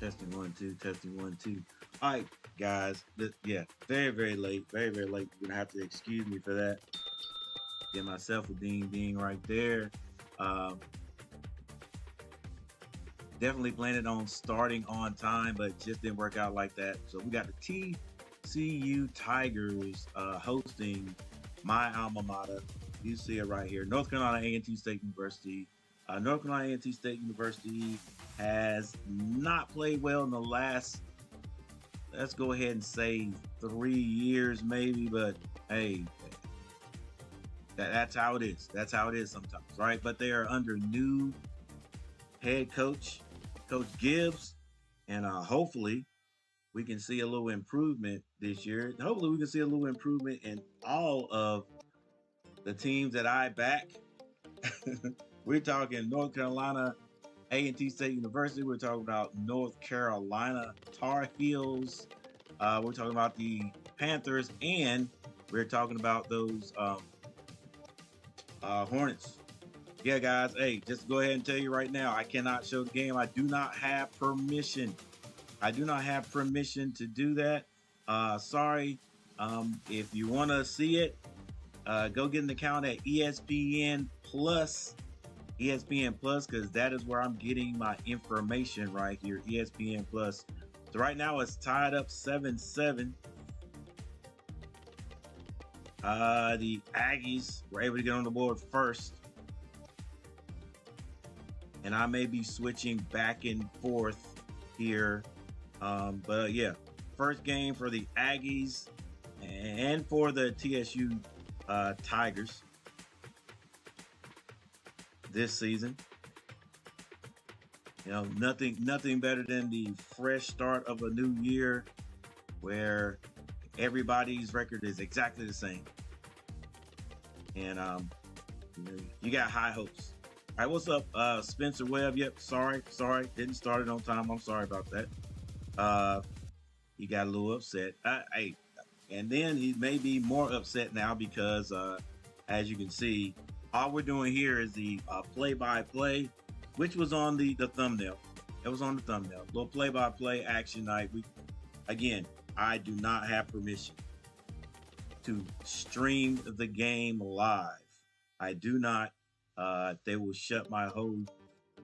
Testing 1 2, testing 1 2. All right, guys. Yeah, very very late, very very late. You're gonna have to excuse me for that. Get myself a ding ding right there. Um, Definitely planned on starting on time, but just didn't work out like that. So we got the TCU Tigers hosting my alma mater. You see it right here, North Carolina A&T State University. North Carolina A&T State University has not played well in the last, let's go ahead and say 3 years maybe, but hey, that's how it is. That's how it is sometimes, right? But they are under new head coach, Coach Gibbs, and hopefully we can see a little improvement this year. Hopefully we can see a little improvement in all of the teams that I back. We're talking North Carolina A&T State University. We're talking about North Carolina Tar Heels. We're talking about the Panthers, and we're talking about those Hornets. Yeah, guys. Hey, just go ahead and tell you right now, I cannot show the game. I do not have permission. I do not have permission to do that. Sorry. If you want to see it, go get an account at ESPN Plus. ESPN Plus, because that is where I'm getting my information right here. ESPN Plus. So right now it's tied up 7-7. The Aggies were able to get on the board first. And I may be switching back and forth here. But yeah, first game for the Aggies and for the TSU Tigers this season. You know, nothing better than the fresh start of a new year where everybody's record is exactly the same. And you got high hopes. All right, what's up, Spencer Webb? Yep, sorry, didn't start it on time. I'm sorry about that. He got a little upset. Hey, and then he may be more upset now because, as you can see, all we're doing here is the play-by-play, which was on the thumbnail. It was on the thumbnail. Little play-by-play action night. Again, I do not have permission to stream the game live. I do not. They will shut my whole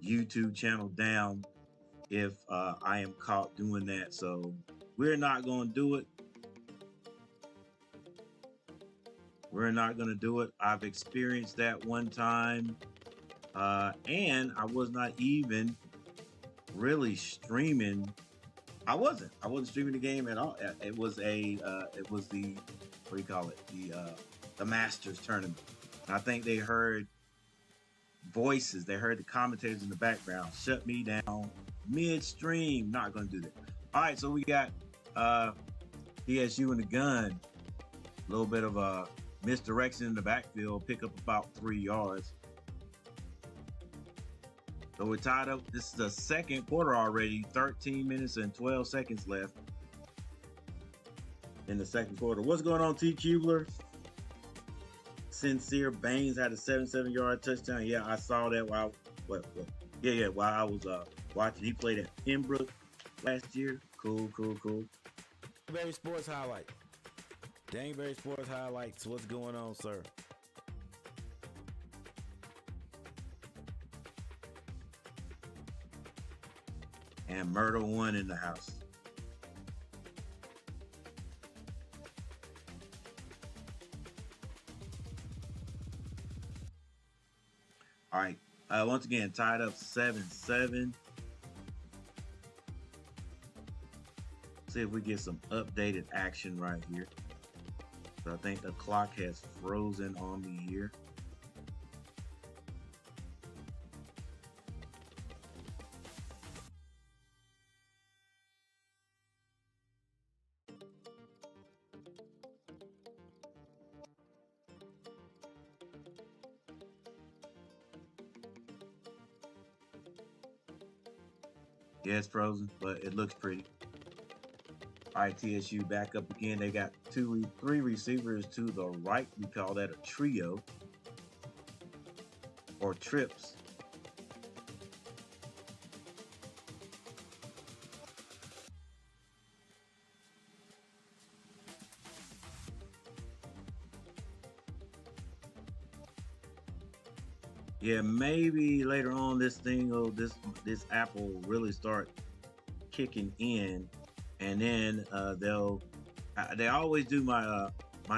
YouTube channel down if I am caught doing that. So we're not going to do it. We're not going to do it. I've experienced that one time. And I was not even really streaming. I wasn't streaming the game at all. It was the, what do you call it? The Masters tournament. And I think they heard voices. They heard the commentators in the background shut me down midstream. Not going to do that. All right, so we got TSU in the gun. A little bit of a misdirection in the backfield. Pick up about 3 yards. So we're tied up. This is the second quarter already. 13 minutes and 12 seconds left in the second quarter. What's going on, T. Kubler? Sincere Baines had a 77-yard touchdown. Yeah, I saw that while while I was watching. He played at Pembroke last year. Cool. Dangberry Sports Highlight. Dangberry Sports Highlights. What's going on, sir? And Murder One in the house. All right. Once again, tied up 7-7. See if we get some updated action right here. So I think the clock has frozen on me here. Yeah, it's frozen, but it looks pretty. All right, TSU back up again. They got three receivers to the right. We call that a trio or trips. Yeah, maybe later on this app will really start kicking in, and then they always do my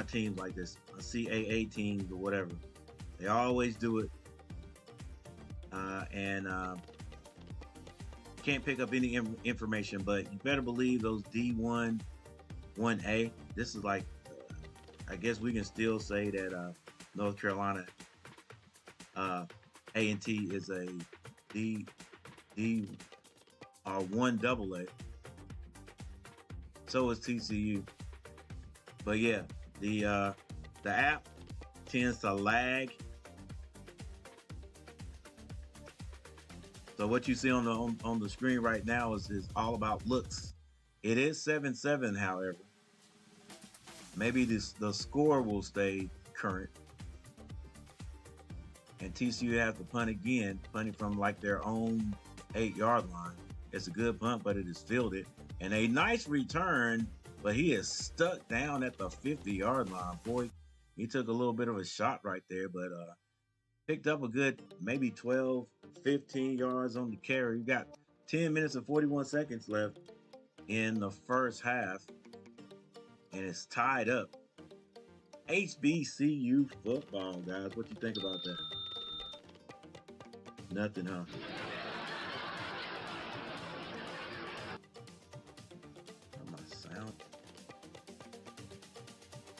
teams like this, my CAA teams or whatever. They always do it, and can't pick up any information. But you better believe those D1 1A. This is like, I guess we can still say that North Carolina A&T is a D one double A. So is TCU. But yeah, the app tends to lag. So what you see on the screen right now is all about looks. It is 7-7, however. Maybe the score will stay current. And TCU has to punt again, punting from like their own 8-yard line. It's a good punt, but it is fielded. And a nice return, but he is stuck down at the 50-yard line. Boy, he took a little bit of a shot right there, but picked up a good maybe 12, 15 yards on the carry. You got 10 minutes and 41 seconds left in the first half, and it's tied up. HBCU football, guys. What you think about that? Nothing, huh? My sound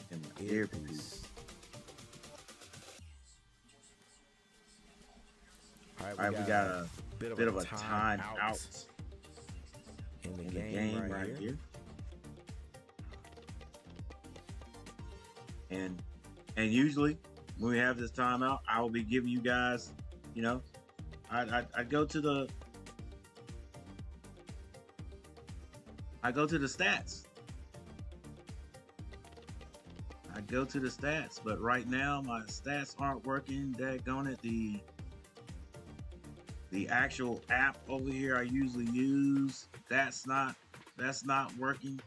and my earpiece. All All right, we got a bit of a time out in the game right here. And usually when we have this timeout, I will be giving you guys, I go to the stats. I go to the stats, but right now my stats aren't working. Daggone it, the actual app over here I usually use, that's not working.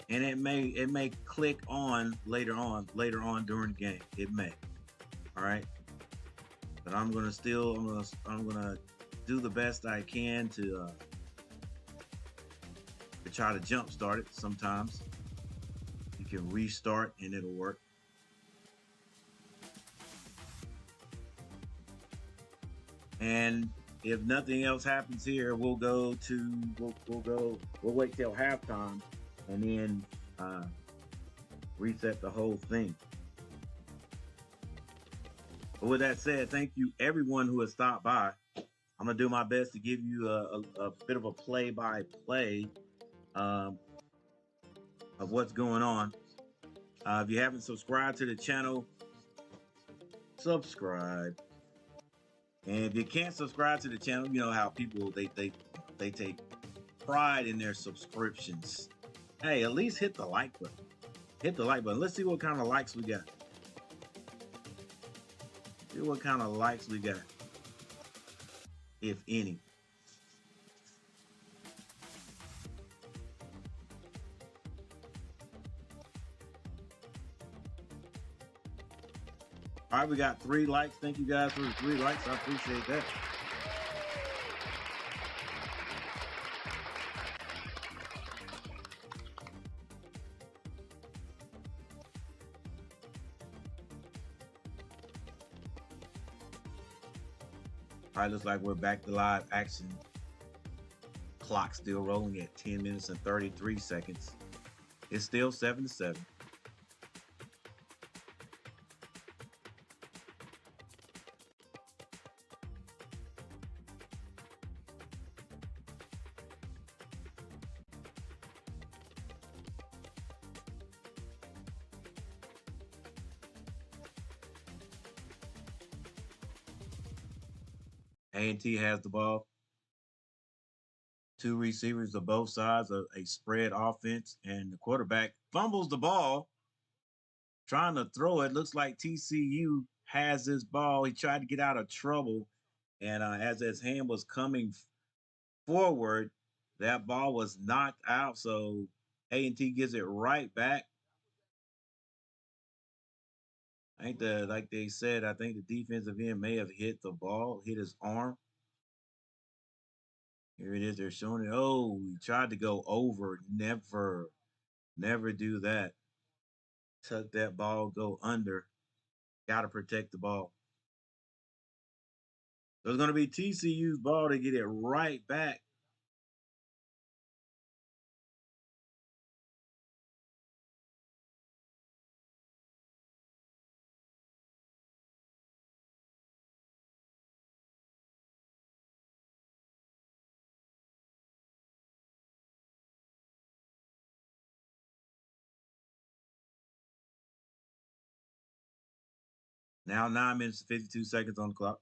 And it may click on later on during the game. It may. All right. But I'm gonna do the best I can to try to jump start it. Sometimes you can restart and it'll work. And if nothing else happens here, we'll wait till halftime and then reset the whole thing. But with that said, thank you everyone who has stopped by. I'm gonna do my best to give you a bit of a play-by-play of what's going on. If you haven't subscribed to the channel, subscribe. And if you can't subscribe to the channel, you know how people they take pride in their subscriptions. Hey, at least hit the like button. Hit the like button. Let's see what kind of likes we got. See what kind of likes we got, if any. All right, we got 3 likes. Thank you guys for the 3 likes. I appreciate that. All right, looks like we're back to live action. Clock still rolling at 10 minutes and 33 seconds. It's still 7-7. A&T has the ball. 2 receivers to both sides of a spread offense, and the quarterback fumbles the ball, trying to throw it. Looks like TCU has this ball. He tried to get out of trouble, and as his hand was coming forward, that ball was knocked out. So A&T gives it right back. I think like they said, I think the defensive end may have hit the ball, hit his arm. Here it is. They're showing it. Oh, he tried to go over. Never do that. Tuck that ball, go under. Got to protect the ball. So it's going to be TCU's ball to get it right back. Now 9 minutes and 52 seconds on the clock.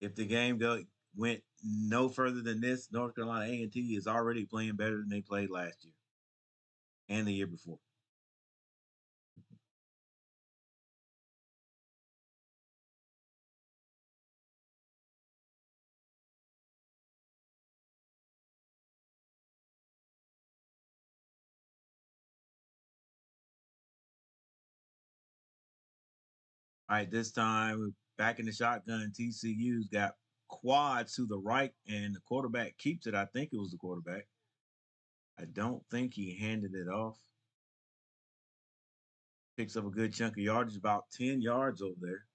If the game went no further than this, North Carolina A&T is already playing better than they played last year and the year before. All right, this time back in the shotgun, TCU's got quads to the right, and the quarterback keeps it. I think it was the quarterback. I don't think he handed it off. Picks up a good chunk of yardage, about 10 yards over there.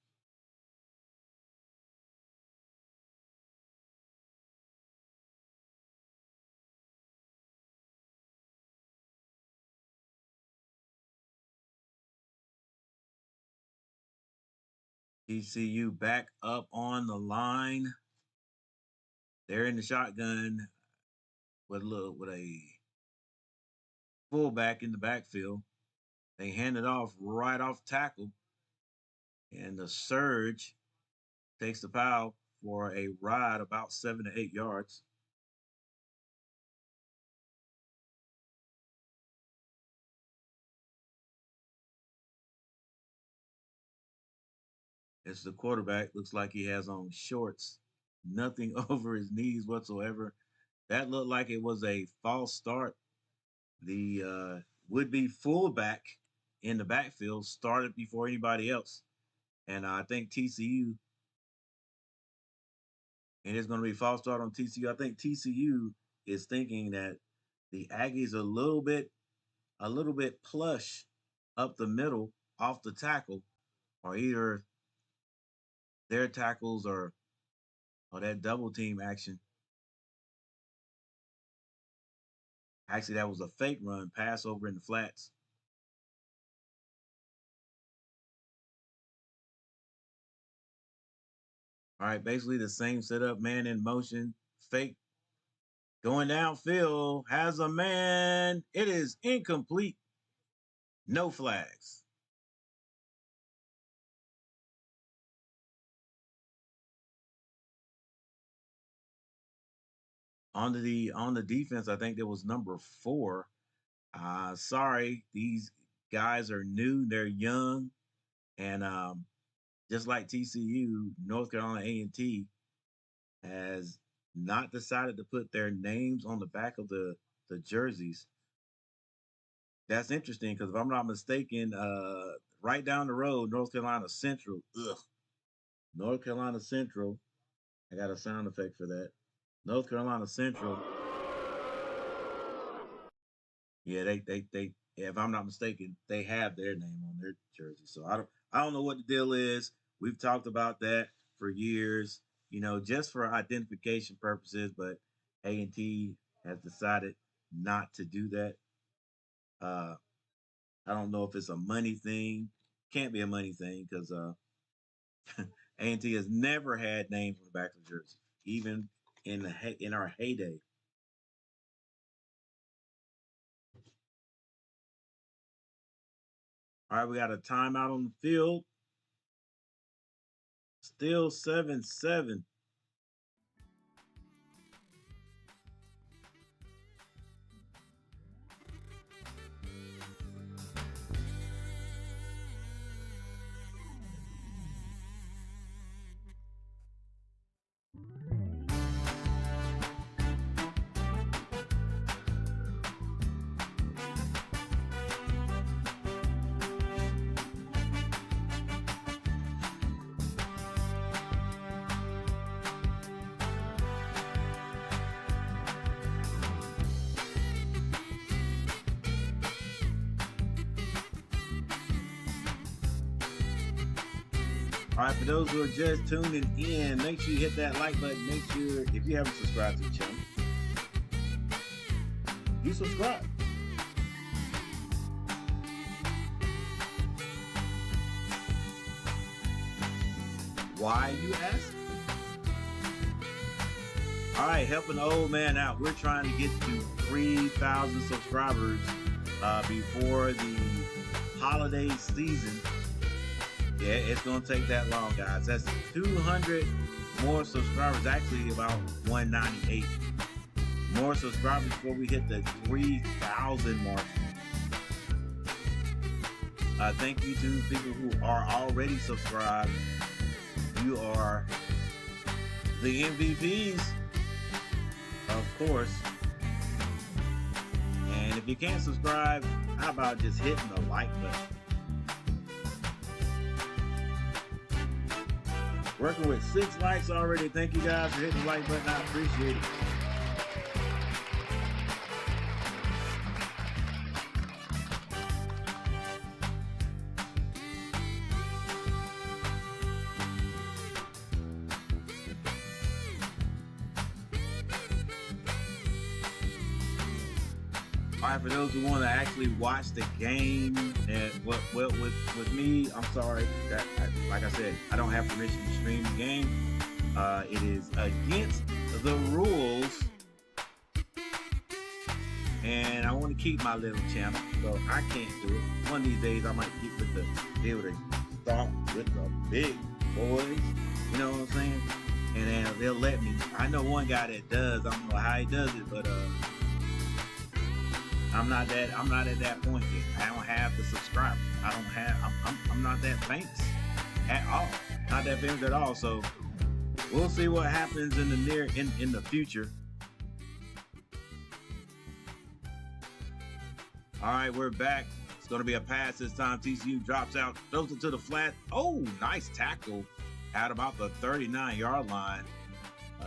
TCU back up on the line. They're in the shotgun with a fullback in the backfield. They hand it off right off tackle, and the surge takes the pile for a ride about 7 to 8 yards. It's the quarterback. Looks like he has on shorts, nothing over his knees whatsoever. That looked like it was a false start. The would-be fullback in the backfield started before anybody else, and I think TCU. And it's going to be a false start on TCU. I think TCU is thinking that the Aggies are a little bit plush up the middle off the tackle, or either their tackles or that double team action. Actually, that was a fake run, pass over in the flats. All right, basically the same setup, man in motion, fake going downfield, has a man. It is incomplete. No flags. On the defense, I think there was number 4. Sorry, these guys are new, they're young, and just like TCU, North Carolina A&T has not decided to put their names on the back of the jerseys. That's interesting because if I'm not mistaken, right down the road, North Carolina Central. Ugh, North Carolina Central. I got a sound effect for that. North Carolina Central. Yeah, they. If I'm not mistaken, they have their name on their jersey. So I don't know what the deal is. We've talked about that for years. Just for identification purposes. But A&T has decided not to do that. Uh, I don't know if it's a money thing. Can't be a money thing because A&T has never had names on the back of the jersey, even in our heyday. All right, we got a timeout on the field. Still 7-7. All right, for those who are just tuning in, make sure you hit that like button. Make sure, if you haven't subscribed to the channel, you subscribe. Why, you ask? All right, helping the old man out. We're trying to get to 3,000 subscribers before the holiday season. Yeah, it's going to take that long, guys. That's 200 more subscribers, actually about 198 more subscribers before we hit the 3,000 mark. Thank you to people who are already subscribed. You are the MVPs, of course. And if you can't subscribe, how about just hitting the like button? Working with 6 likes already. Thank you guys for hitting the like button. I appreciate it. All right, for those who want to actually watch the game, and with me, I'm sorry that, like I said, I don't have permission to stream the game. It is against the rules, and I want to keep my little channel, so I can't do it. One of these days, I might get with be able to start with the big boys. You know what I'm saying? And then they'll let me. I know one guy that does. I don't know how he does it, but I'm not at that point yet. I don't have the subscribers. I'm not that famous at all. Not that famous at all. So we'll see what happens in the future. All right, we're back. It's going to be a pass this time. TCU drops out, throws it to the flat. Oh, nice tackle at about the 39-yard line.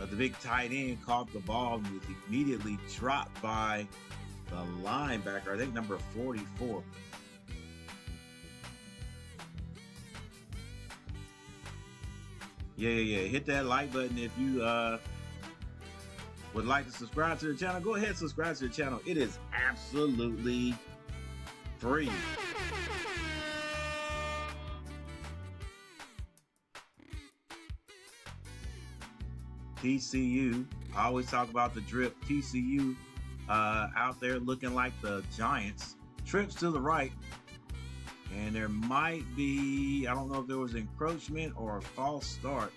The big tight end caught the ball and was immediately dropped by the linebacker, I think number 44. Yeah. Hit that like button if you would like to subscribe to the channel. Go ahead and subscribe to the channel. It is absolutely free. TCU, I always talk about the drip. TCU out there looking like the Giants. Trips to the right, and there might be, I don't know if there was encroachment or a false start.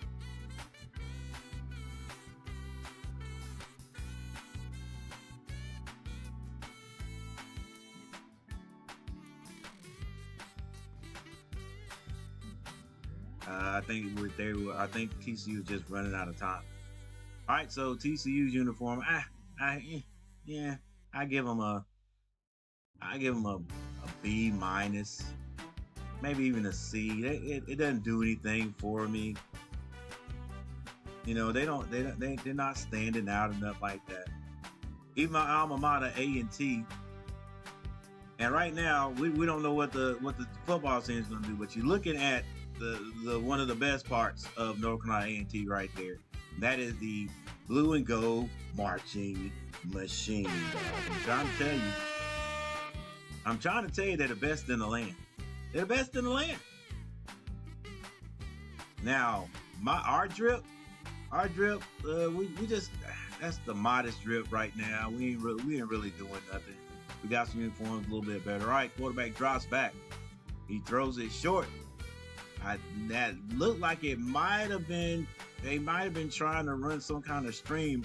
I think TCU is just running out of time. All right, so TCU's uniform, yeah, I give them a B minus, maybe even a C. It doesn't do anything for me. You know, they're not standing out enough like that. Even my alma mater, A&T, and right now we don't know what the football team is going to do. But you're looking at the one of the best parts of North Carolina A&T right there. That is the blue and gold marching machine. I'm trying to tell you they're the best in the land. They're the best in the land. Now, our drip, we just, that's the modest drip right now. We ain't really doing nothing. We got some uniforms a little bit better. All right, quarterback drops back. He throws it short. That looked like it might have been. They might have been trying to run some kind of screen.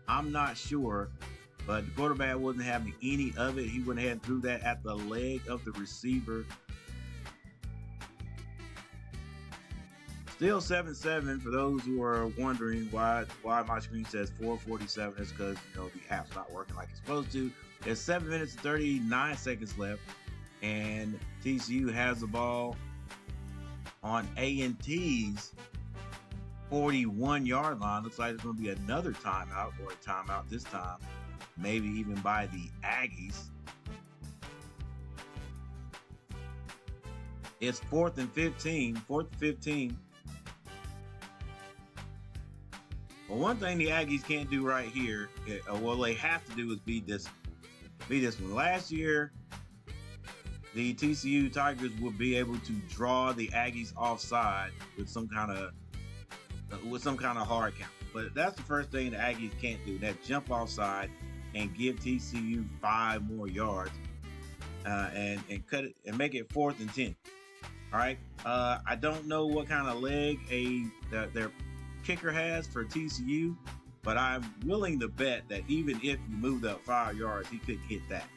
I'm not sure, but the quarterback wasn't having any of it. He went ahead and threw that at the leg of the receiver. Still 7-7 for those who are wondering why my screen says 4:47. It's because, you know, the app's not working like it's supposed to. There's 7 minutes and 39 seconds left, and TCU has the ball on A&T's 41-yard line. Looks like there's going to be another timeout, or a timeout this time, maybe even by the Aggies. It's 4th and 15. 4th and 15. Well, one thing the Aggies can't do right here, well, they have to do is beat this one. Last year, the TSU Tigers will be able to draw the Aggies offside with some kind of hard count. But that's the first thing the Aggies can't do. That jump offside and give TCU 5 more yards, and cut it and make it 4th and 10. All right. I don't know what kind of leg their kicker has for TCU, but I'm willing to bet that even if you moved up 5 yards, he couldn't hit that.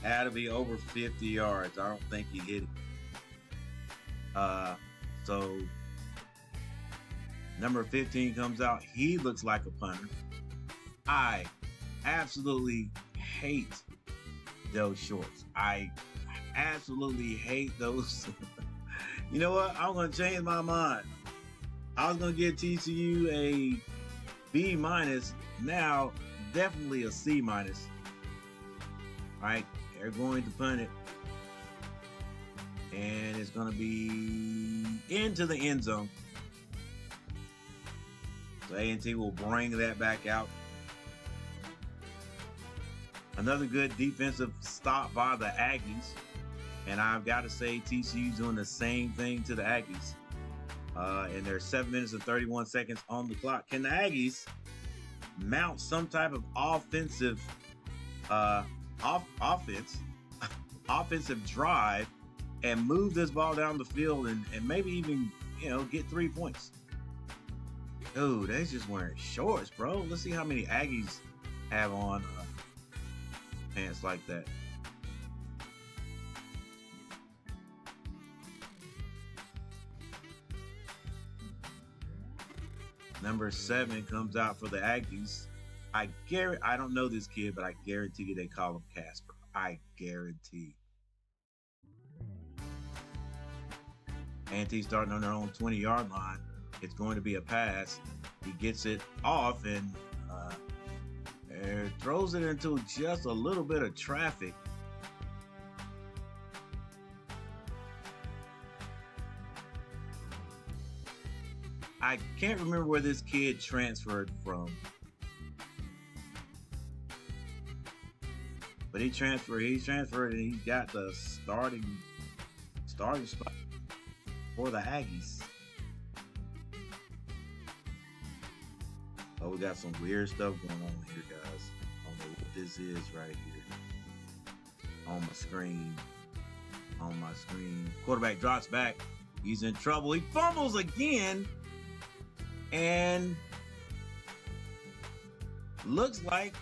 Had to be over 50 yards. I don't think he hit it. So number 15 comes out. He looks like a punter. I absolutely hate those shorts. I absolutely hate those. You know what? I'm going to change my mind. I was going to give TCU a B-. Now, definitely a C-. All right. They're going to punt it. And it's going to be into the end zone. So A&T will bring that back out. Another good defensive stop by the Aggies. And I've got to say TCU's doing the same thing to the Aggies. And there's 7 minutes and 31 seconds on the clock. Can the Aggies mount some type of offensive drive and move this ball down the field and maybe even, get 3 points? Dude, they're just wearing shorts, bro. Let's see how many Aggies have on pants like that. Number 7 comes out for the Aggies. I don't know this kid, but I guarantee you they call him Casper. I guarantee. A&T starting on their own 20-yard line. It's going to be a pass. He gets it off and throws it into just a little bit of traffic. I can't remember where this kid transferred from, but he transferred and he got the starting spot for the Aggies. Oh, we got some weird stuff going on here, guys. I don't know what this is right here on my screen. Quarterback drops back. He's in trouble. He fumbles again. And looks like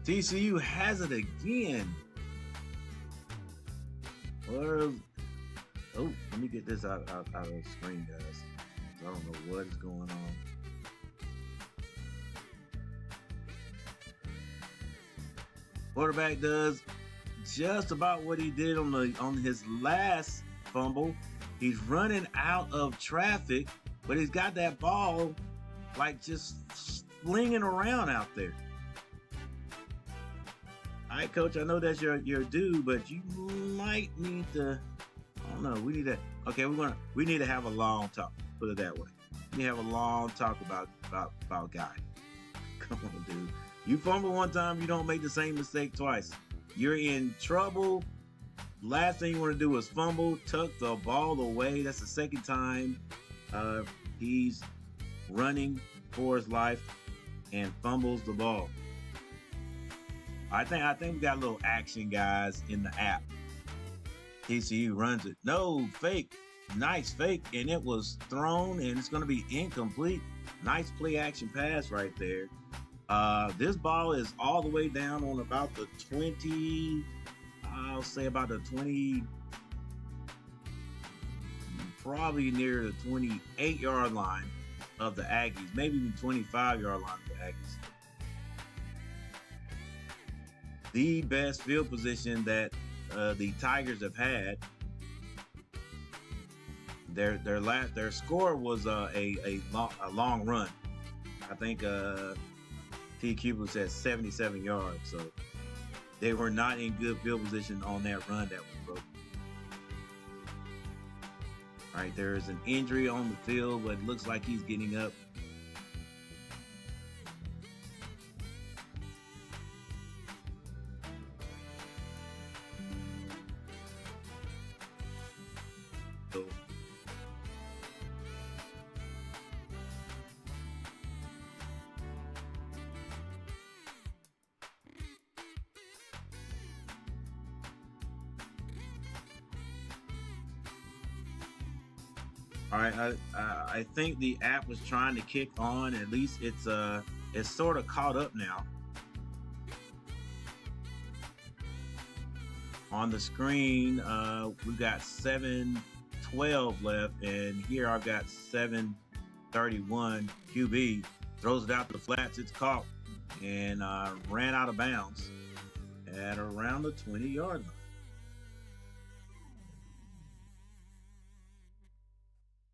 TCU has it again. Well, let me get this out of the screen, guys. I don't know what is going on. Quarterback does just about what he did on his last fumble. He's running out of traffic, but he's got that ball like just flinging around out there. All right, Coach, I know that's your due, but you might need to, I don't know, we need to have a long talk, put it that way. We need to have a long talk about Guy. Come on, dude. You fumble one time, you don't make the same mistake twice. You're in trouble. Last thing you want to do is fumble, tuck the ball away. That's the second time he's running for his life and fumbles the ball. I think we got a little action, guys, in the app. TCU runs it. No, fake. Nice fake, and it was thrown, and it's going to be incomplete. Nice play action pass right there. This ball is all the way down on about the 20, I'll say about the 20, probably near the 28-yard line of the Aggies, maybe even 25-yard line of the Aggies. The best field position that the Tigers have had. Their score was a long run. I think T. Cube was at 77 yards. So They were not in good field position on that run that was broken. All right, there is an injury on the field, but it looks like he's getting up. So, all right, I think the app was trying to kick on. At least it's sort of caught up now. On the screen, we got 7:12 left, and here I've got 7:31. QB throws it out to the flats. It's caught and ran out of bounds at around the 20-yard line.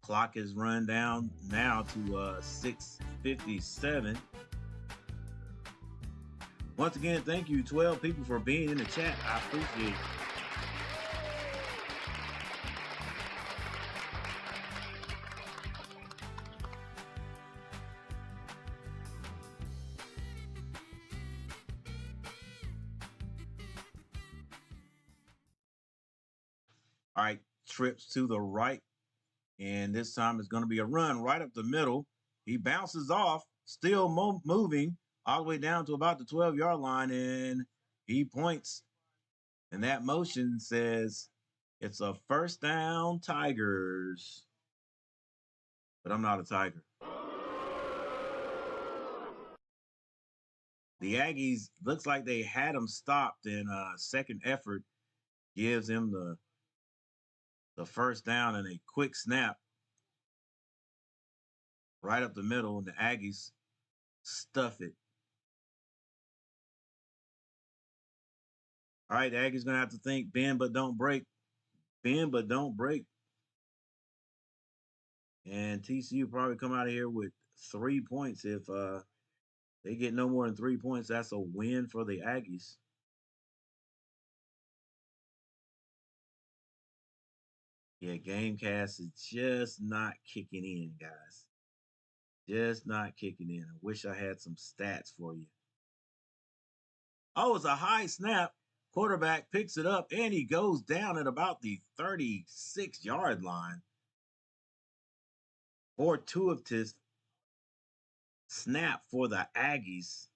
Clock is run down now to 6:57. Once again, thank you, 12 people, for being in the chat. I appreciate it. All right, trips to the right. And this time it's going to be a run right up the middle. He bounces off, still moving all the way down to about the 12-yard line, and he points. And that motion says it's a first down, Tigers. But I'm not a Tiger. The Aggies, looks like they had him stopped, and second effort gives him the first down and a quick snap right up the middle, and the Aggies stuff it. All right, the Aggies going to have to think bend but don't break. Bend but don't break. And TCU probably come out of here with 3 points. If they get no more than 3 points, that's a win for the Aggies. Yeah, Gamecast is just not kicking in, guys. Just not kicking in. I wish I had some stats for you. Oh, it's a high snap. Quarterback picks it up, and he goes down at about the 36-yard line. Fortuitous snap for the Aggies.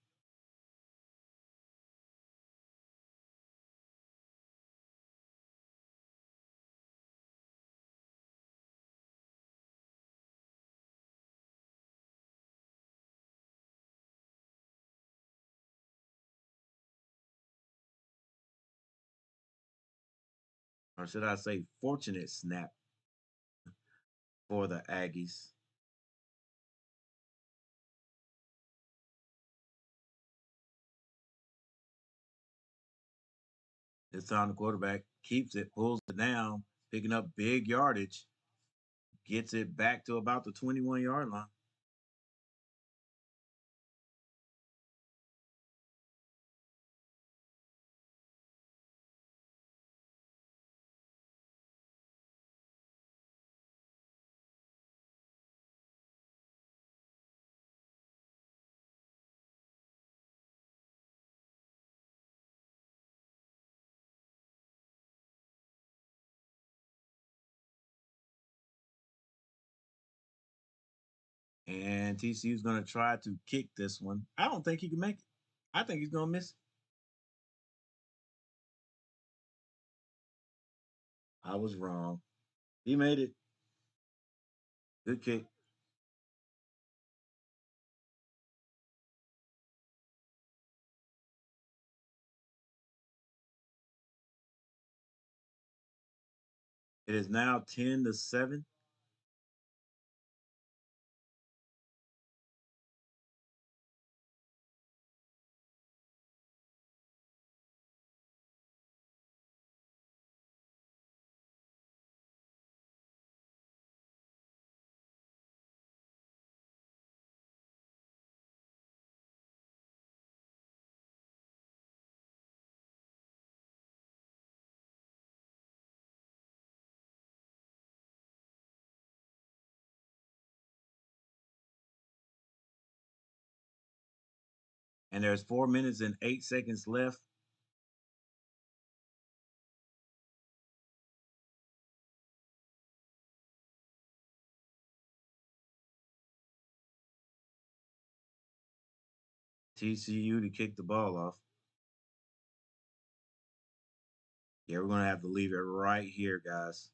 Or should I say fortunate snap for the Aggies. This time the quarterback keeps it, pulls it down, picking up big yardage, gets it back to about the 21-yard line. And TCU's going to try to kick this one. I don't think he can make it. I think he's going to miss it. I was wrong. He made it. Good kick. It is now 10-7. And there's 4 minutes and 8 seconds left. TCU to kick the ball off. Yeah, we're going to have to leave it right here, guys.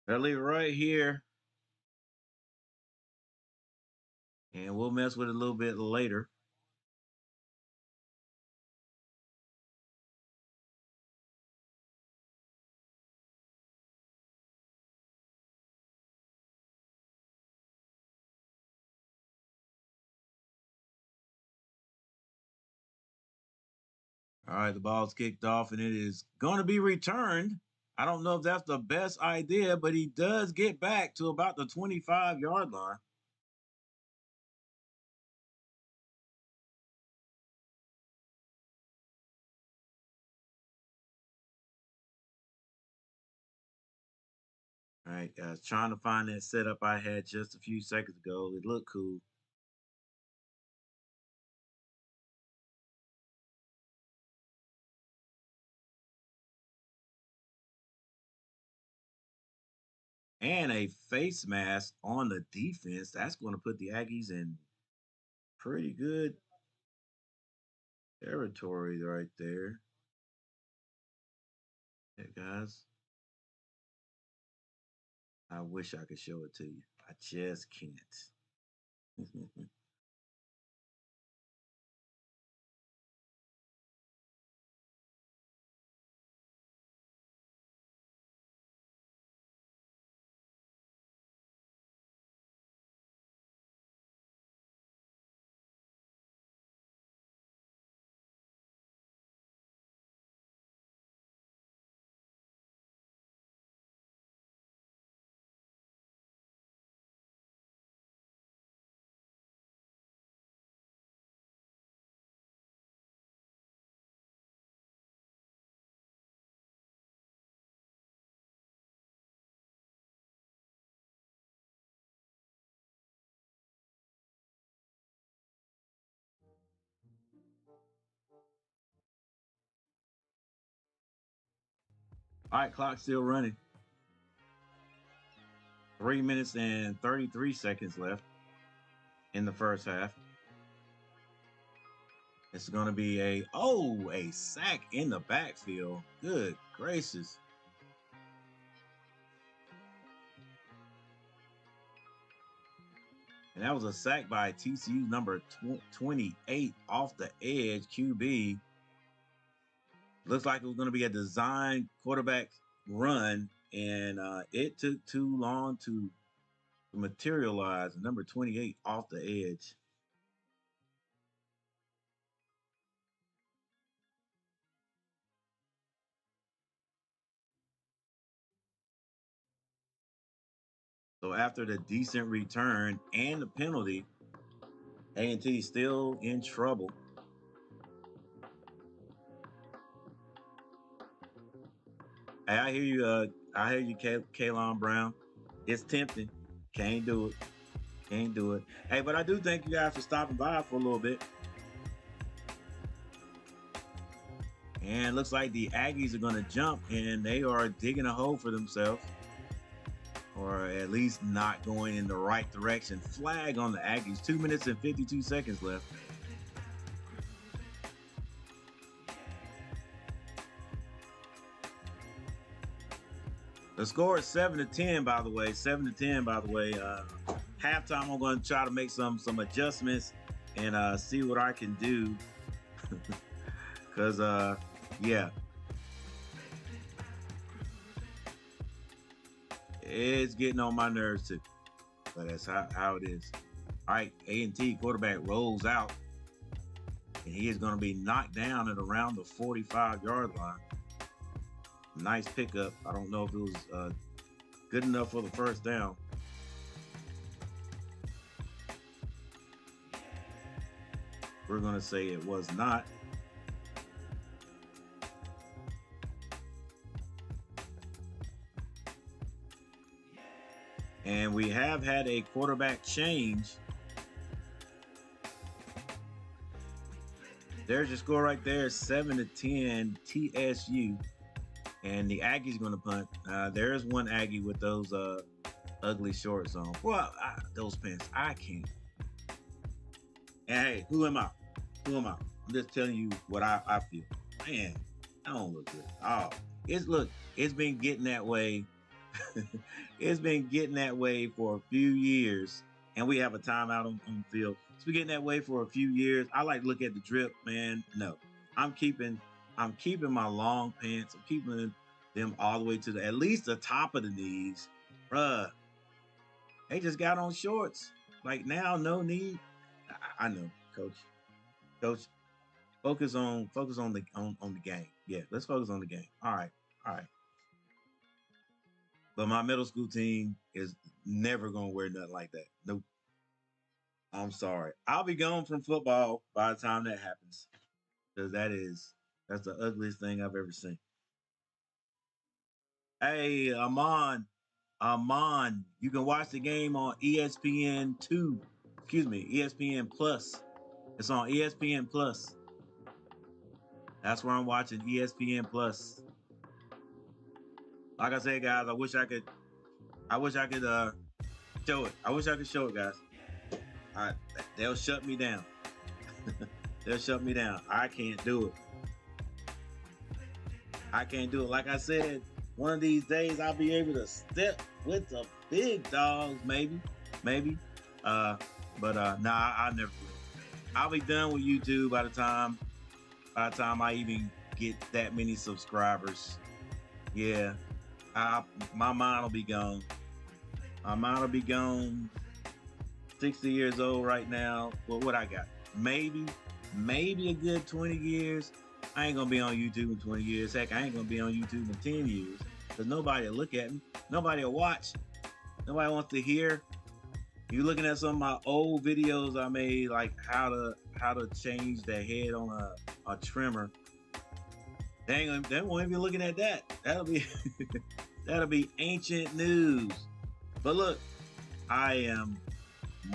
I'll leave it right here. And we'll mess with it a little bit later. All right, the ball's kicked off and it is going to be returned. I don't know if that's the best idea, but he does get back to about the 25-yard line. All right, guys, trying to find that setup I had just a few seconds ago. It looked cool. And a face mask on the defense. That's going to put the Aggies in pretty good territory right there. Yeah, guys. I wish I could show it to you. I just can't. All right, clock still running. 3 minutes and 33 seconds left in the first half. It's going to be a sack in the backfield. Good gracious. And that was a sack by TCU number 28 off the edge QB. Looks like it was going to be a design quarterback run, and it took too long to materialize. Number 28 off the edge. So after the decent return and the penalty, A&T still in trouble. Hey, I hear you. I hear you, Kalon Brown. It's tempting. Can't do it. Can't do it. Hey, but I do thank you guys for stopping by for a little bit. And looks like the Aggies are going to jump, and they are digging a hole for themselves, or at least not going in the right direction. Flag on the Aggies. 2 minutes and 52 seconds left. The score is 7-10, by the way. 7-10, by the way. Halftime, I'm going to try to make some adjustments and see what I can do. Because, yeah. It's getting on my nerves, too. But that's how it is. All right, A&T quarterback rolls out. And he is going to be knocked down at around the 45-yard line. Nice pickup. I don't know if it was good enough for the first down. We're going to say it was not. And we have had a quarterback change. There's your score right there, 7-10 TSU. And the Aggies going to punt. There's one Aggie with those ugly shorts on. Well, those pants, I can't. And hey, who am I? Who am I? I'm just telling you what I feel. Man, I don't look good. Oh, it's been getting that way. It's been getting that way for a few years, and we have a timeout on the field. It's been getting that way for a few years. I like to look at the drip, man. No, I'm keeping my long pants. I'm keeping them all the way to at least the top of the knees, bruh. They just got on shorts. Like now, no need. I know, coach. Coach, focus on the game. Yeah, let's focus on the game. All right. But my middle school team is never gonna wear nothing like that. Nope. I'm sorry. I'll be gone from football by the time that happens. Because that's the ugliest thing I've ever seen. Hey, Amon, you can watch the game on ESPN 2. Excuse me, ESPN Plus. It's on ESPN Plus. That's where I'm watching ESPN Plus. Like I said, guys, I wish I could show it. I wish I could show it, guys. They'll shut me down. They'll shut me down. I can't do it. I can't do it. Like I said, one of these days I'll be able to step with the big dogs, maybe. Nah, I never will. I'll be done with YouTube by the time I even get that many subscribers. Yeah. My mind will be gone. My mind will be gone. 60 years old right now. Well, what I got? Maybe a good 20 years. I ain't gonna be on YouTube in 20 years. Heck, I ain't gonna be on YouTube in 10 years. Because nobody will look at me. Nobody will watch. Nobody wants to hear. You're looking at some of my old videos I made, like how to change the head on a trimmer. They won't even be looking at that. That'll be ancient news. But look, I am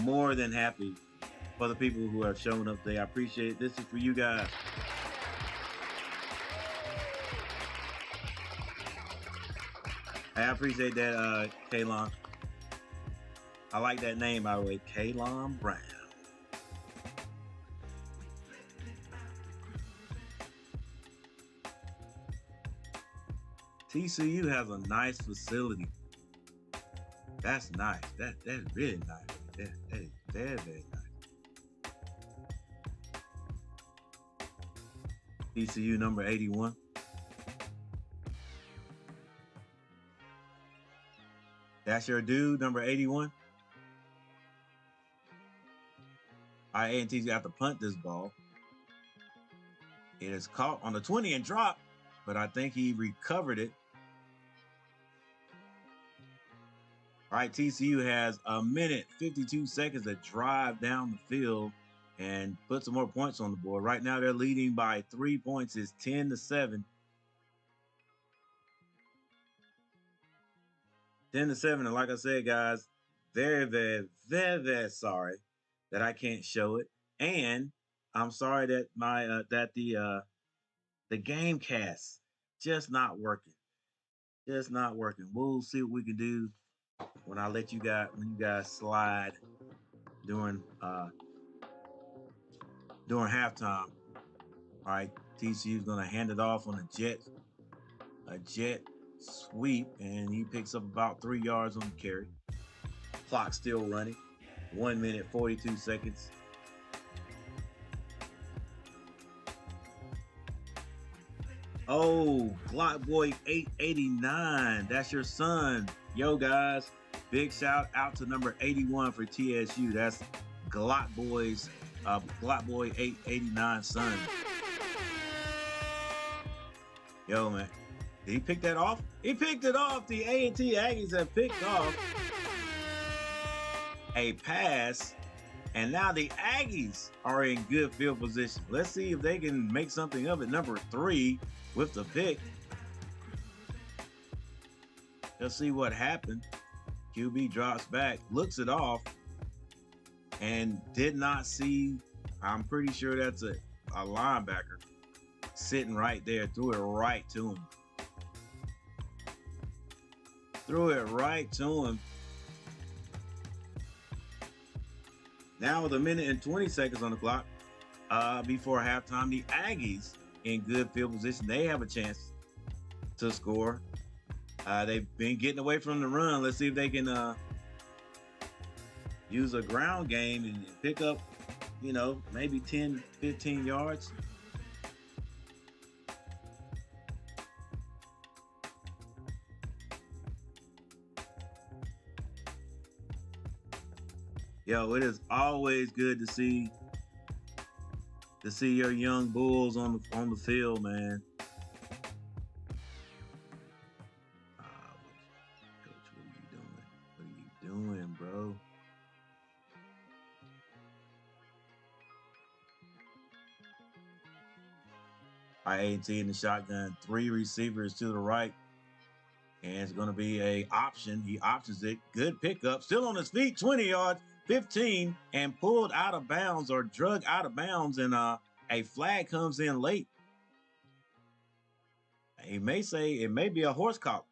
more than happy for the people who have shown up today. I appreciate it. This is for you guys. I appreciate that, Kalon. I like that name, by the way, Kalon Brown. TCU has a nice facility. That's nice. That's really nice. That is very, very nice. TCU number 81. That's your dude, number 81. All right, A&T's have to punt this ball. It is caught on the 20 and dropped, but I think he recovered it. All right, TCU has a minute, 52 seconds to drive down the field and put some more points on the board. Right now, they're leading by 3 points. It's 10-7. 10-7, and like I said, guys, very, very, very, very sorry that I can't show it, and I'm sorry that the game cast just not working. We'll see what we can do when you guys slide during halftime. All right, TCU's gonna hand it off on a jet sweep, and he picks up about 3 yards on the carry. Clock still running. 1 minute, 42 seconds. Oh, Glock Boy 889. That's your son. Yo, guys. Big shout out to number 81 for TSU. That's Glock Boy 889 son. Yo, man. Did he pick that off? He picked it off. The A&T Aggies have picked off a pass, and now the Aggies are in good field position. Let's see if they can make something of it. Number 3 with the pick. Let's see what happened. QB drops back, looks it off, and did not see. I'm pretty sure that's a linebacker sitting right there, threw it right to him. Threw it right to him. Now with 1:20 on the clock, before halftime, the Aggies in good field position. They have a chance to score. They've been getting away from the run. Let's see if they can use a ground game and pick up, maybe 10, 15 yards. Yo, it is always good to see your young Bulls on the field, man. Coach, what are you doing? What are you doing, bro? A&T in the shotgun, 3 receivers to the right. And it's going to be a option. He options it. Good pickup. Still on his feet, 20 yards. 15 and pulled out of bounds or drug out of bounds, and a flag comes in late. He may say it may be a horse collar.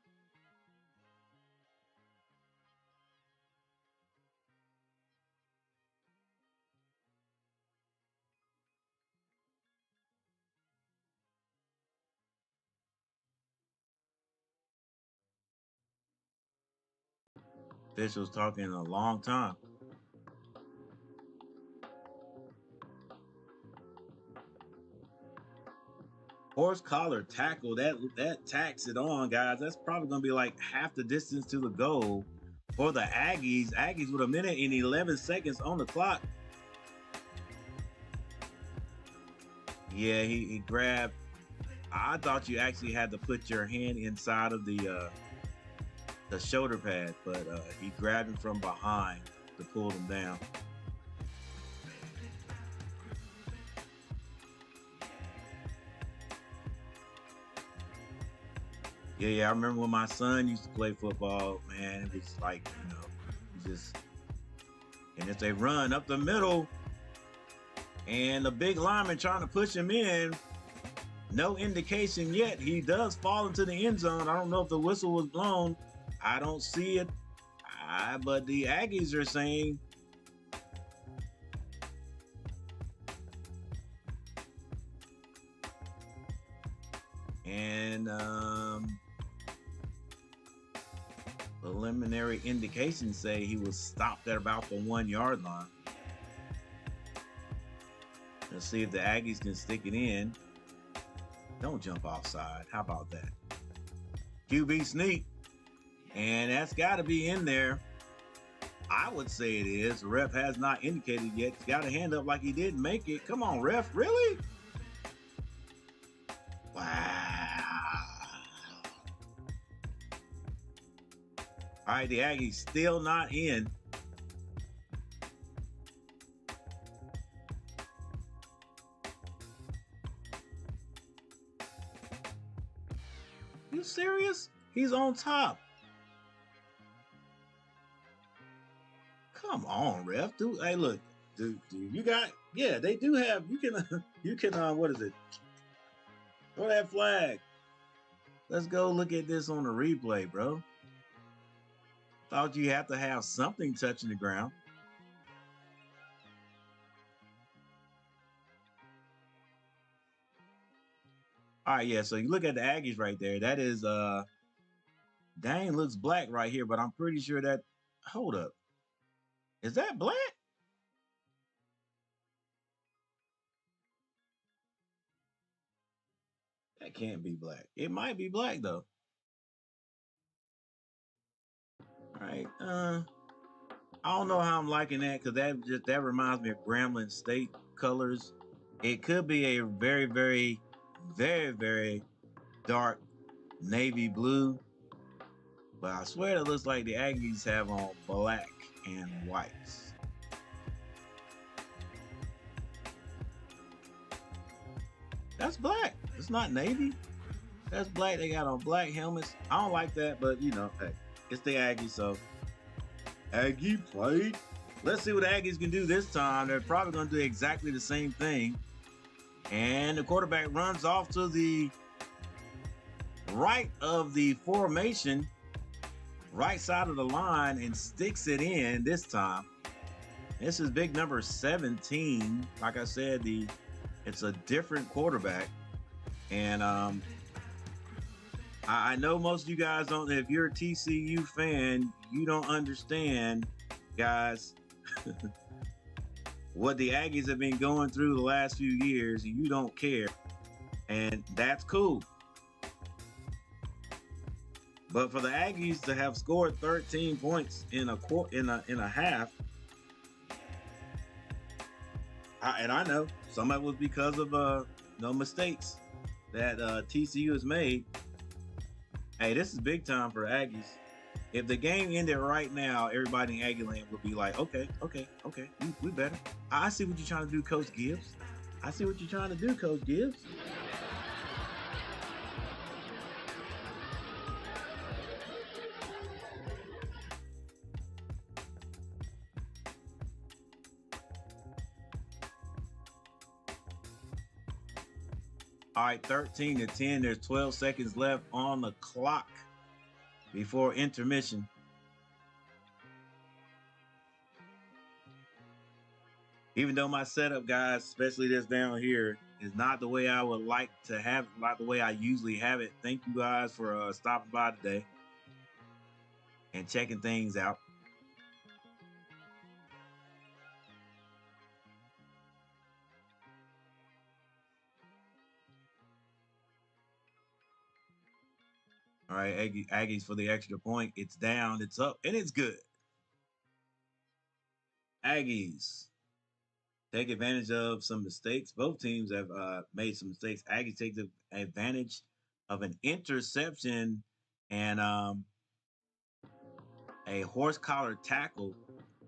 Officials talking a long time. Horse collar tackle, that tacks it on, guys. That's probably going to be like half the distance to the goal for the Aggies. Aggies with 1:11 on the clock. Yeah, he grabbed. I thought you actually had to put your hand inside of the shoulder pad, but he grabbed him from behind to pull him down. Yeah, I remember when my son used to play football, man, it was like, and if they run up the middle and the big lineman trying to push him in, no indication yet. He does fall into the end zone. I don't know if the whistle was blown. I don't see it. But the Aggies are saying preliminary indications say he was stopped at about the 1-yard line. Let's see if the Aggies can stick it in. Don't jump offside. How about that? QB sneak. And that's got to be in there. I would say it is. The ref has not indicated yet. He's got a hand up like he didn't make it. Come on, ref. Really? Wow. All right, the Aggies still not in. You serious? He's on top. Come on, ref. Dude, hey, look. Dude, you got, yeah, they do have, you can, what is it? Throw that flag. Let's go look at this on the replay, bro. Thought you have to have something touching the ground. All right, yeah, so you look at the Aggies right there. That is, dang, looks black right here, but I'm pretty sure that, hold up. Is that black? That can't be black. It might be black, though. All right, I don't know how I'm liking that, because that reminds me of Grambling State colors. It could be a very, very, very, very dark navy blue, but I swear it looks like the Aggies have on black and whites. That's black. It's not navy. That's black. They got on black helmets. I don't like that, but hey, it's the Aggies, so Aggie played. Let's see what the Aggies can do this time. They're probably going to do exactly the same thing. And the quarterback runs off to the right of the formation, right side of the line, and sticks it in this time. This is big number 17. Like I said, it's a different quarterback. And I know most of you guys don't. If you're a TCU fan, you don't understand, guys, what the Aggies have been going through the last few years, and you don't care. And that's cool. But for the Aggies to have scored 13 points in a half, and I know some of it was because of no mistakes that TCU has made. Hey, this is big time for the Aggies. If the game ended right now, everybody in Aggie land would be like, okay, we better. I see what you're trying to do, Coach Gibbs. I see what you're trying to do, Coach Gibbs. All right, 13-10. There's 12 seconds left on the clock before intermission. Even though my setup, guys, especially this down here, is not the way I would like to have it, not the way I usually have it. Thank you guys for stopping by today and checking things out. All right, Aggies for the extra point. It's down, it's up, and it's good. Aggies take advantage of some mistakes. Both teams have made some mistakes. Aggies take the advantage of an interception and a horse collar tackle,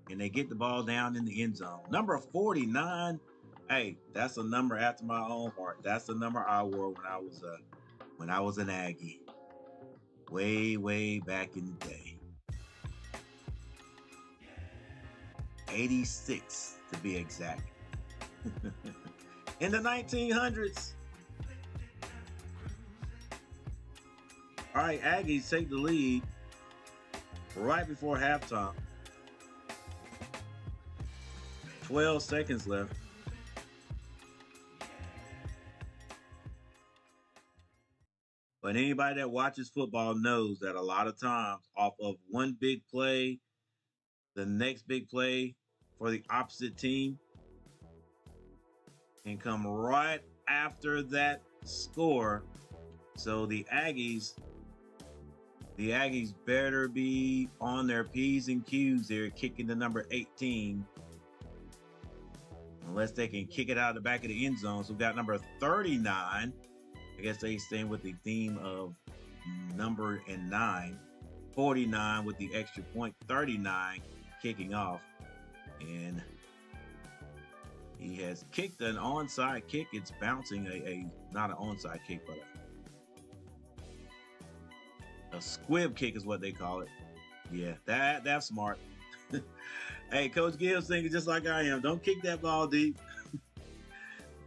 and they get the ball down in the end zone. Number 49. Hey, that's a number after my own heart. That's the number I wore when I was an Aggie. Way back in the day. 86 to be exact. In the 1900s. All right, Aggies take the lead right before halftime. 12 seconds left. But anybody that watches football knows that a lot of times, off of one big play, the next big play for the opposite team can come right after that score. So the Aggies better be on their P's and Q's. They're kicking the number 18. Unless they can kick it out of the back of the end zone. So we've got number 39. I guess they staying with the theme of number and 9. 49 with the extra point. 39 kicking off. And he has kicked an onside kick. It's bouncing not an onside kick, but a squib kick is what they call it. Yeah, that's smart. Hey, Coach Gibbs thinking just like I am. Don't kick that ball deep.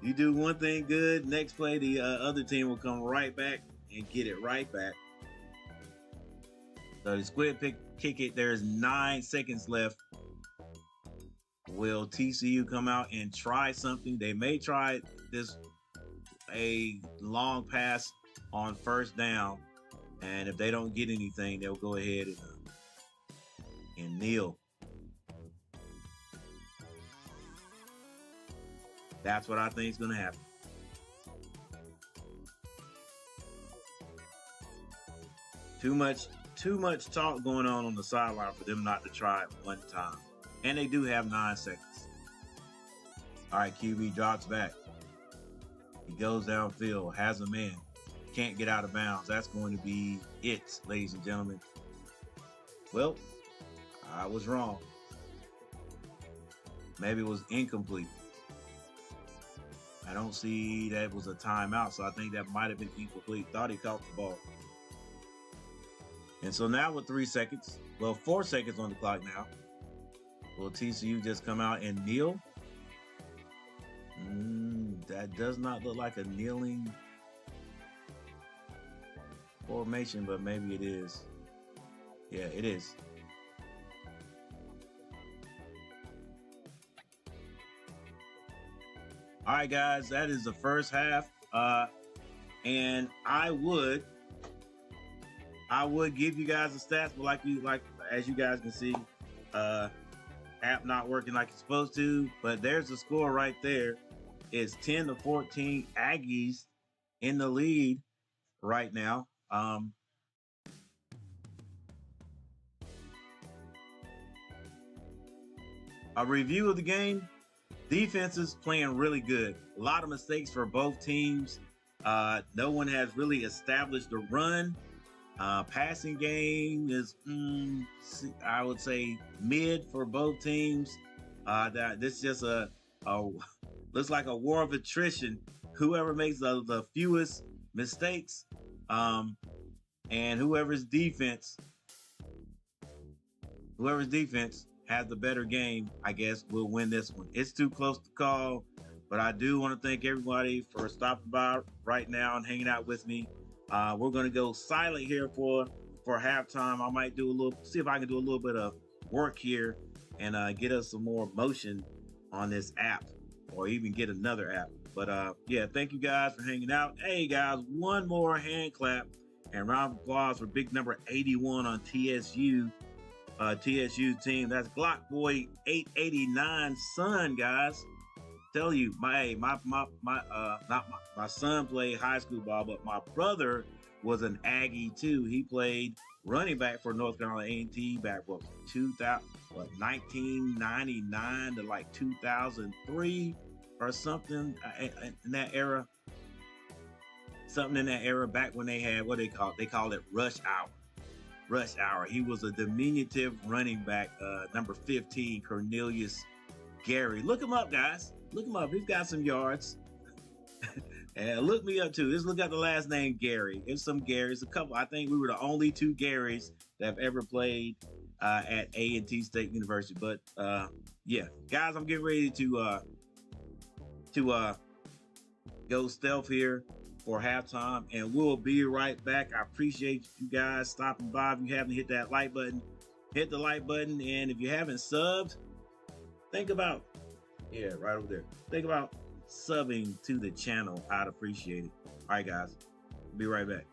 You do one thing good, next play the other team will come right back and get it right back. So the squib kick it. There's 9 seconds left. Will TCU come out and try something? They may try a long pass on first down, and if they don't get anything, they'll go ahead and kneel. That's what I think is going to happen. Too much talk going on the sideline for them not to try it one time. And they do have 9 seconds. All right, QB drops back. He goes downfield, has a man. Can't get out of bounds. That's going to be it, ladies and gentlemen. Well, I was wrong. Maybe it was incomplete. I don't see that it was a timeout, so I think that might have been incomplete. Thought he caught the ball. And so now with 3 seconds, 4 seconds on the clock now, will TCU just come out and kneel? That does not look like a kneeling formation, but maybe it is. Yeah, it is. All right, guys, that is the first half. And I would give you guys the stats, but like as you guys can see, app not working like it's supposed to. But there's the score right there. It's 10-14 Aggies in the lead right now. A review of the game. Defense is playing really good. A lot of mistakes for both teams. No one has really established a run. Passing game is, I would say, mid for both teams. This is just a looks like a war of attrition. Whoever makes the fewest mistakes, and whoever's defense has the better game, I guess, will win this one. It's too close to call, but I do want to thank everybody for stopping by right now and hanging out with me. We're going to go silent here for halftime. I might see if I can do a little bit of work here and get us some more motion on this app, or even get another app. But yeah, thank you guys for hanging out. Hey guys, one more hand clap and round of applause for big number 81 on TSU team. That's Glock Boy 889 son, guys. Tell you, my son played high school ball, but my brother was an Aggie too. He played running back for North Carolina A&T back 1999 to like 2003 or something in that era. Something in that era back when they had they called it rush hour. Rush hour. He was a diminutive running back, number 15, Cornelius Gary. Look him up, guys. Look him up. He's got some yards. And look me up too. Just look at the last name Gary. There's some Garys, a couple. I think we were the only two Garys that have ever played at A&T State University. But yeah, guys, I'm getting ready to go stealth here for halftime, and we'll be right back. I appreciate you guys stopping by. If you haven't hit that like button, hit the like button. And if you haven't subbed, think about, yeah, right over there. Think about subbing to the channel. I'd appreciate it. All right, guys, be right back.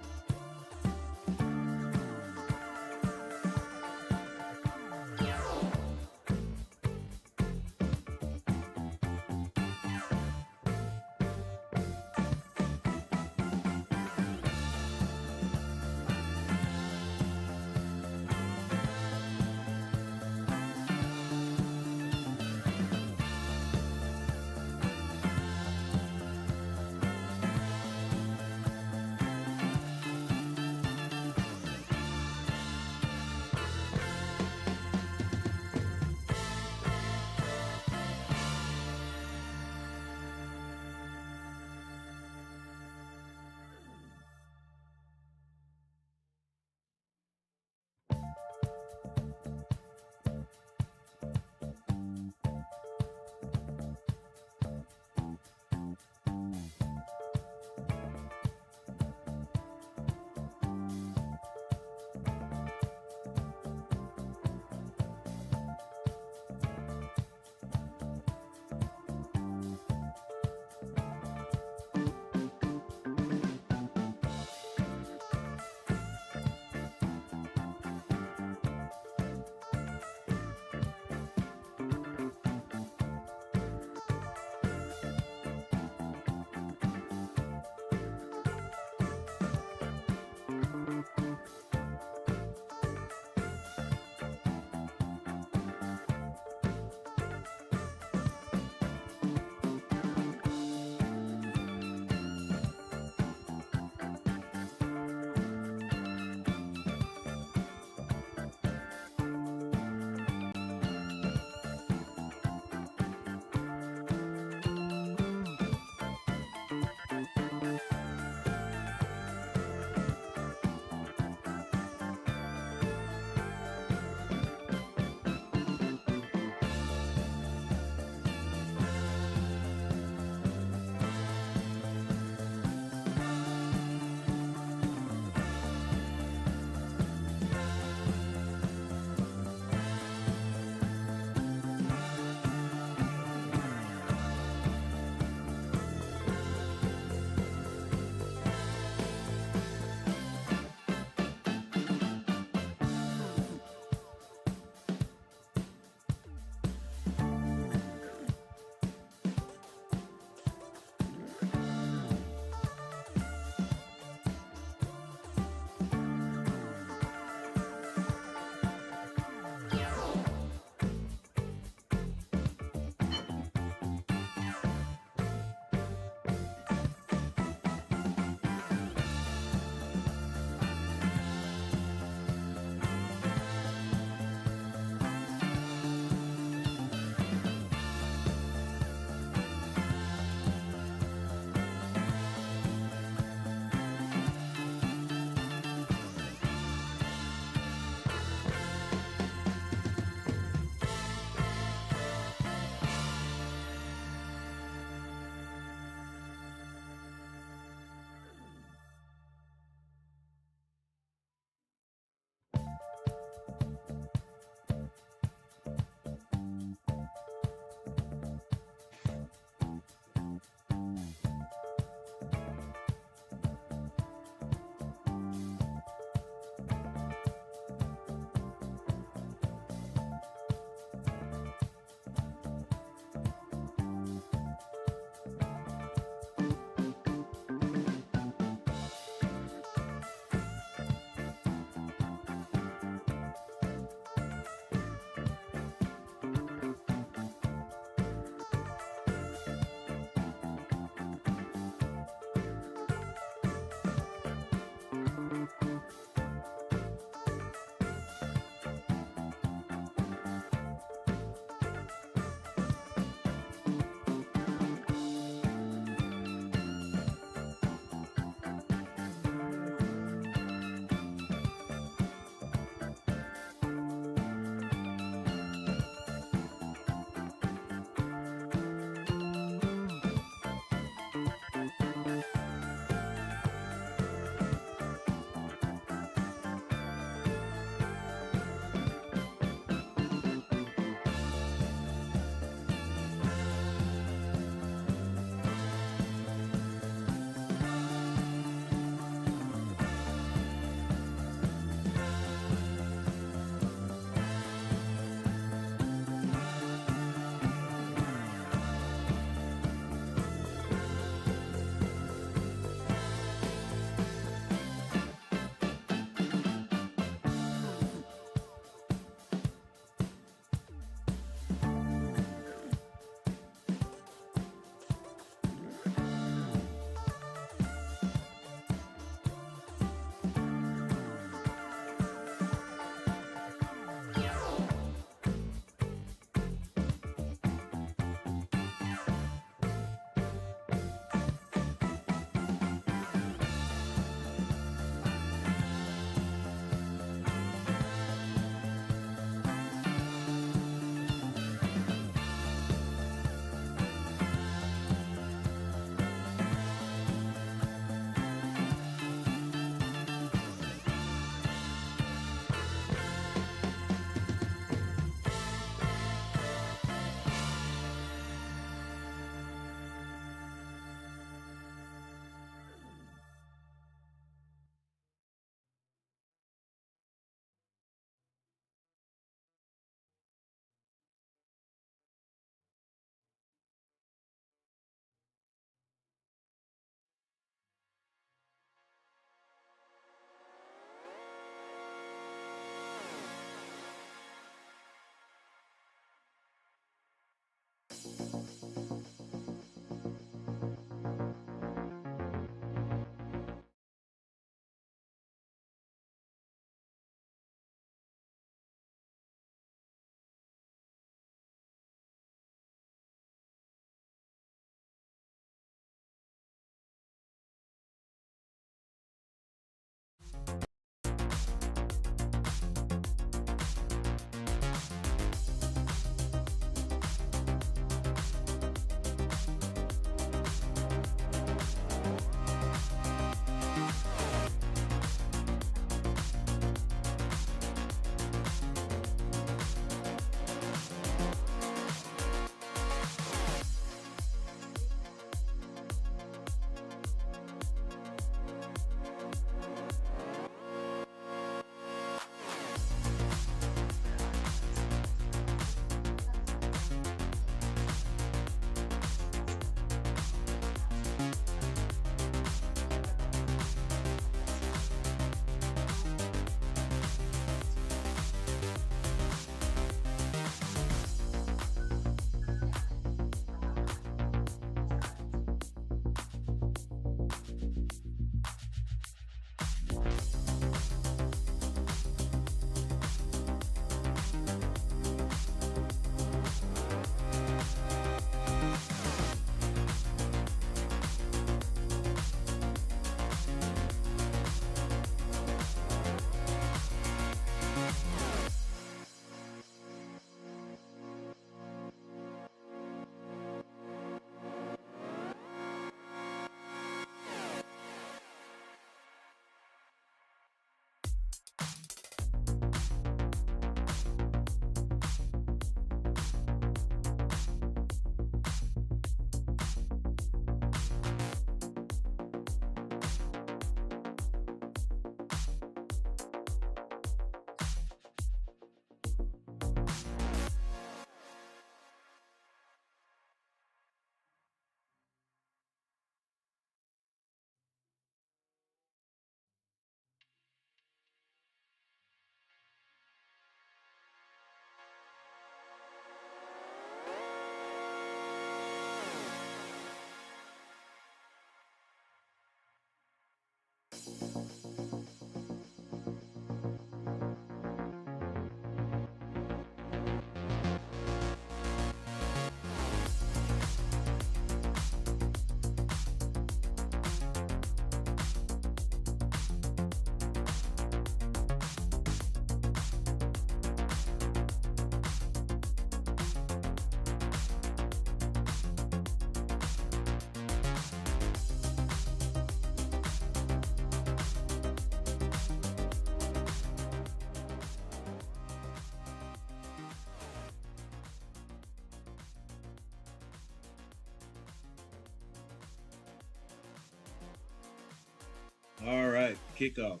quarterback kickoff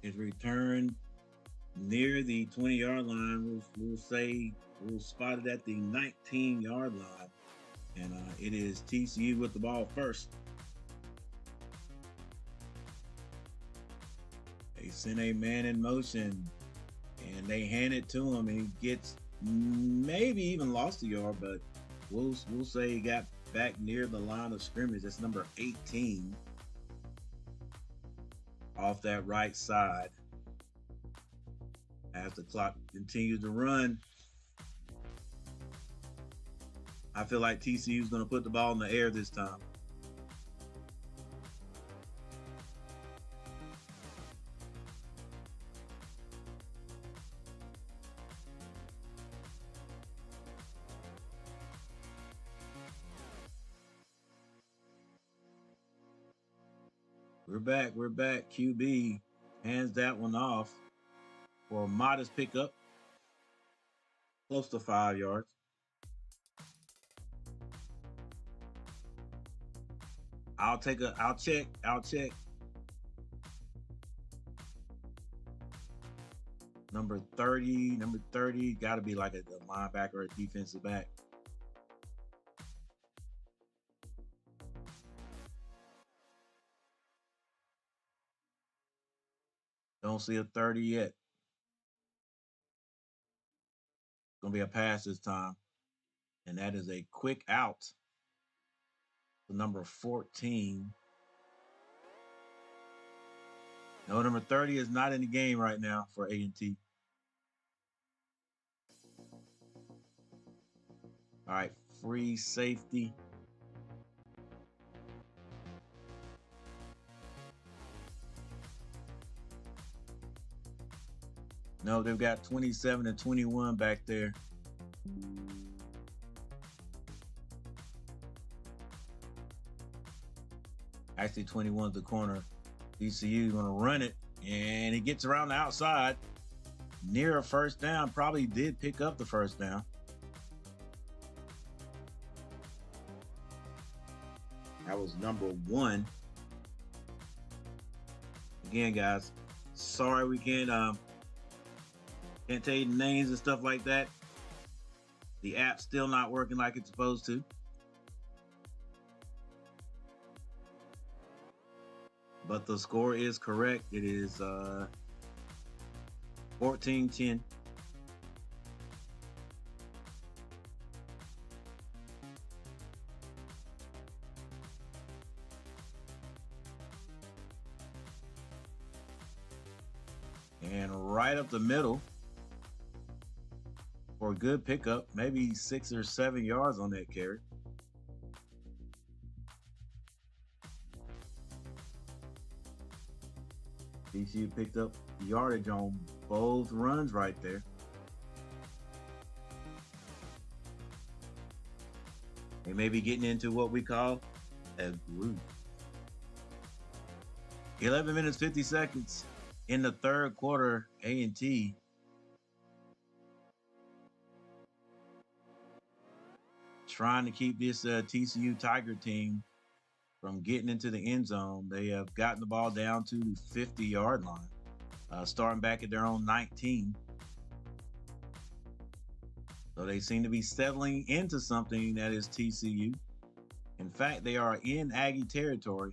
is returned near the 20-yard line. We'll spot it at the 19-yard line. And it is TCU with the ball first. They send a man in motion, and they hand it to him, and he gets maybe even lost a yard, but we'll say he got back near the line of scrimmage. That's number 18 off that right side. As the clock continues to run, I feel like TCU is going to put the ball in the air this time. We're back. QB hands that one off for a modest pickup, close to 5 yards. I'll check. Number 30, got to be like a linebacker or a defensive back. Don't see a 30 yet. Gonna be a pass this time. And that is a quick out to number 14. No, number 30 is not in the game right now for A&T. All right, free safety. No, they've got 27 and 21 back there. Actually, 21 is the corner. TCU going to run it, and he gets around the outside near a first down. Probably did pick up the first down. That was number 1. Again, guys, sorry we can't tell you the names and stuff like that. The app's still not working like it's supposed to. But the score is correct. It is 14-10. And right up the middle for a good pickup, maybe 6 or 7 yards on that carry. TCU picked up yardage on both runs right there. They may be getting into what we call a groove. 11 minutes, 50 seconds in the third quarter. A&T trying to keep this TCU Tiger team from getting into the end zone. They have gotten the ball down to the 50-yard line, starting back at their own 19. So they seem to be settling into something that is TCU. In fact, they are in Aggie territory.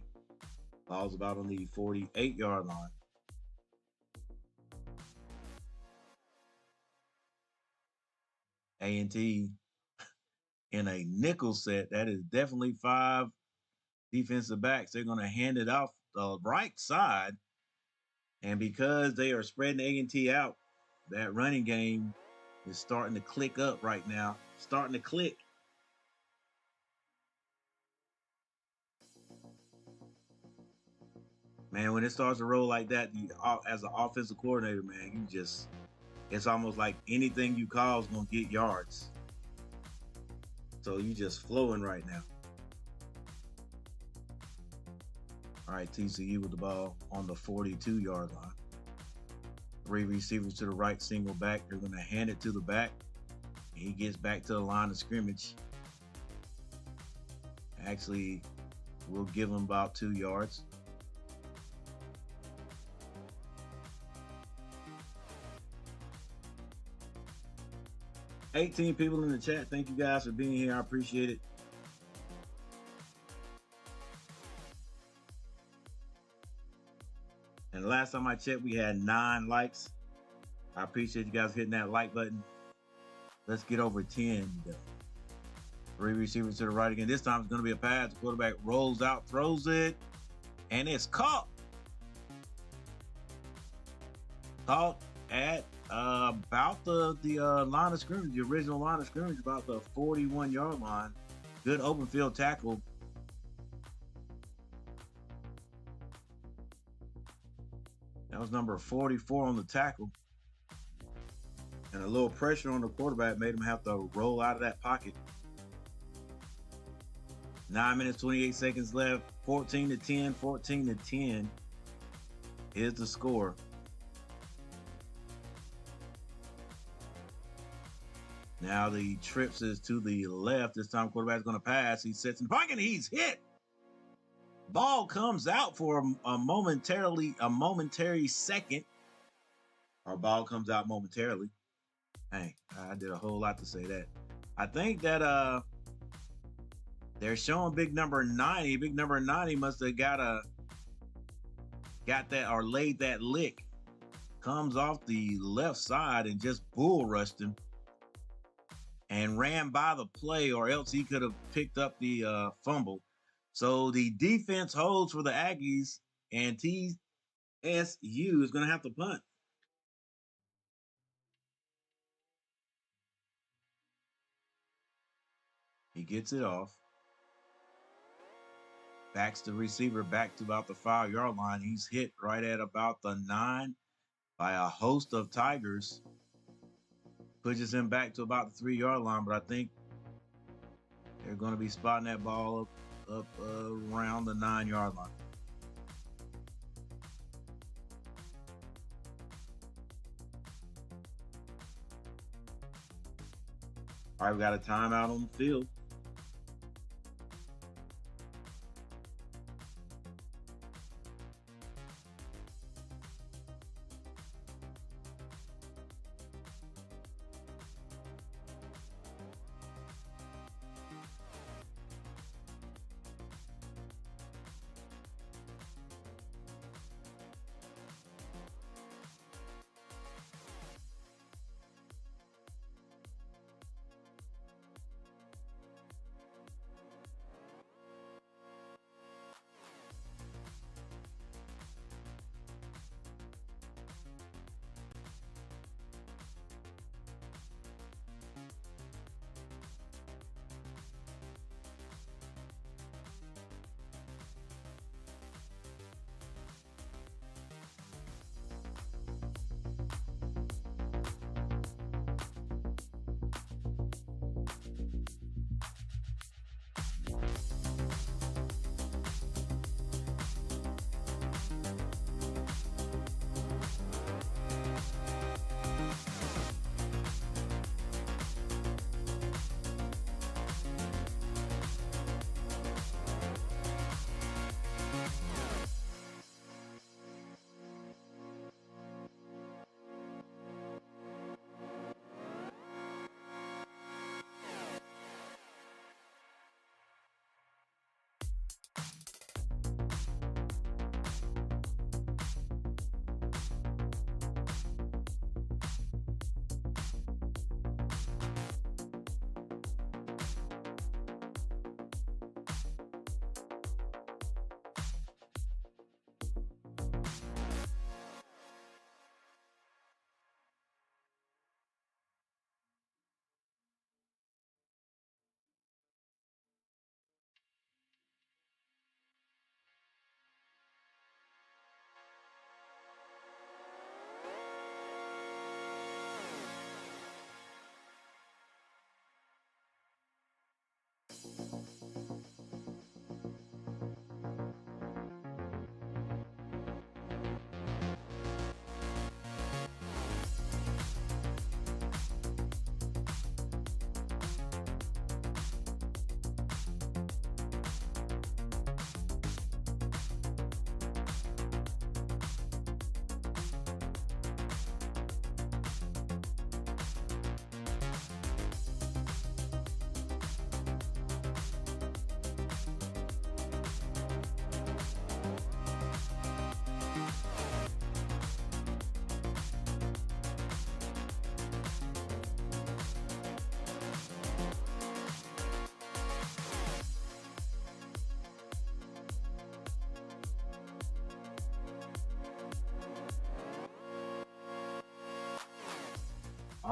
Ball's about on the 48-yard line. A&T in a nickel set. That is definitely 5 defensive backs. They're going to hand it off the right side. And because they are spreading A&T out, that running game is starting to click up right now. Starting to click. Man, when it starts to roll like that, as an offensive coordinator, man, it's almost like anything you call is going to get yards. So you just flowing right now. All right, TCU with the ball on the 42-yard line. 3 receivers to the right, single back. They're going to hand it to the back. And he gets back to the line of scrimmage. Actually, we'll give him about 2 yards. 18 people in the chat. Thank you guys for being here. I appreciate it. And the last time I checked, we had 9 likes. I appreciate you guys hitting that like button. Let's get over 10. 3 receivers to the right again. This time it's going to be a pass. The quarterback rolls out, throws it, and it's caught. Caught at about the line of scrimmage, the original line of scrimmage, about the 41-yard line. Good open field tackle. That was number 44 on the tackle. And a little pressure on the quarterback made him have to roll out of that pocket. 9 minutes, 28 seconds left. 14-10, 14-10 is the score. Now the trips is to the left. This time quarterback's going to pass. He sits in the pocket. He's hit. Ball comes out for a momentary second. Our ball comes out momentarily. Hey, I did a whole lot to say that. I think that they're showing big number 90. Big number 90 must have got that or laid that lick. Comes off the left side and just bull rushed him and ran by the play, or else he could have picked up the fumble. So the defense holds for the Aggies, and TSU is going to have to punt. He gets it off. Backs the receiver back to about the 5-yard line. He's hit right at about the 9 by a host of Tigers. Pushes him back to about the 3-yard line, but I think they're going to be spotting that ball up around the 9-yard line. All right, we got a timeout on the field.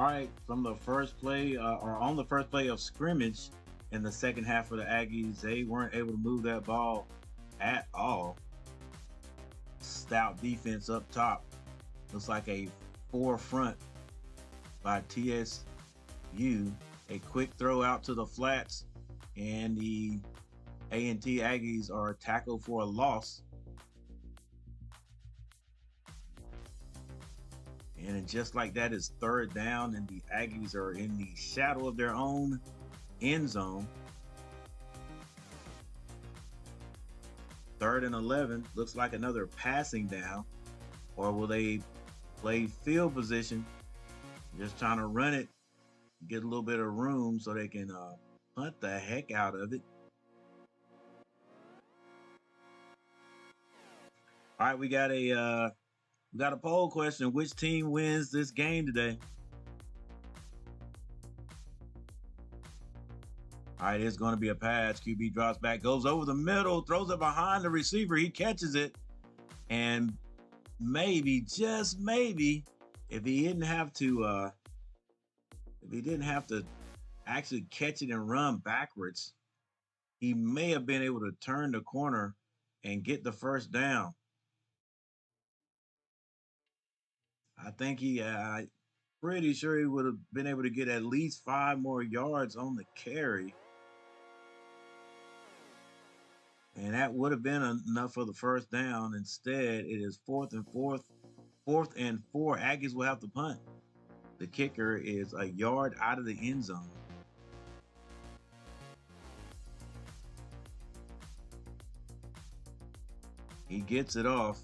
All right, from the first play, or on the first play of scrimmage in the second half for the Aggies, they weren't able to move that ball at all. Stout defense up top. Looks like a forefront by TSU. A quick throw out to the flats, and the A&T Aggies are tackled for a loss. And just like that, is third down, and the Aggies are in the shadow of their own end zone. 3rd and 11. Looks like another passing down. Or will they play field position? Just trying to run it, get a little bit of room so they can punt the heck out of it. All right, we got a poll question. Which team wins this game today? All right, it's going to be a pass. QB drops back, goes over the middle, throws it behind the receiver. He catches it, and maybe, just maybe, if he didn't have to actually catch it and run backwards, he may have been able to turn the corner and get the first down. I think pretty sure he would have been able to get at least 5 more yards on the carry. And that would have been enough for the first down. Instead, it is 4th and 4. Aggies will have to punt. The kicker is a yard out of the end zone. He gets it off.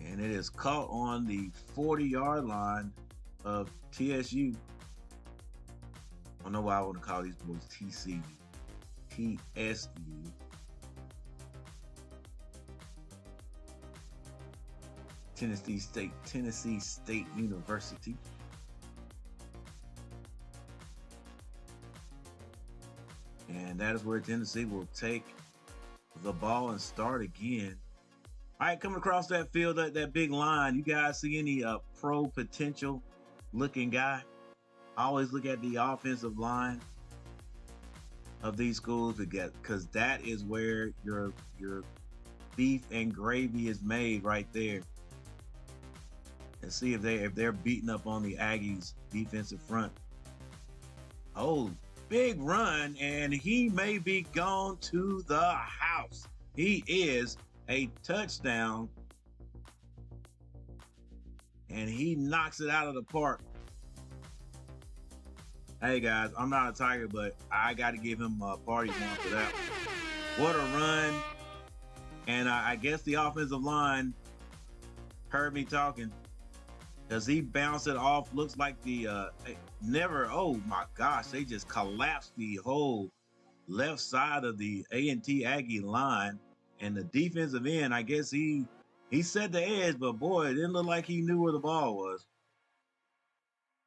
And it is caught on the 40-yard line of TSU. I don't know why I want to call these boys TCU. TSU. Tennessee State University. And that is where Tennessee will take the ball and start again. All right, coming across that field, that big line, you guys see any pro potential looking guy? I always look at the offensive line of these schools because that is where your beef and gravy is made, right there. And see if they're beating up on the Aggies defensive front. Oh, big run, and he may be gone to the house. He is a touchdown, and he knocks it out of the park. Hey guys, I'm not a Tiger, but I got to give him a party point for that one. What a run. And I guess the offensive line heard me talking, because he bounced it off. Looks like oh my gosh, they just collapsed the whole left side of the A&T Aggie line. And the defensive end, I guess he set the edge, but boy, it didn't look like he knew where the ball was.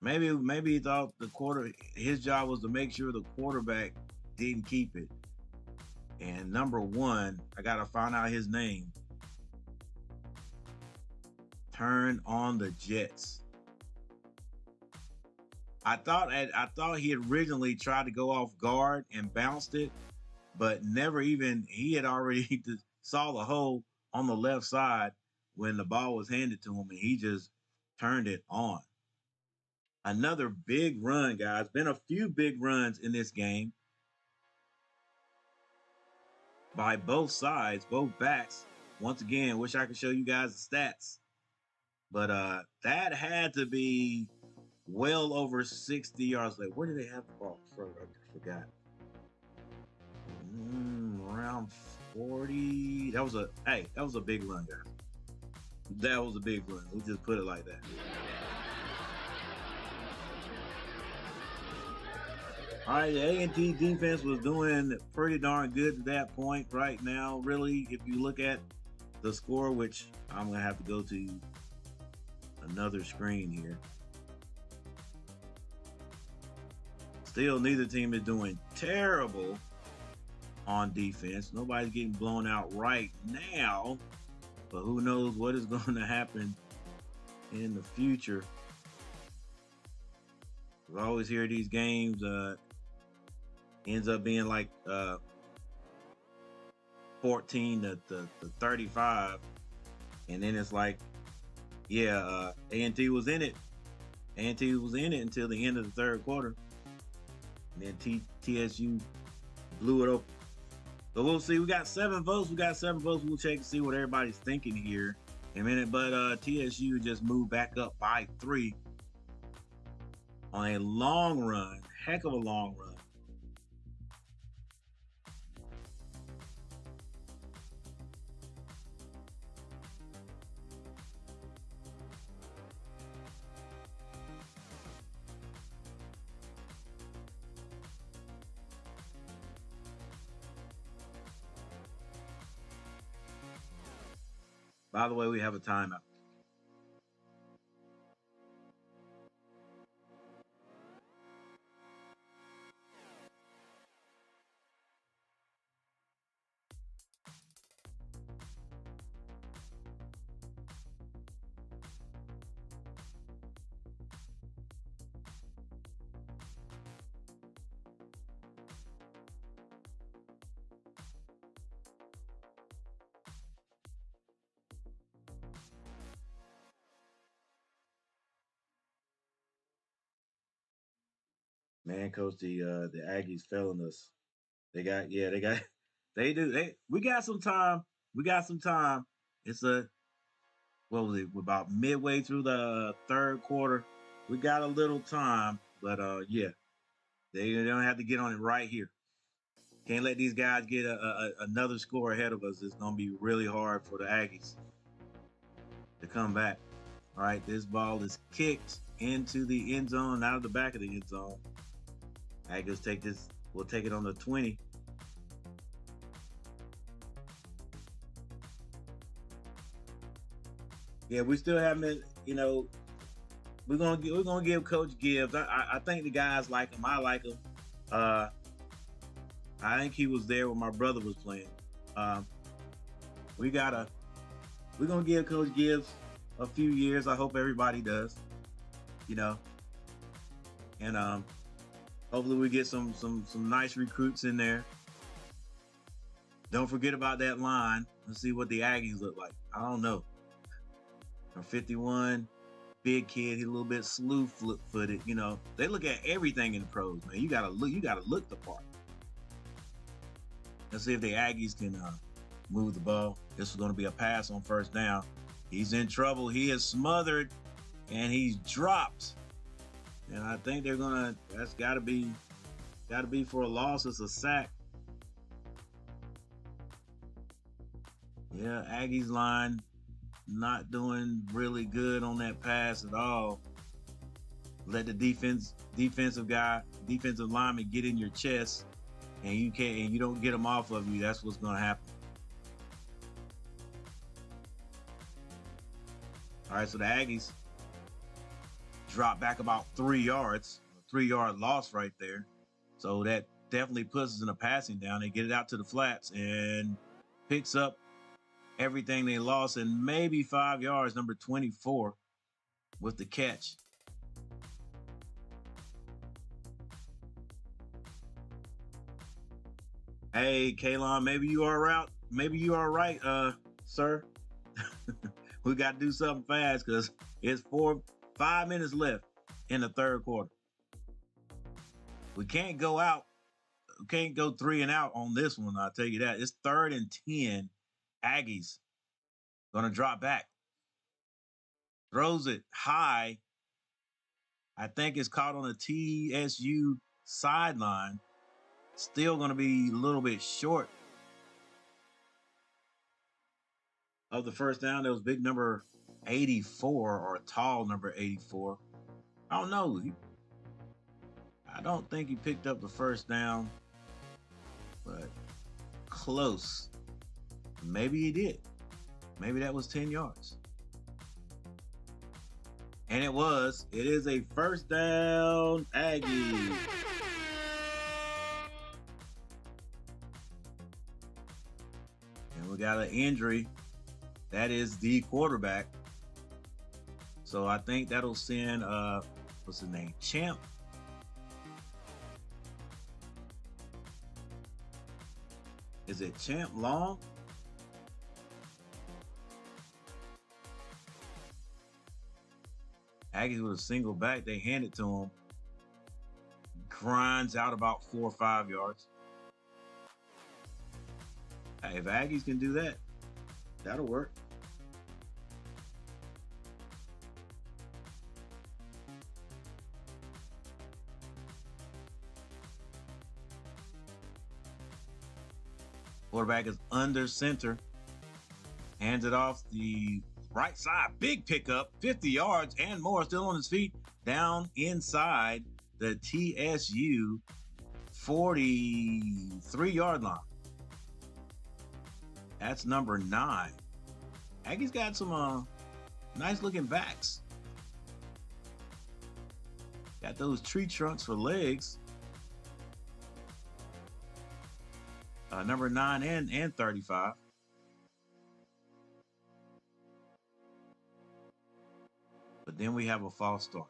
Maybe he thought his job was to make sure the quarterback didn't keep it. And number 1, I gotta find out his name. Turn on the Jets. I thought he originally tried to go off guard and bounced it, but he had already saw the hole on the left side when the ball was handed to him, and he just turned it on. Another big run, guys. Been a few big runs in this game by both sides, both backs. Once again, wish I could show you guys the stats, but that had to be well over 60 yards. Like, where did they have the ball? I forgot. Around 40. That was a big run, guys. That was a big run. We just put it like that. All right, the A&T defense was doing pretty darn good at that point. Right now, really, if you look at the score, which I'm going to have to go to another screen here. Still, neither team is doing terrible on defense. Nobody's getting blown out right now, but who knows what is going to happen in the future. We always hear these games ends up being like 14 to 35, and then it's like, yeah, A&T was in it. A&T was in it until the end of the third quarter, and then TSU blew it open. So we'll see. We got 7 votes. We'll check to see what everybody's thinking here in a minute. But TSU just moved back up by 3 on a long run, heck of a long run. By the way, we have a timeout. Man, coach, the Aggies failing us. They got they do. We got some time. We got some time. It's what was it? About midway through the third quarter. We got a little time, but yeah, they don't have to get on it right here. Can't let these guys get another score ahead of us. It's gonna be really hard for the Aggies to come back. All right, this ball is kicked into the end zone, out of the back of the end zone. Aggies take this. We'll take it on the 20. Yeah, we still haven't. We're gonna give Coach Gibbs. I think the guys like him. I like him. I think he was there when my brother was playing. We're gonna give Coach Gibbs a few years. I hope everybody does. And hopefully we get some nice recruits in there. Don't forget about that line. Let's see what the Aggies look like. I don't know. 51, big kid. He's a little bit slew-footed. They look at everything in the pros, man. You gotta look the part. Let's see if the Aggies can move the ball. This is going to be a pass on first down. He's in trouble. He is smothered, and he's dropped. And I think they're gonna. That's got to be for a loss. It's a sack. Yeah, Aggies line not doing really good on that pass at all. Let the defensive lineman get in your chest, and you don't get them off of you. That's what's going to happen. All right, so the Aggies drop back about 3 yards, a 3-yard loss right there. So that definitely puts us in a passing down. They get it out to the flats and picks up everything they lost and maybe 5 yards, number 24 with the catch. Hey, Kalon, maybe you are out. Maybe you are right, sir. We got to do something fast because it's 5 minutes left in the third quarter. We can't go out. We can't go 3 and out on this one. I'll tell you that. It's 3rd and 10. Aggies gonna drop back. Throws it high. I think it's caught on the TSU sideline. Still gonna be a little bit short of the first down. There was big number 84 or a tall number 84. I don't know. I don't think he picked up the first down, but close. Maybe he did. Maybe that was 10 yards. And it was. It is a first down, Aggies. And we got an injury. That is the quarterback. So I think that'll send what's his name? Champ. Is it Champ Long? Aggies with a single back. They hand it to him. Grinds out about 4 or 5 yards. Hey, if Aggies can do that, that'll work. Quarterback is under center. Hands it off the right side. Big pickup, 50 yards and more. Still on his feet. Down inside the TSU 43-yard line. That's number 9. Aggies got some nice looking backs. Got those tree trunks for legs. Number 9 and 35. But then we have a false start.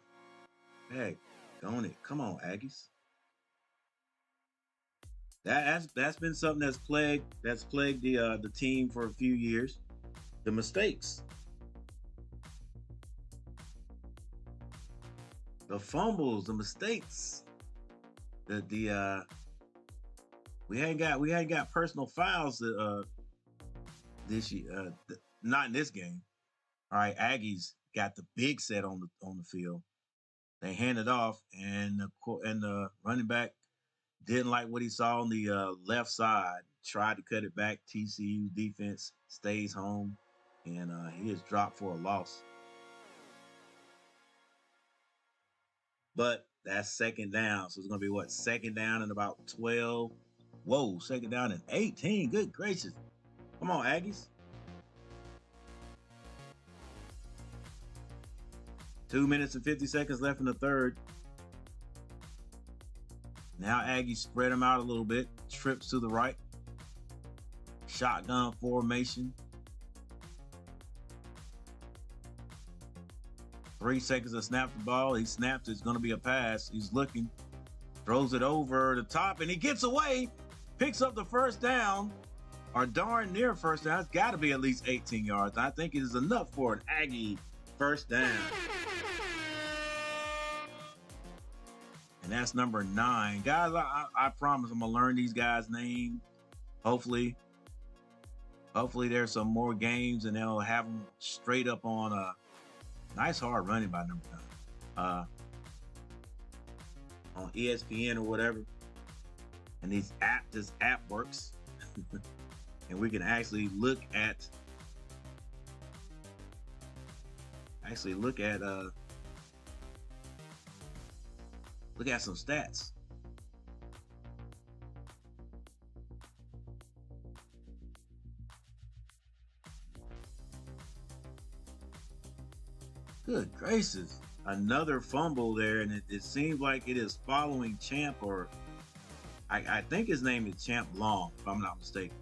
Hey, going it. Come on, Aggies. That's been something that's plagued the team for a few years. The mistakes. The fumbles, the mistakes. We hadn't got personal fouls this year. Not in this game. All right, Aggies got the big set on the field. They handed off, and the running back didn't like what he saw on the left side. Tried to cut it back. TCU defense stays home, and he is dropped for a loss. But that's second down, so it's going to be what? Second down and about 12. Whoa, second down and 18. Good gracious. Come on, Aggies. 2 minutes and 50 seconds left in the third. Now Aggies spread them out a little bit. Trips to the right. Shotgun formation. 3 seconds to snap the ball. He snapped it. It's going to be a pass. He's looking. Throws it over the top, and he gets away. Picks up the first down, or darn near first down. It's got to be at least 18 yards. I think it is enough for an Aggie first down. And that's number 9. Guys, I promise I'm going to learn these guys' names. Hopefully there's some more games, and they'll have them straight up on a nice hard running by number 9. On ESPN or whatever. And this app works. And we can actually look at some stats. Good gracious. Another fumble there, and it seems like it is following Champ, or I think his name is Champ Long, if I'm not mistaken.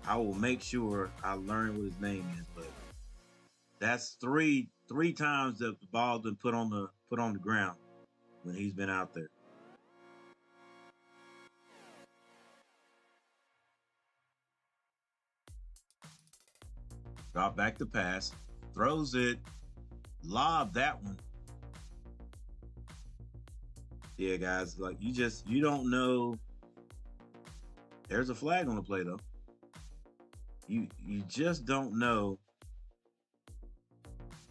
I will make sure I learn what his name is, but that's three times that the ball's been put on the ground when he's been out there. Drop back the pass, throws it, lob that one. Yeah, guys, like you don't know. There's a flag on the play though. You just don't know.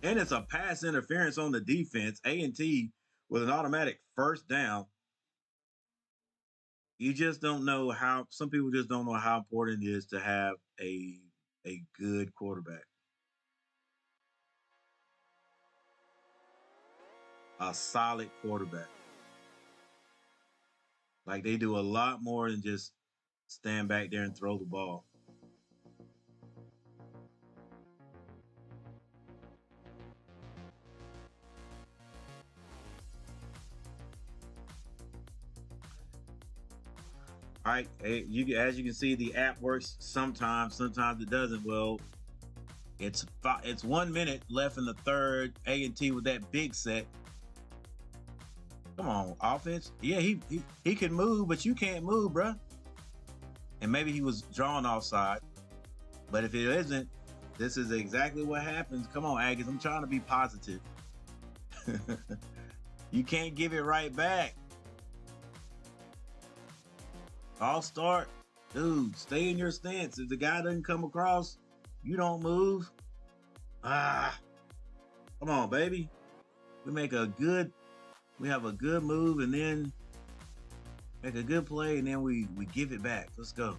And it's a pass interference on the defense. A&T with an automatic first down. You just don't know how. Some people just don't know how important it is to have a good quarterback. A solid quarterback. Like, they do a lot more than just stand back there and throw the ball. All right, as you can see, the app works sometimes it doesn't. Well, It's 1 minute left in the third. A&T with that big set. Come on, offense. Yeah, he can move, but you can't move, bruh. And maybe he was drawn offside. But if it isn't, this is exactly what happens. Come on, Aggies. I'm trying to be positive. You can't give it right back. False start. Dude, stay in your stance. If the guy doesn't come across, you don't move. Come on, baby. We have a good move and then make a good play and then we give it back. Let's go.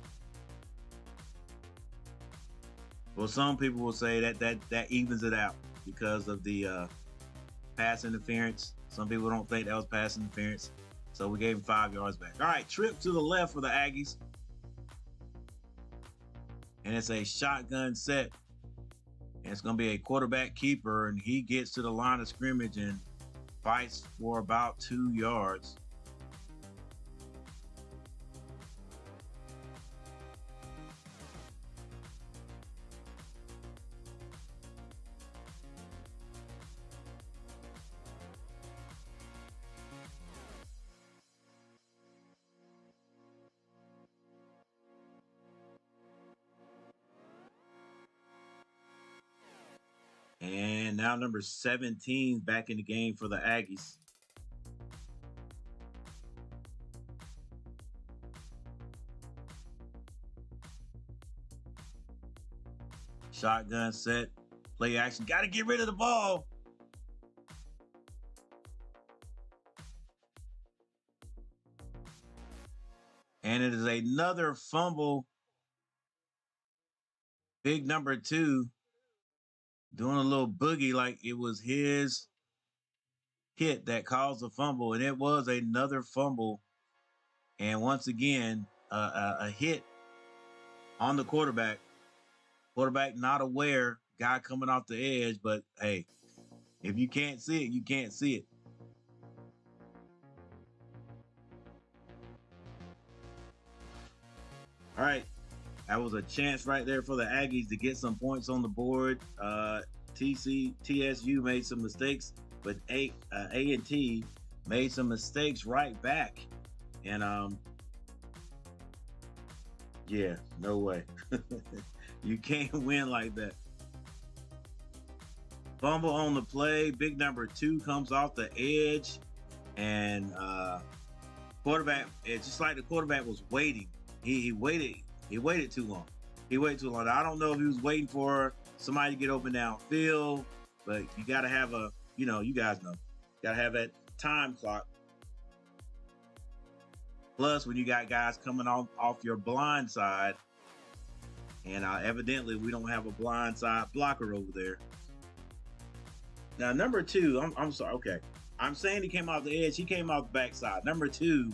Well, some people will say that evens it out because of the pass interference. Some people don't think that was pass interference. So we gave him 5 yards back. All right, trip to the left for the Aggies. And it's a shotgun set. And it's going to be a quarterback keeper. And he gets to the line of scrimmage and fights for about 2 yards. And now number 17 back in the game for the Aggies. Shotgun set, play action. Got to get rid of the ball. And it is another fumble. Big number 2 doing a little boogie like it was his hit that caused the fumble. And it was another fumble. And once again, a hit on the quarterback. Quarterback not aware, guy coming off the edge. But, hey, if you can't see it, you can't see it. All right. That was a chance right there for the Aggies to get some points on the board. TSU made some mistakes, but A&T made some mistakes right back. And, yeah, no way. You can't win like that. Fumble on the play. Big number 2 comes off the edge. And quarterback, it's just like the quarterback was waiting. He waited. He waited too long. I don't know if he was waiting for somebody to get open downfield, but you got to have you guys know, got to have that time clock. Plus, when you got guys coming off your blind side, and evidently we don't have a blind side blocker over there. Now, number 2, I'm sorry. Okay. I'm saying he came off the edge. He came off the backside. Number 2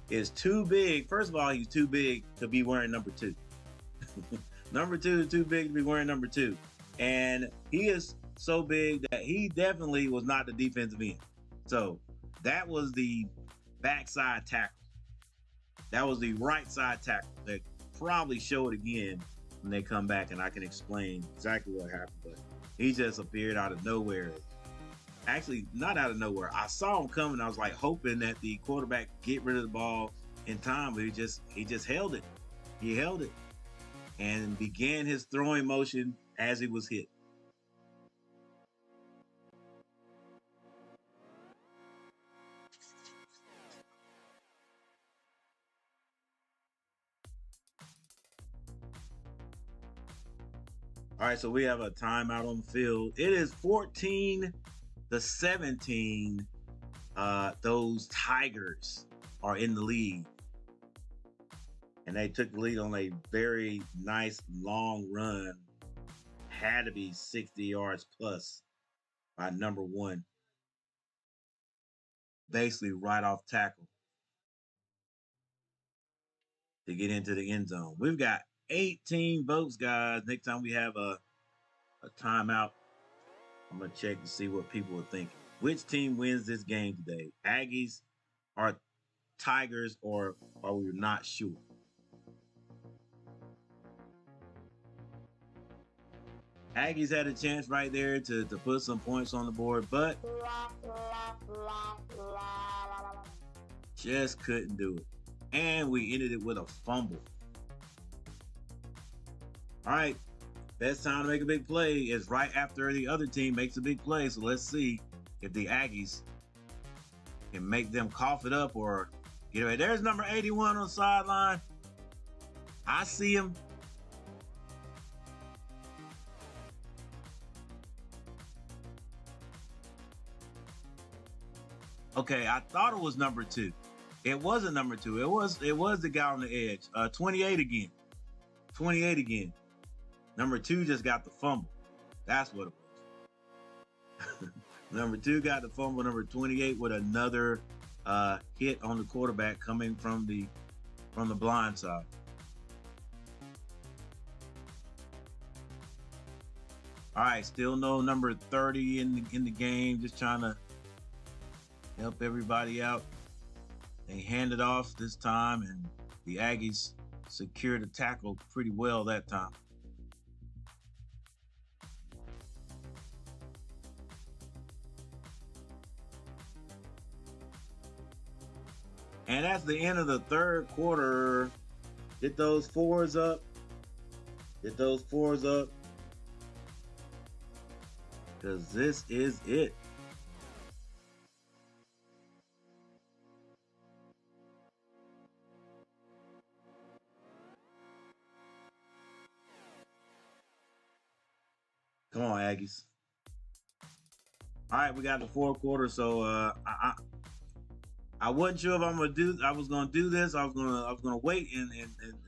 is too big. First of all, he's too big to be wearing number 2. Number 2 is too big to be wearing number 2. And he is so big that he definitely was not the defensive end. So that was the backside tackle. That was the right side tackle. They probably show it again when they come back and I can explain exactly what happened. But he just appeared out of nowhere. Actually, not out of nowhere. I saw him coming. I was like hoping that the quarterback get rid of the ball in time, but he just held it. He held it and began his throwing motion as he was hit. All right, so we have a timeout on the field. It is 14-17. Those Tigers are in the lead. And they took the lead on a very nice long run. Had to be 60 yards plus by number 1. Basically right off tackle to get into the end zone. We've got 18 votes, guys. Next time we have a timeout, I'm going to check to see what people are thinking. Which team wins this game today? Aggies or Tigers, or are we not sure? Aggies had a chance right there to put some points on the board, but just couldn't do it. And we ended it with a fumble. All right, best time to make a big play is right after the other team makes a big play. So let's see if the Aggies can make them cough it up or get away. There's number 81 on the sideline. I see him. Okay, I thought it was number 2. It wasn't number 2. It was the guy on the edge. 28 again. 28 again. Number 2 just got the fumble. That's what it was. Number 2 got the fumble. Number 28 with another hit on the quarterback coming from the blind side. All right, still no number 30 in the game. Just trying to help everybody out. They hand it off this time, and the Aggies secured a tackle pretty well that time. And that's the end of the third quarter. Get those fours up. Get those fours up. Because this is it. Come on, Aggies. All right, we got the fourth quarter. So I wasn't sure if I was gonna do this. I was gonna wait and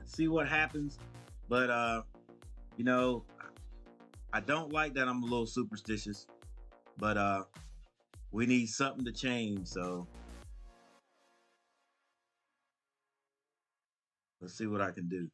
see what happens. But you know, I don't like that I'm a little superstitious. But we need something to change. So let's see what I can do.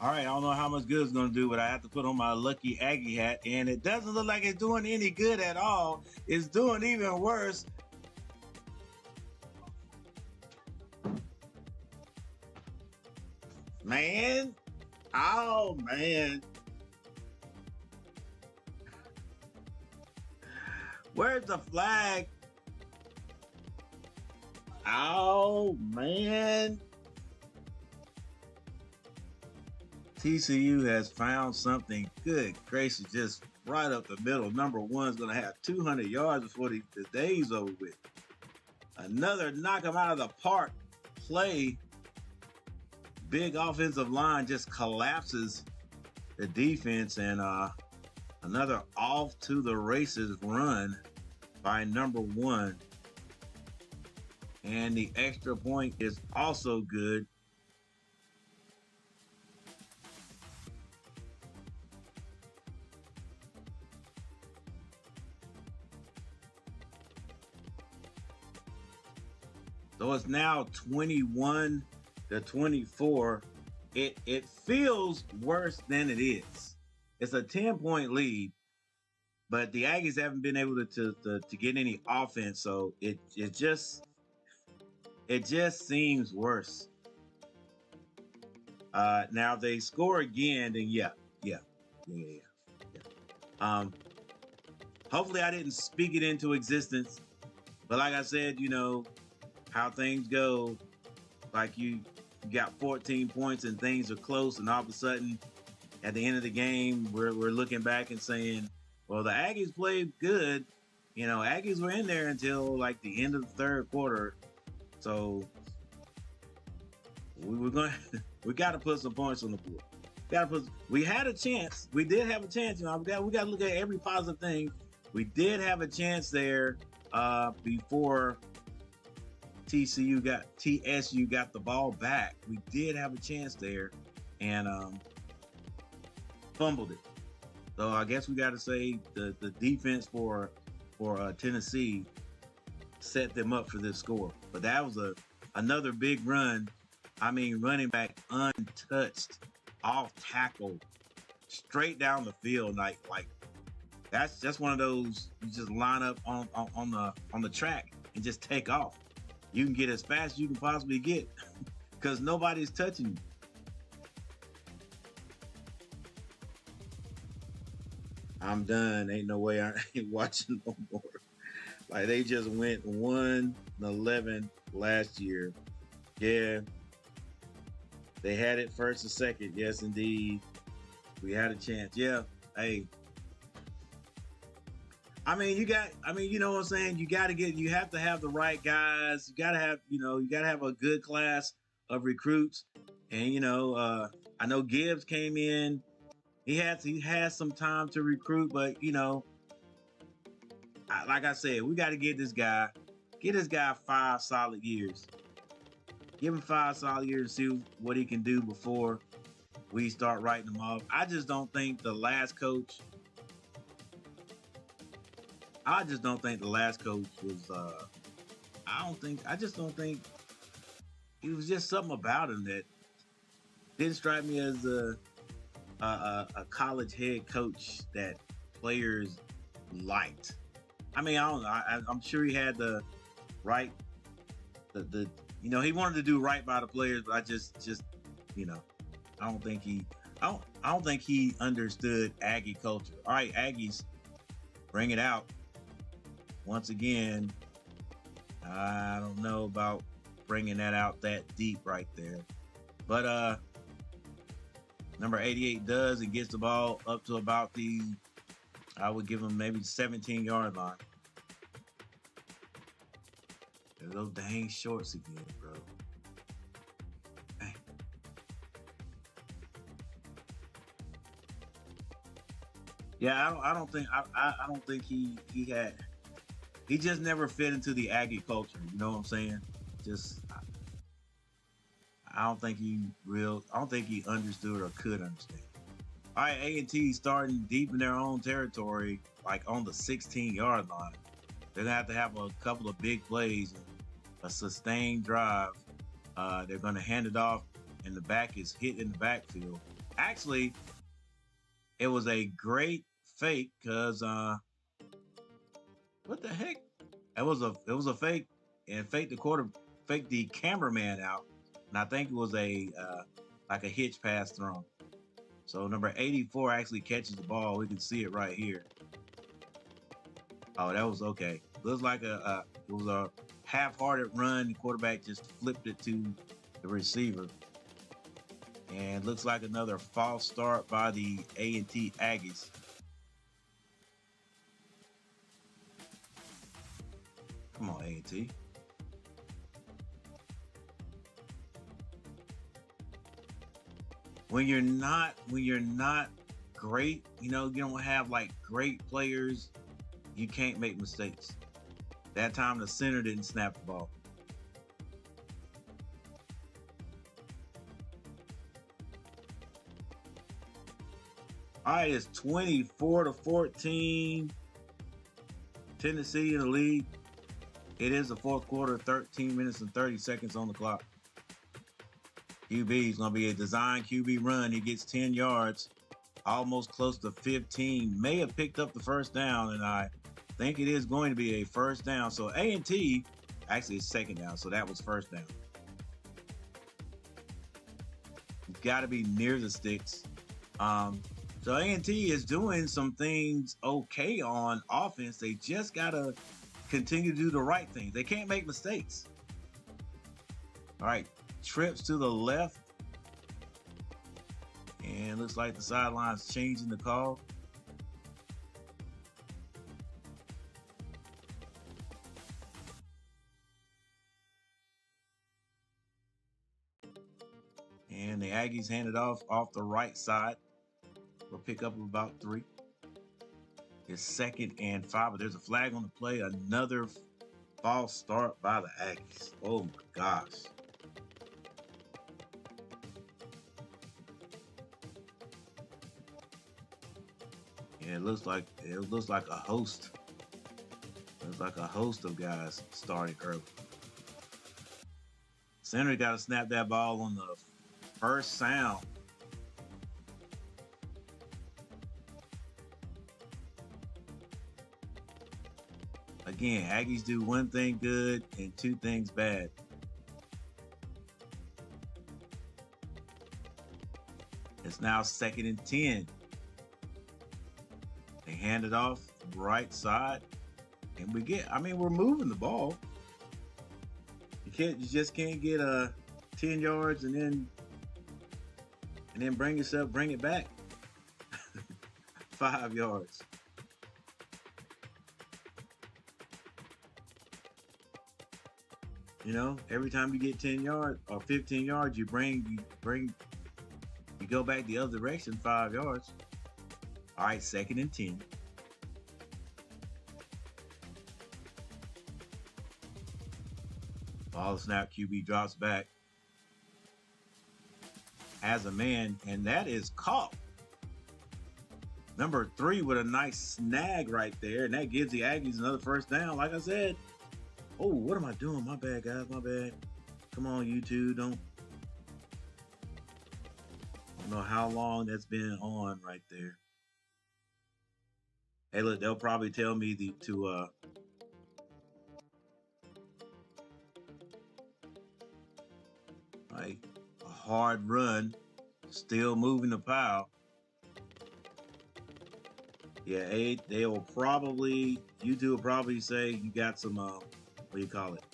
All right, I don't know how much good it's going to do, but I have to put on my lucky Aggie hat, and it doesn't look like it's doing any good at all. It's doing even worse. Man. Oh, man. Where's the flag? Oh, man. TCU has found something. Good gracious, just right up the middle. Number one's going to have 200 yards before the day's over with. Another knock him out of the park play. Big offensive line just collapses the defense, and another off to the races run by number one. And the extra point is also good. So it's now 21-24. It feels worse than it is. It's a 10-point lead, but the Aggies haven't been able to get any offense, so it just seems worse. Now they score again, then yeah. Hopefully I didn't speak it into existence, but like I said, you know how things go. Like you got 14 points and things are close, and all of a sudden at the end of the game we're looking back and saying, well, the Aggies played good. You know, Aggies were in there until like the end of the third quarter. So we got to put some points on the board. We had a chance. We did have a chance. You know, we got to look at every positive thing. We did have a chance there before TSU got the ball back. We did have a chance there and fumbled it. So I guess we got to say the defense for Tennessee set them up for this score. But that was another big run. I mean, running back untouched, off tackle, straight down the field. Like that's just one of those you just line up on the track and just take off. You can get as fast as you can possibly get because nobody's touching you. I'm done. Ain't no way I ain't watching no more. Like they just went 1-11 last year. Yeah. They had it first and second. Yes, indeed. We had a chance. Yeah. Hey. I mean, you know what I'm saying? You have to have the right guys. You got to have a good class of recruits. And, I know Gibbs came in. He had some time to recruit, but, like I said, we got to get this guy 5 solid years. Give him 5 solid years to see what he can do before we start writing him off. I just don't think the last coach was I just don't think it was just something about him that didn't strike me as a college head coach that players liked. I mean, I don't know. I'm sure he had the right, he wanted to do right by the players, but I just I don't think he understood Aggie culture. All right, Aggies, bring it out. Once again, I don't know about bringing that out that deep right there. But number 88 does and gets the ball up to about I would give him maybe 17-yard line. There's those dang shorts again, bro. Dang. Yeah, I don't think he just never fit into the Aggie culture. You know what I'm saying? I don't think he understood or could understand. All right, A&T starting deep in their own territory, like on the 16-yard line. They're going to have a couple of big plays, a sustained drive. They're going to hand it off, and the back is hit in the backfield. Actually, it was a great fake because what the heck? It was a fake and fake the cameraman out, and I think it was a like a hitch pass thrown. So number 84 actually catches the ball. We can see it right here. Oh, that was okay. Looks like it was a half-hearted run. The quarterback just flipped it to the receiver, and looks like another false start by the A&T Aggies. Come on, A&T. When you're not great, you don't have like great players, you can't make mistakes. That time the center didn't snap the ball. All right, it's 24-14. Tennessee in the lead. It is the fourth quarter, 13 minutes and 30 seconds on the clock. QB is going to be a design QB run. He gets 10 yards, almost close to 15. May have picked up the first down, and I think it is going to be a first down. So A&T, actually it's second down, so that was first down. You've got to be near the sticks. So A&T is doing some things okay on offense. They just got to continue to do the right things. They can't make mistakes. All right, trips to the left. And looks like the sideline's changing the call. And the Aggies hand it off the right side. We'll pick up about 3. It's 2nd and 5, but there's a flag on the play. Another false start by the Aggies. Oh my gosh. Yeah, it looks like a host. Looks like a host of guys starting early. Center got to snap that ball on the first sound. Again, Aggies do one thing good and 2 things bad. It's now 2nd and 10. They hand it off right side, and we're moving the ball. You just can't get 10 yards and then bring it back 5 yards. Every time you get 10 yards or 15 yards, you go back the other direction 5 yards. All right, 2nd and 10. Ball snap, QB drops back. Has a man, and that is caught. Number 3 with a nice snag right there, and that gives the Aggies another first down. Like I said, oh, what am I doing? My bad, guys. My bad. Come on, YouTube. I don't know how long that's been on right there. Hey, look, they'll probably tell me like a hard run, still moving the pile. Yeah, YouTube will probably say you got some what do you call it?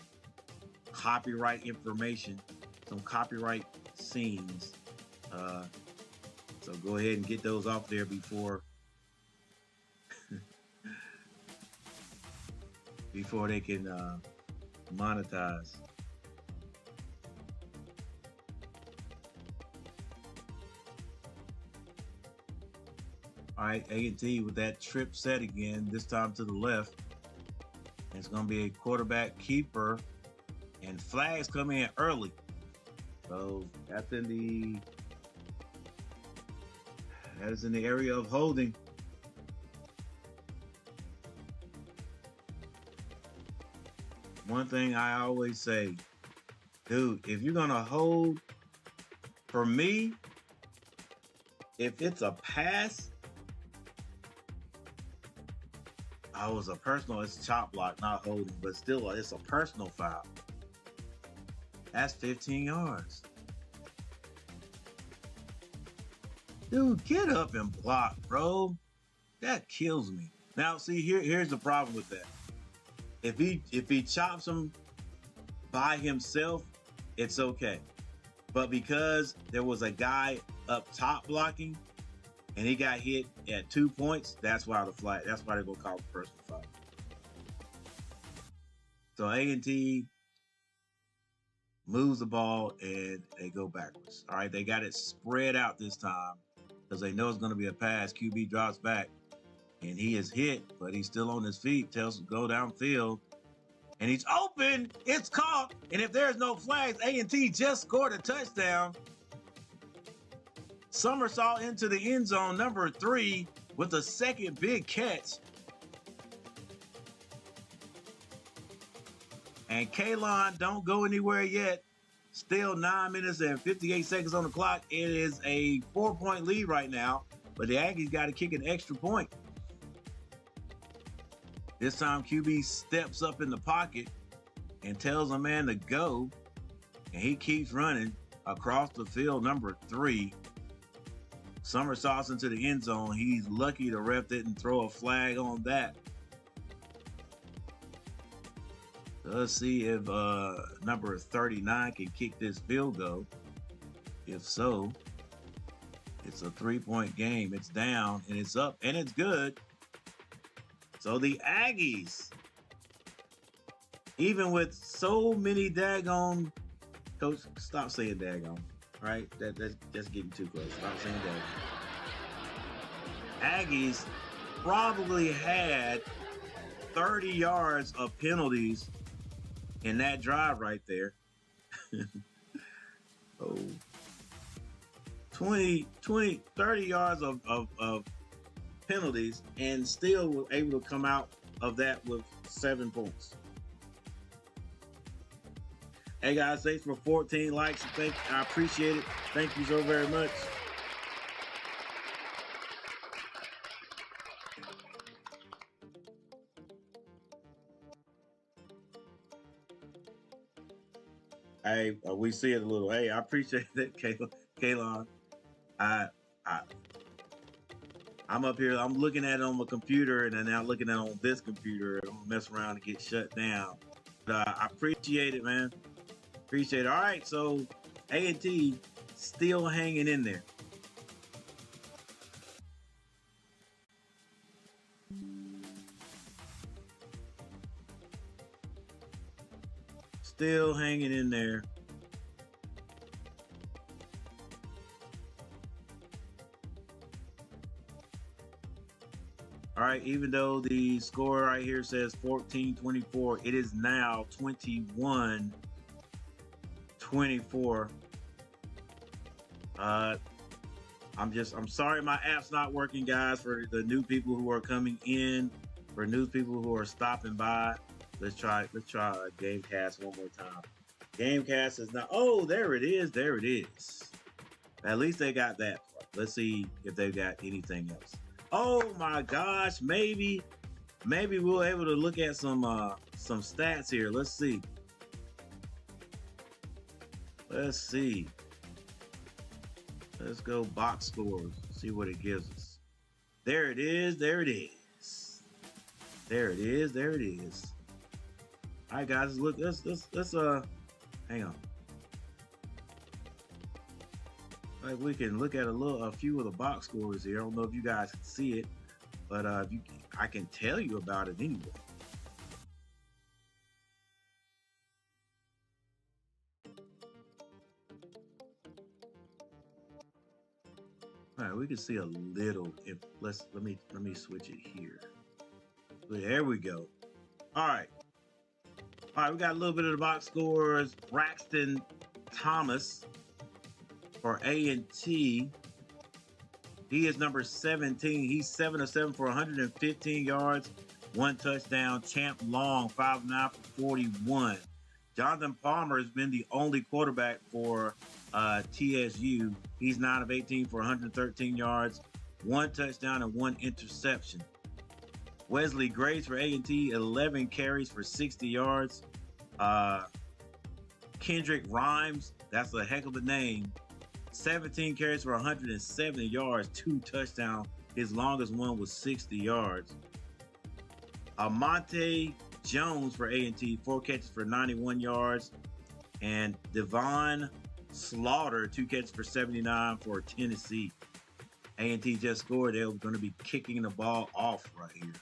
Copyright information, some copyright scenes. So go ahead and get those off there before they can monetize. All right, A&T with that trip set again, this time to the left. It's going to be a quarterback keeper, and flags come in early. So that is in the area of holding. One thing I always say, dude, if you're going to hold, for me, If it's a pass, I was a personal. It's chop block, not holding, but still, it's a personal foul. That's 15 yards. Dude, get up and block, bro. That kills me. Now, see, here's the problem with that. If he chops him by himself, it's okay. But because there was a guy up top blocking and he got hit at 2 points, that's why the flag. That's why they're gonna call it personal foul. So A&T moves the ball and they go backwards. All right, they got it spread out this time because they know it's going to be a pass. QB drops back and he is hit, but he's still on his feet. Tells him to go downfield and he's open. It's caught. And if there's no flags, A&T just scored a touchdown. Somersault into the end zone, number 3, with a second big catch. And Kalon don't go anywhere yet. Still 9 minutes and 58 seconds on the clock. It is a 4-point lead right now, but the Aggies got to kick an extra point. This time QB steps up in the pocket and tells a man to go, and he keeps running across the field, number 3. Somersaults into the end zone. He's lucky the ref didn't throw a flag on that. Let's see if number 39 can kick this field goal. If so, it's a 3-point game. It's down and it's up and it's good. So the Aggies, even with so many daggone, Coach, stop saying daggone. All right, that's getting too close. Stop saying daggone. Aggies probably had 30 yards of penalties in that drive right there. 30 yards of penalties and still were able to come out of that with 7 points. Hey guys, thanks for 14 likes. I appreciate it. Thank you so very much. Hey, we see it a little. Hey, I appreciate that, Kalon. I'm up here. I'm looking at it on my computer, and then now looking at it on this computer. I'm gonna mess around and get shut down. But I appreciate it, man. Appreciate it. All right, so A&T still hanging in there. Still hanging in there. All right, even though the score right here says 14-24, it is now 21-24. I'm sorry my app's not working, guys, for the new people who are coming in, for new people who are stopping by. Let's try Gamecast one more time. Gamecast is not. Oh, there it is. There it is. At least they got that part. Let's see if they got anything else. Oh my gosh, maybe we'll able to look at some stats here. Let's see. Let's go box scores. See what it gives us. There it is. There it is. All right, guys. Look. Let's hang on. Like we can look at a few of the box scores here. I don't know if you guys can see it, but I can tell you about it anyway. All right, we can see a little. Let me switch it here. There we go. All right, we got a little bit of the box scores. Braxton Thomas for A&T. He is number 17. He's 7 of 7 for 115 yards, 1 touchdown. Champ Long, 5 of 9 for 41. Jonathan Palmer has been the only quarterback for TSU. He's 9 of 18 for 113 yards, 1 touchdown, and 1 interception. Wesley Grace for A&T, 11 carries for 60 yards. Kendrick Rhymes, that's a heck of a name, 17 carries for 170 yards, 2 touchdowns. His longest one was 60 yards. Amonte Jones for A&T, 4 catches for 91 yards. And Devon Slaughter, 2 catches for 79 for Tennessee. A&T just scored. They're going to be kicking the ball off right here.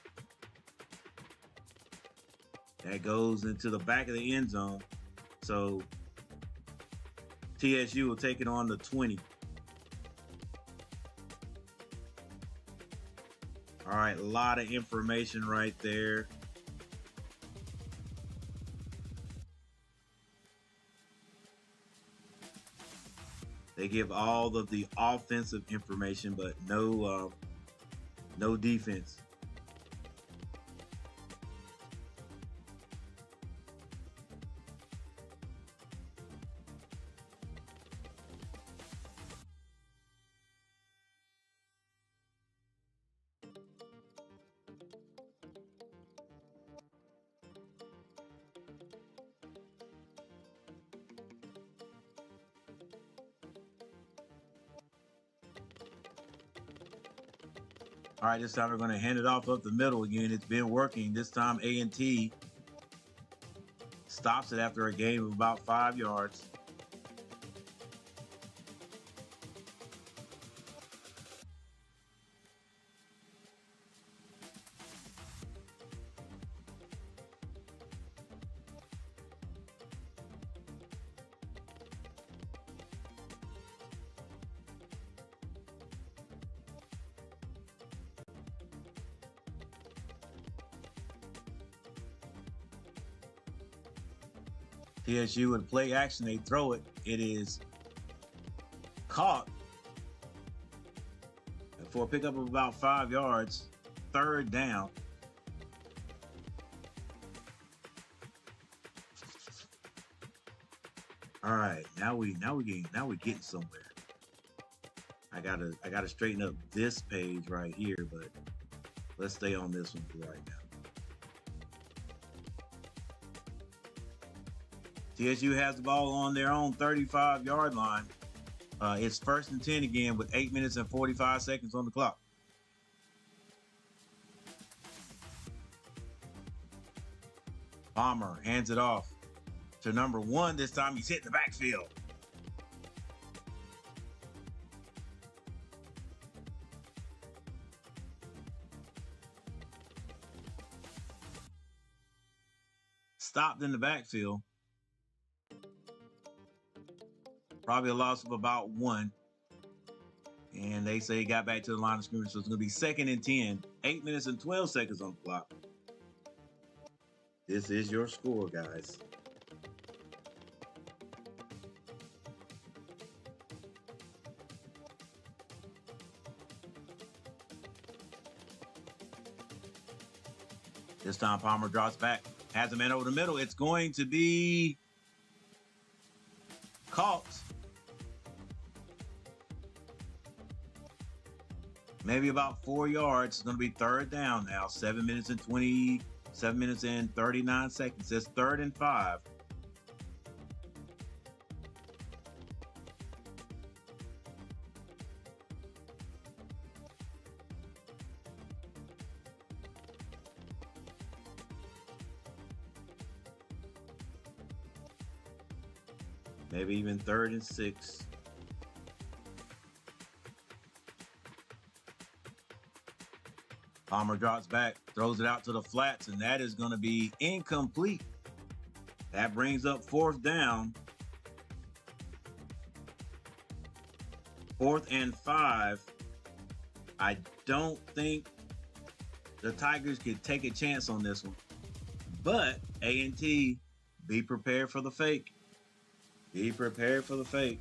That goes into the back of the end zone. So TSU will take it on the 20. All right, a lot of information right there. They give all of the offensive information, but no defense. All right, this time we're going to hand it off up the middle again. It's been working. This time A&T stops it after a gain of about 5 yards. TSU in play action, they throw it. It is caught for a pickup of about 5 yards. 3rd down. All right, now we're getting somewhere. I gotta straighten up this page right here, but let's stay on this one for right now. TSU has the ball on their own 35-yard line. It's 1st and 10 again with 8 minutes and 45 seconds on the clock. Palmer hands it off to number 1. This time he's hitting the backfield. Stopped in the backfield. Probably a loss of about 1. And they say he got back to the line of scrimmage. So it's going to be 2nd and 10. 8 minutes and 12 seconds on the clock. This is your score, guys. This time Palmer drops back. Has a man over the middle. It's going to be caught. Maybe about 4 yards. It's going to be 3rd down now. 7 minutes and 39 seconds. It's 3rd and 5. Maybe even 3rd and 6. Palmer drops back, throws it out to the flats, and that is going to be incomplete. That brings up 4th down. 4th and 5. I don't think the Tigers could take a chance on this one. But A&T, be prepared for the fake. Be prepared for the fake.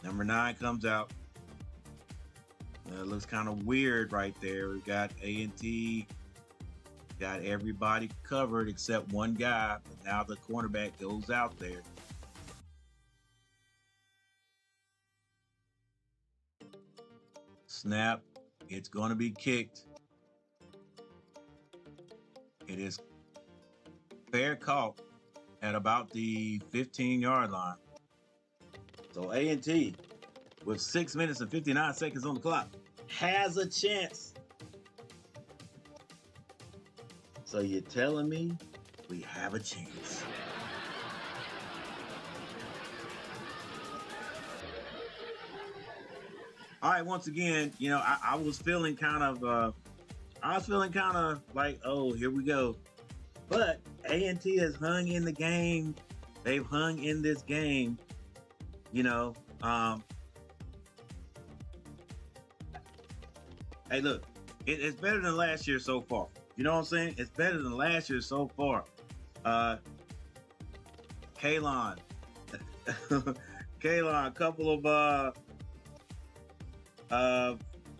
Number 9 comes out. It looks kind of weird right there. We got A&T Got everybody covered except one guy, but now the cornerback goes out there. Snap. It's going to be kicked. It is fair caught at about the 15-yard line. So A&T, with 6 minutes and 59 seconds on the clock, has a chance. So you're telling me we have a chance? All right, once again, I was feeling kind of like, oh, here we go. But A&T has hung in the game. They've hung in this game. Hey, look, it's better than last year so far. You know what I'm saying? It's better than last year so far. Kalon, Kalon,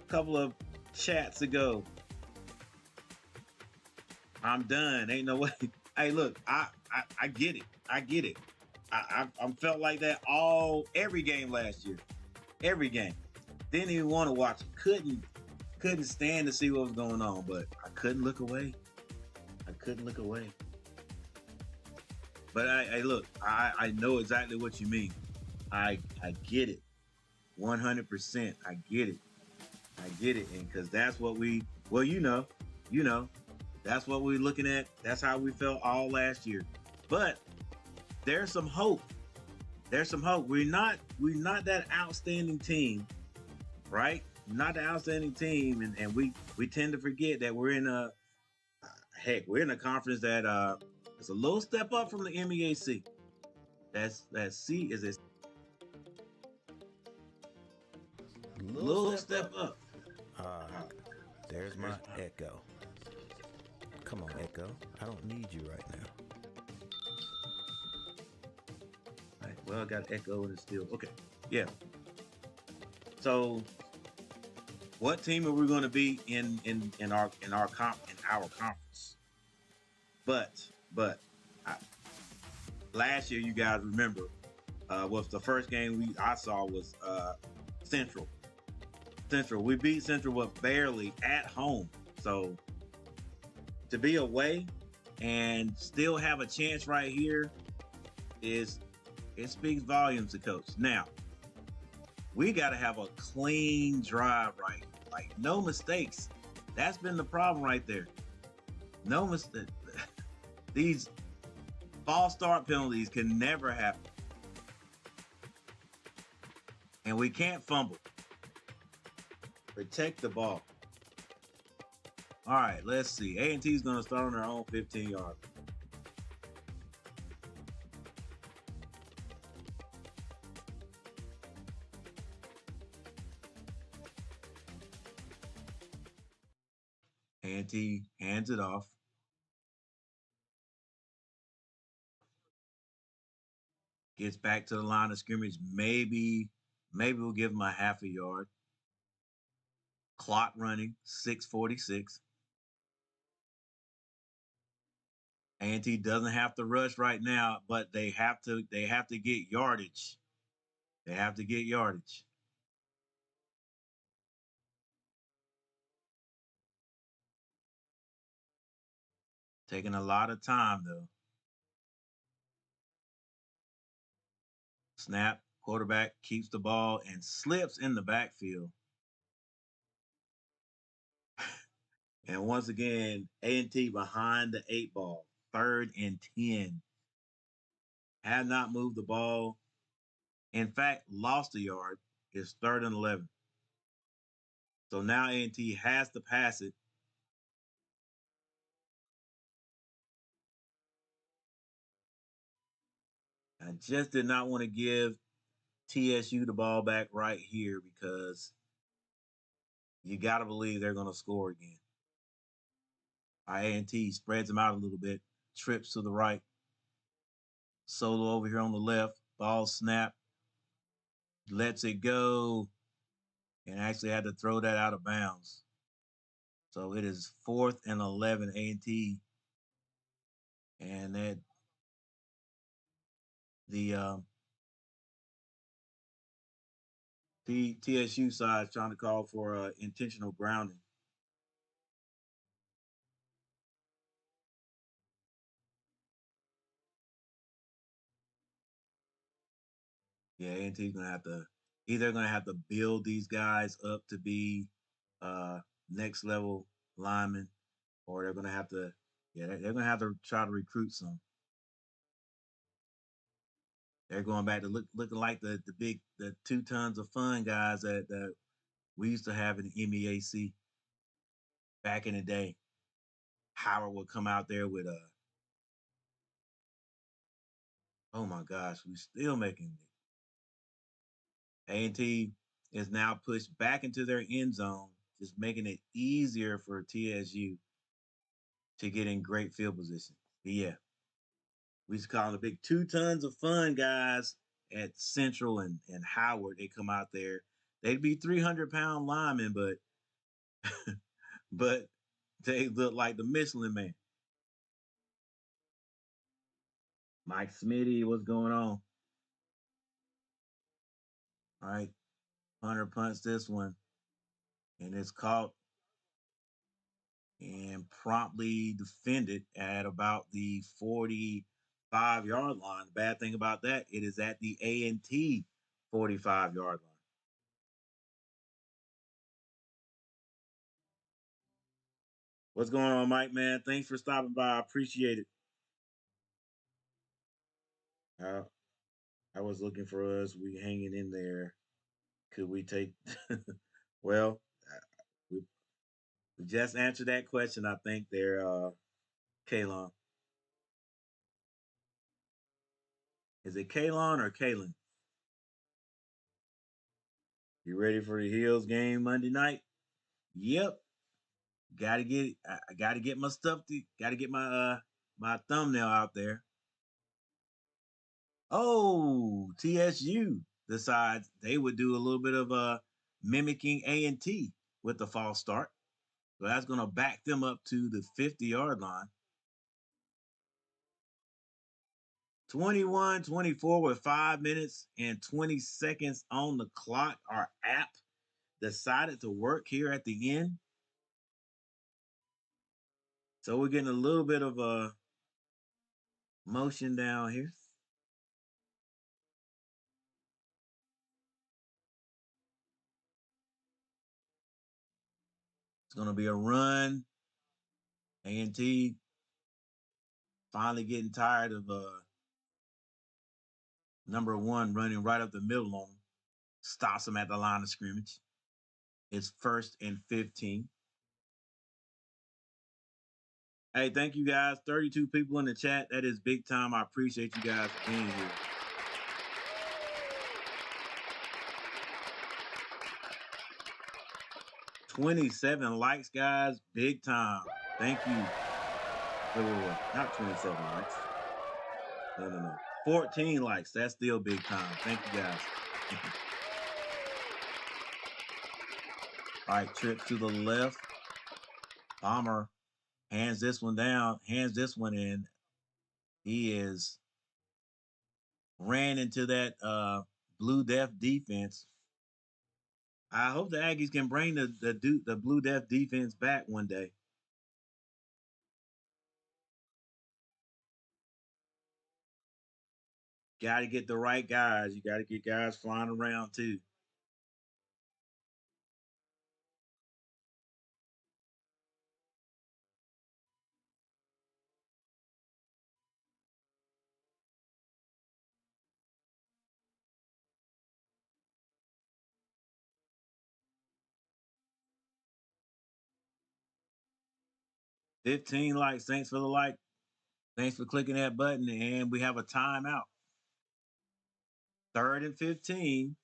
couple of chats ago. I'm done. Ain't no way. Hey, look, I get it. I get it. I felt like that every game last year. Every game. Didn't even want to watch it. Couldn't stand to see what was going on, but I couldn't look away. But look, I know exactly what you mean. I get it. 100%. I get it. And because that's what that's what we're looking at. That's how we felt all last year. But there's some hope. We're not that outstanding team, right? Not the outstanding team, and we tend to forget that we're in a conference that is a little step up from the MEAC. That C is a little step up. There's my echo. Come on, Echo. I don't need you right now. All right, well, I got echo and it's still okay. Yeah. So, what team are we going to be in our conference? But last year, you guys remember, was the first game I saw was Central. We beat Central but barely at home. So to be away and still have a chance right here it speaks volumes to coach. Now, we got to have a clean drive right. Like, no mistakes. That's been the problem right there. No mistake. These false start penalties can never happen. And we can't fumble. Protect the ball. All right, let's see. A&T is going to start on their own 15-yard. A&T hands it off. Gets back to the line of scrimmage. Maybe we'll give him a half a yard. Clock running, 6:46. A&T doesn't have to rush right now, but they have to get yardage. They have to get yardage. Taking a lot of time though. Snap, quarterback keeps the ball and slips in the backfield. And once again, A&T behind the 8 ball, 3rd and 10. Have not moved the ball. In fact, lost a yard. It's 3rd and 11. So now A&T has to pass it. I just did not want to give TSU the ball back right here because you got to believe they're going to score again. A&T spreads them out a little bit, trips to the right. Solo over here on the left. Ball snap. Lets it go. And actually had to throw that out of bounds. So it is 4th and 11 A&T, and that the TSU side is trying to call for intentional grounding. Yeah, A&T's gonna have to either gonna have to build these guys up to be uh next level linemen, or they're gonna have to they're gonna have to try to recruit some. They're going back to looking like the 2 tons of fun guys that we used to have in the MEAC back in the day. Howard would come out there with oh my gosh, we still making it. A&T is now pushed back into their end zone, just making it easier for TSU to get in great field position. But yeah, we used to call them the big 2 tons of fun guys at Central and Howard. They come out there. They'd be 300-pound linemen, but they look like the Michelin Man. Mike Smitty, what's going on? All right, Hunter punts this one, and it's caught and promptly defended at about the 45-yard line. The bad thing about that, it is at the A&T 45-yard line. What's going on, Mike, man? Thanks for stopping by. I appreciate it. Uh, I was looking for us. We hanging in there. Could we take? Well, we, we just answered that question. I think there, Kalon. Is it Kalon or Kalen? You ready for the Heels game Monday night? Yep. Got to get. I got to get my stuff. Got to get my thumbnail out there. Oh, TSU decides they would do a little bit of mimicking A&T with the false start. So that's going to back them up to the 50-yard line. 21-24 with 5 minutes and 20 seconds on the clock. Our app decided to work here at the end. So we're getting a little bit of a motion down here. It's going to be a run. A&T finally getting tired of number one running right up the middle on him. Stops him at the line of scrimmage. It's 1st and 15. Hey, thank you guys. 32 people in the chat. That is big time. I appreciate you guys being here. 27 likes, guys. Big time. Thank you. Wait. Not 27 likes. No. 14 likes. That's still big time. Thank you, guys. All right, trip to the left. Bomber hands this one down, hands this one in. He is ran into that Blue Death defense. I hope the Aggies can bring the Blue Death defense back one day. Got to get the right guys. You got to get guys flying around too. $15 likes. Thanks for the like. Thanks for clicking that button. And we have a timeout. 3rd and 15.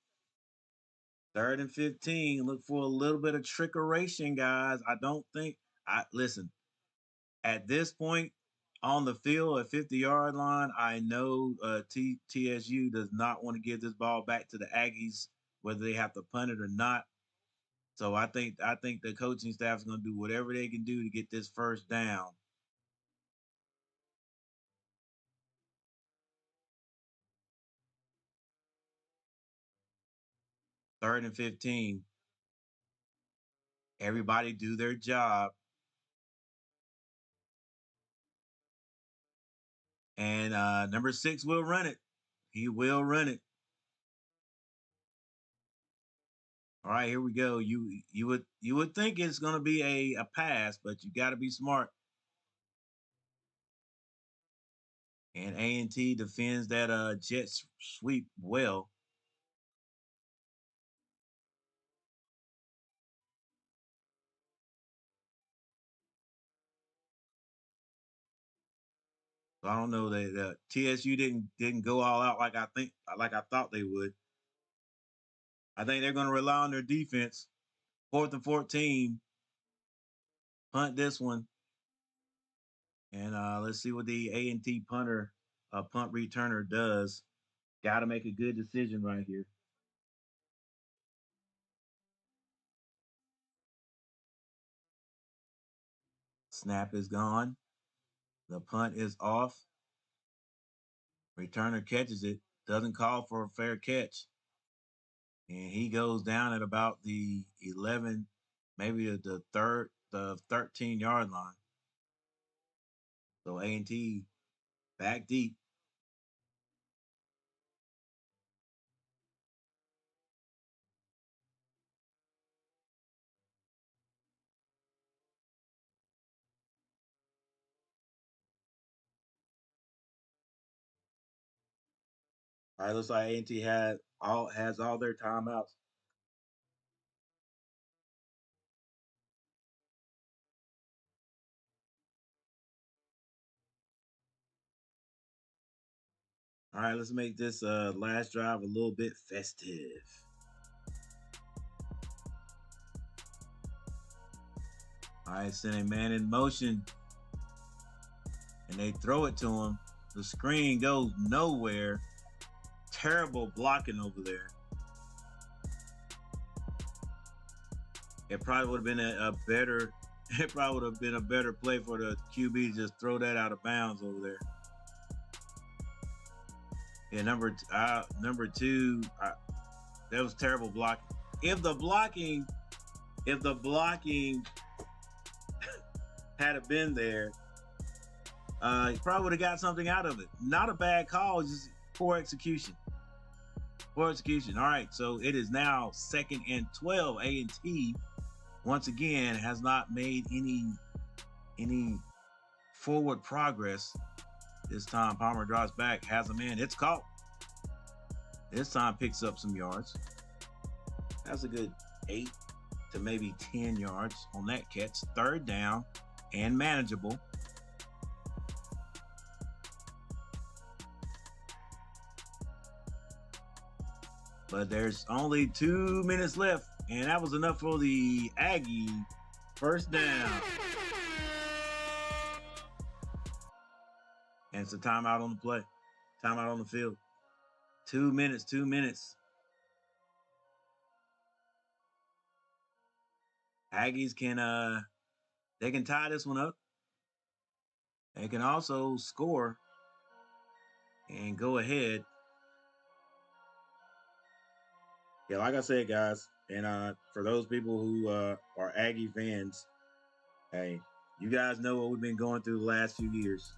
3rd and 15. Look for a little bit of trickeration, guys. I don't think I listen. At this point on the field at 50-yard line, I know TSU does not want to give this ball back to the Aggies, whether they have to punt it or not. So I think the coaching staff is going to do whatever they can do to get this first down. Third and 15. Everybody do their job. And number 6 will run it. He will run it. All right, here we go. You would think it's going to be a pass, but you got to be smart. And A&T defends that jet sweep well. So I don't know that TSU didn't go all out like I thought they would. I think they're going to rely on their defense. 4th and 14. Punt this one. And let's see what the A&T punt returner does. Got to make a good decision right here. Snap is gone. The punt is off. Returner catches it. Doesn't call for a fair catch. And he goes down at about the 11, maybe the 13-yard line. So A&T back deep. All right, looks like A&T has all their timeouts. All right, let's make this last drive a little bit festive. All right, send a man in motion, and they throw it to him. The screen goes nowhere. Terrible blocking over there. It probably would have been a better. It probably would have been a better play for the QB to just throw that out of bounds over there. Yeah, number 2, that was terrible blocking. If the blocking had been there, he probably would have got something out of it. Not a bad call, just poor execution. Poor execution. All right, so it is now 2nd and 12. A&T once again has not made any forward progress. This time Palmer drops back, has a man. It's caught. This time picks up some yards. That's a good 8 to maybe 10 yards on that catch. 3rd down and manageable. But there's only 2 minutes left, and that was enough for the Aggie first down. And it's a timeout on the play. Timeout on the field. 2 minutes, 2 minutes. Aggies they can tie this one up. They can also score and go ahead. Yeah, like I said, guys, and for those people who are Aggie fans, hey, you guys know what we've been going through the last few years.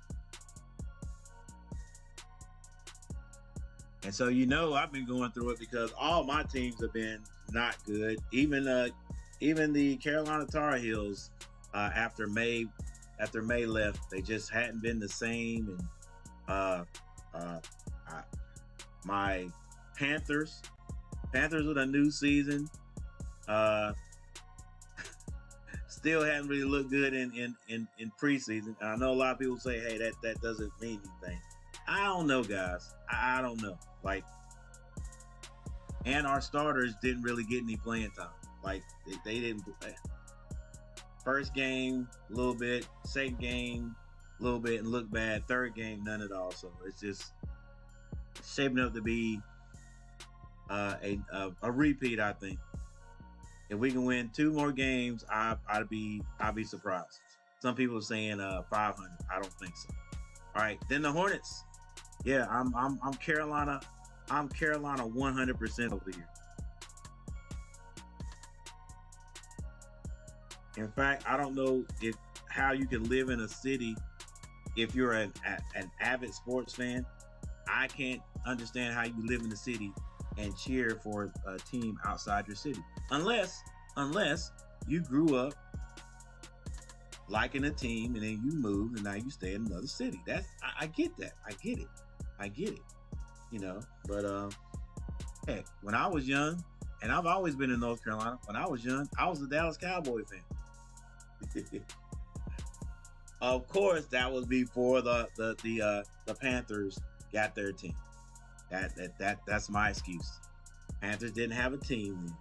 And so I've been going through it because all my teams have been not good. Even the Carolina Tar Heels after May left, they just hadn't been the same. And my Panthers with a new season still hadn't really looked good in preseason. And I know a lot of people say, hey, that doesn't mean anything. I don't know, guys. I don't know. And our starters didn't really get any playing time. They didn't. First game, a little bit. Second game, a little bit, and looked bad. Third game, none at all. So it's just shaping up to be a repeat, I think. If we can win 2 more games, I'd be surprised. Some people are saying 500. I don't think so. All right, then the Hornets. Yeah, I'm Carolina. I'm Carolina 100% over here. In fact, I don't know how you can live in a city if you're an avid sports fan. I can't understand how you live in the city and cheer for a team outside your city, unless you grew up liking a team and then you moved and now you stay in another city. I get that. I get it. You know, but heck, when I was young, and I've always been in North Carolina. When I was young, I was a Dallas Cowboy fan. Of course, that was before the Panthers got their team. That's my excuse. Panthers didn't have a team then.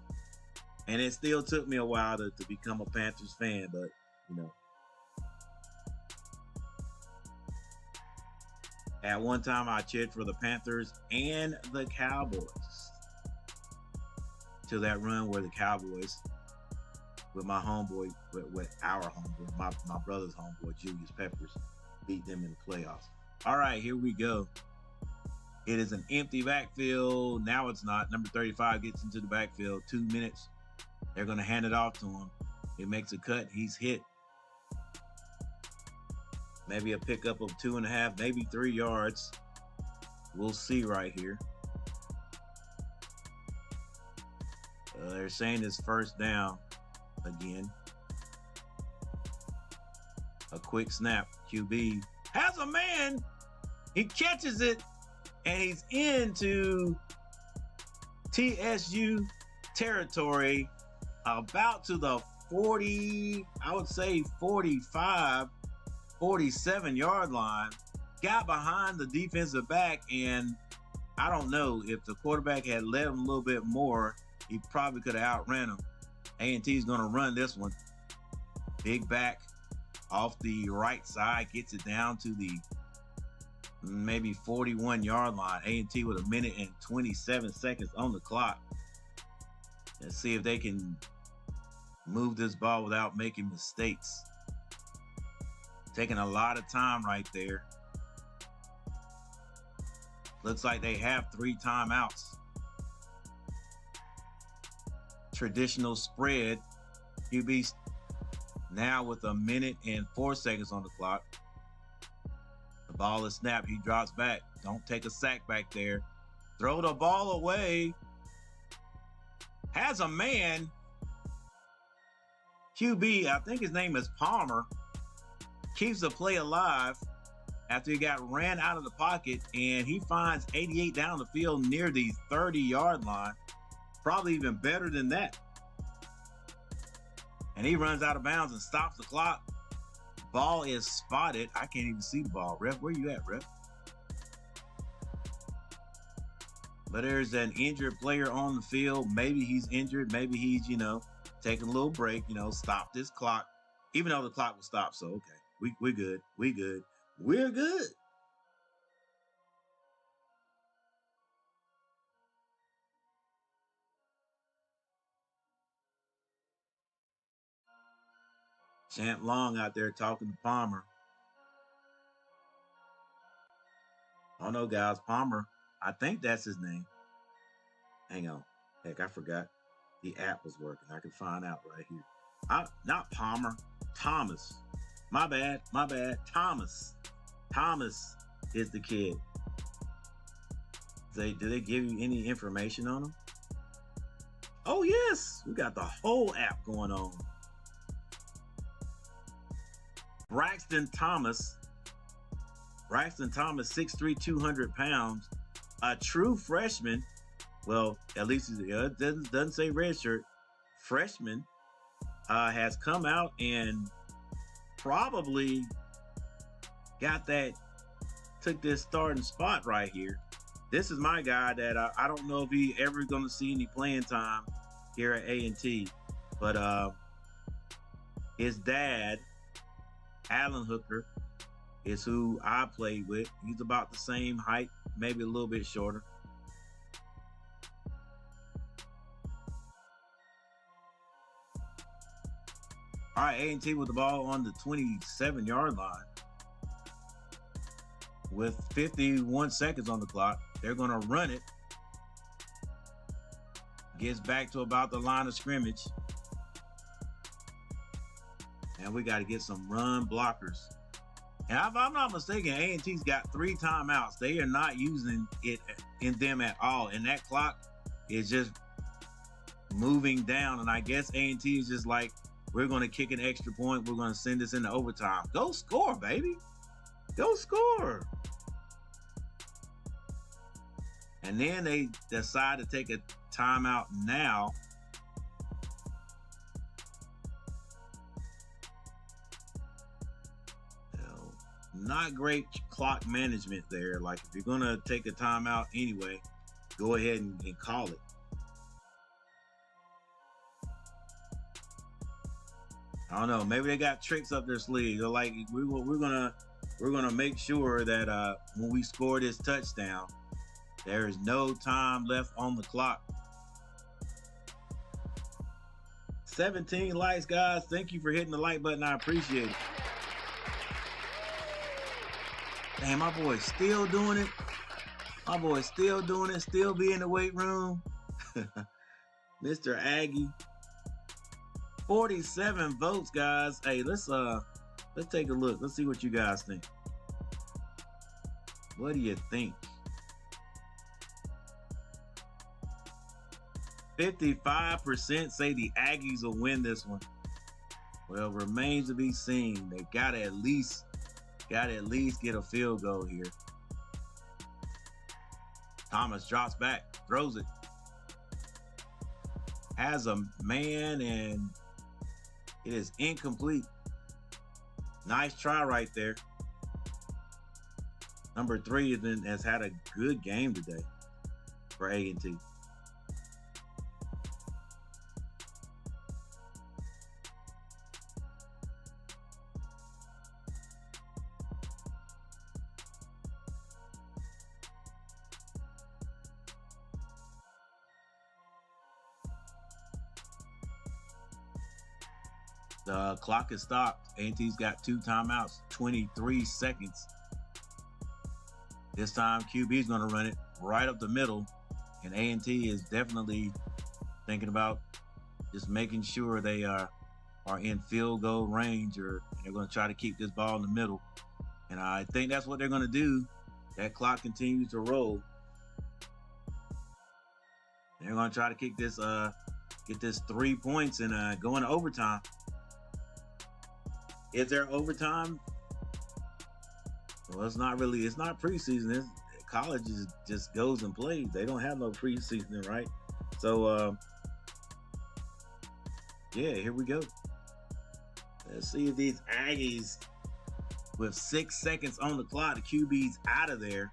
And it still took me a while to become a Panthers fan, but you know. At one time I cheered for the Panthers and the Cowboys. Till that run where the Cowboys, with my homeboy, with our homeboy, my brother's homeboy, Julius Peppers, beat them in the playoffs. All right, here we go. It is an empty backfield. Now it's not. Number 35 gets into the backfield. 2 minutes. They're going to hand it off to him. He makes a cut. He's hit. Maybe a pickup of 2.5, maybe 3 yards. We'll see right here. They're saying it's first down again. A quick snap. QB has a man. He catches it, and he's into TSU territory, about to the 40, I would say 45, 47-yard line. Got behind the defensive back, and I don't know if the quarterback had led him a little bit more, he probably could have outran him. A&T's going to run this one. Big back off the right side, gets it down to the maybe 41-yard line. A&T with 1:27 seconds on the clock. Let's see if they can move this ball without making mistakes. Taking a lot of time right there. Looks like they have 3 timeouts. Traditional spread. QB now with 1:04 seconds on the clock. The ball is snapped. He drops back. Don't take a sack back there. Throw the ball away. Has a man. QB, I think his name is Palmer, keeps the play alive after he got ran out of the pocket, and he finds 88 down the field near the 30-yard line. Probably even better than that. And he runs out of bounds and stops the clock. Ball is spotted. I can't even see the ball. Ref, where you at, ref? But there's an injured player on the field. Maybe he's injured. Maybe he's, taking a little break, stop this clock. Even though the clock was stopped, so okay. We're good. We're good. Champ Long out there talking to Palmer. Oh no, guys, Palmer. I think that's his name. Hang on. Heck, I forgot. The app was working. I can find out right here. Not Palmer. Thomas. My bad. Thomas. Thomas is the kid. Do they give you any information on him? Oh yes, we got the whole app going on. Braxton Thomas, 6'3", 200 pounds, a true freshman. Well, at least it doesn't say redshirt. Freshman has come out and probably took this starting spot right here. This is my guy that I don't know if he ever going to see any playing time here at A&T, but his dad, Alan Hooker, is who I played with. He's about the same height, maybe a little bit shorter. right, A&T with the ball on the 27-yard line with 51 seconds on the clock. They're going to run it. Gets back to about the line of scrimmage. And we got to get some run blockers. And if I'm not mistaken, A&T's got 3 timeouts. They are not using it in them at all. And that clock is just moving down. And I guess A&T is just like, we're going to kick an extra point. We're going to send this into overtime. Go score, baby. Go score. And then they decide to take a timeout now. Not great clock management there. Like, if you're going to take a timeout anyway, go ahead and call it. I don't know. Maybe they got tricks up their sleeve. They're like, we're gonna make sure that when we score this touchdown, there is no time left on the clock. 17 likes, guys. Thank you for hitting the like button. I appreciate it. Damn, my boy's still doing it. My boy's still doing it. Still be in the weight room. Mr. Aggie. 47 votes, guys. Hey, let's take a look. Let's see what you guys think. What do you think? 55% say the Aggies will win this one. Well, remains to be seen. They gotta at least get a field goal here. Thomas drops back, throws it. Has a man, and it is incomplete. Nice try right there. Number 3 has had a good game today for A&T. The clock is stopped. A&T's got 2 timeouts, 23 seconds. This time, QB's going to run it right up the middle, and A&T is definitely thinking about just making sure they are in field goal range, or they're going to try to keep this ball in the middle. And I think that's what they're going to do. That clock continues to roll. They're going to try to kick this, get this 3 points and go into overtime. Is there overtime? Well, it's not preseason. College just goes and plays. They don't have no preseason, right? So, yeah, here we go. Let's see if these Aggies, with 6 seconds on the clock, the QB's out of there.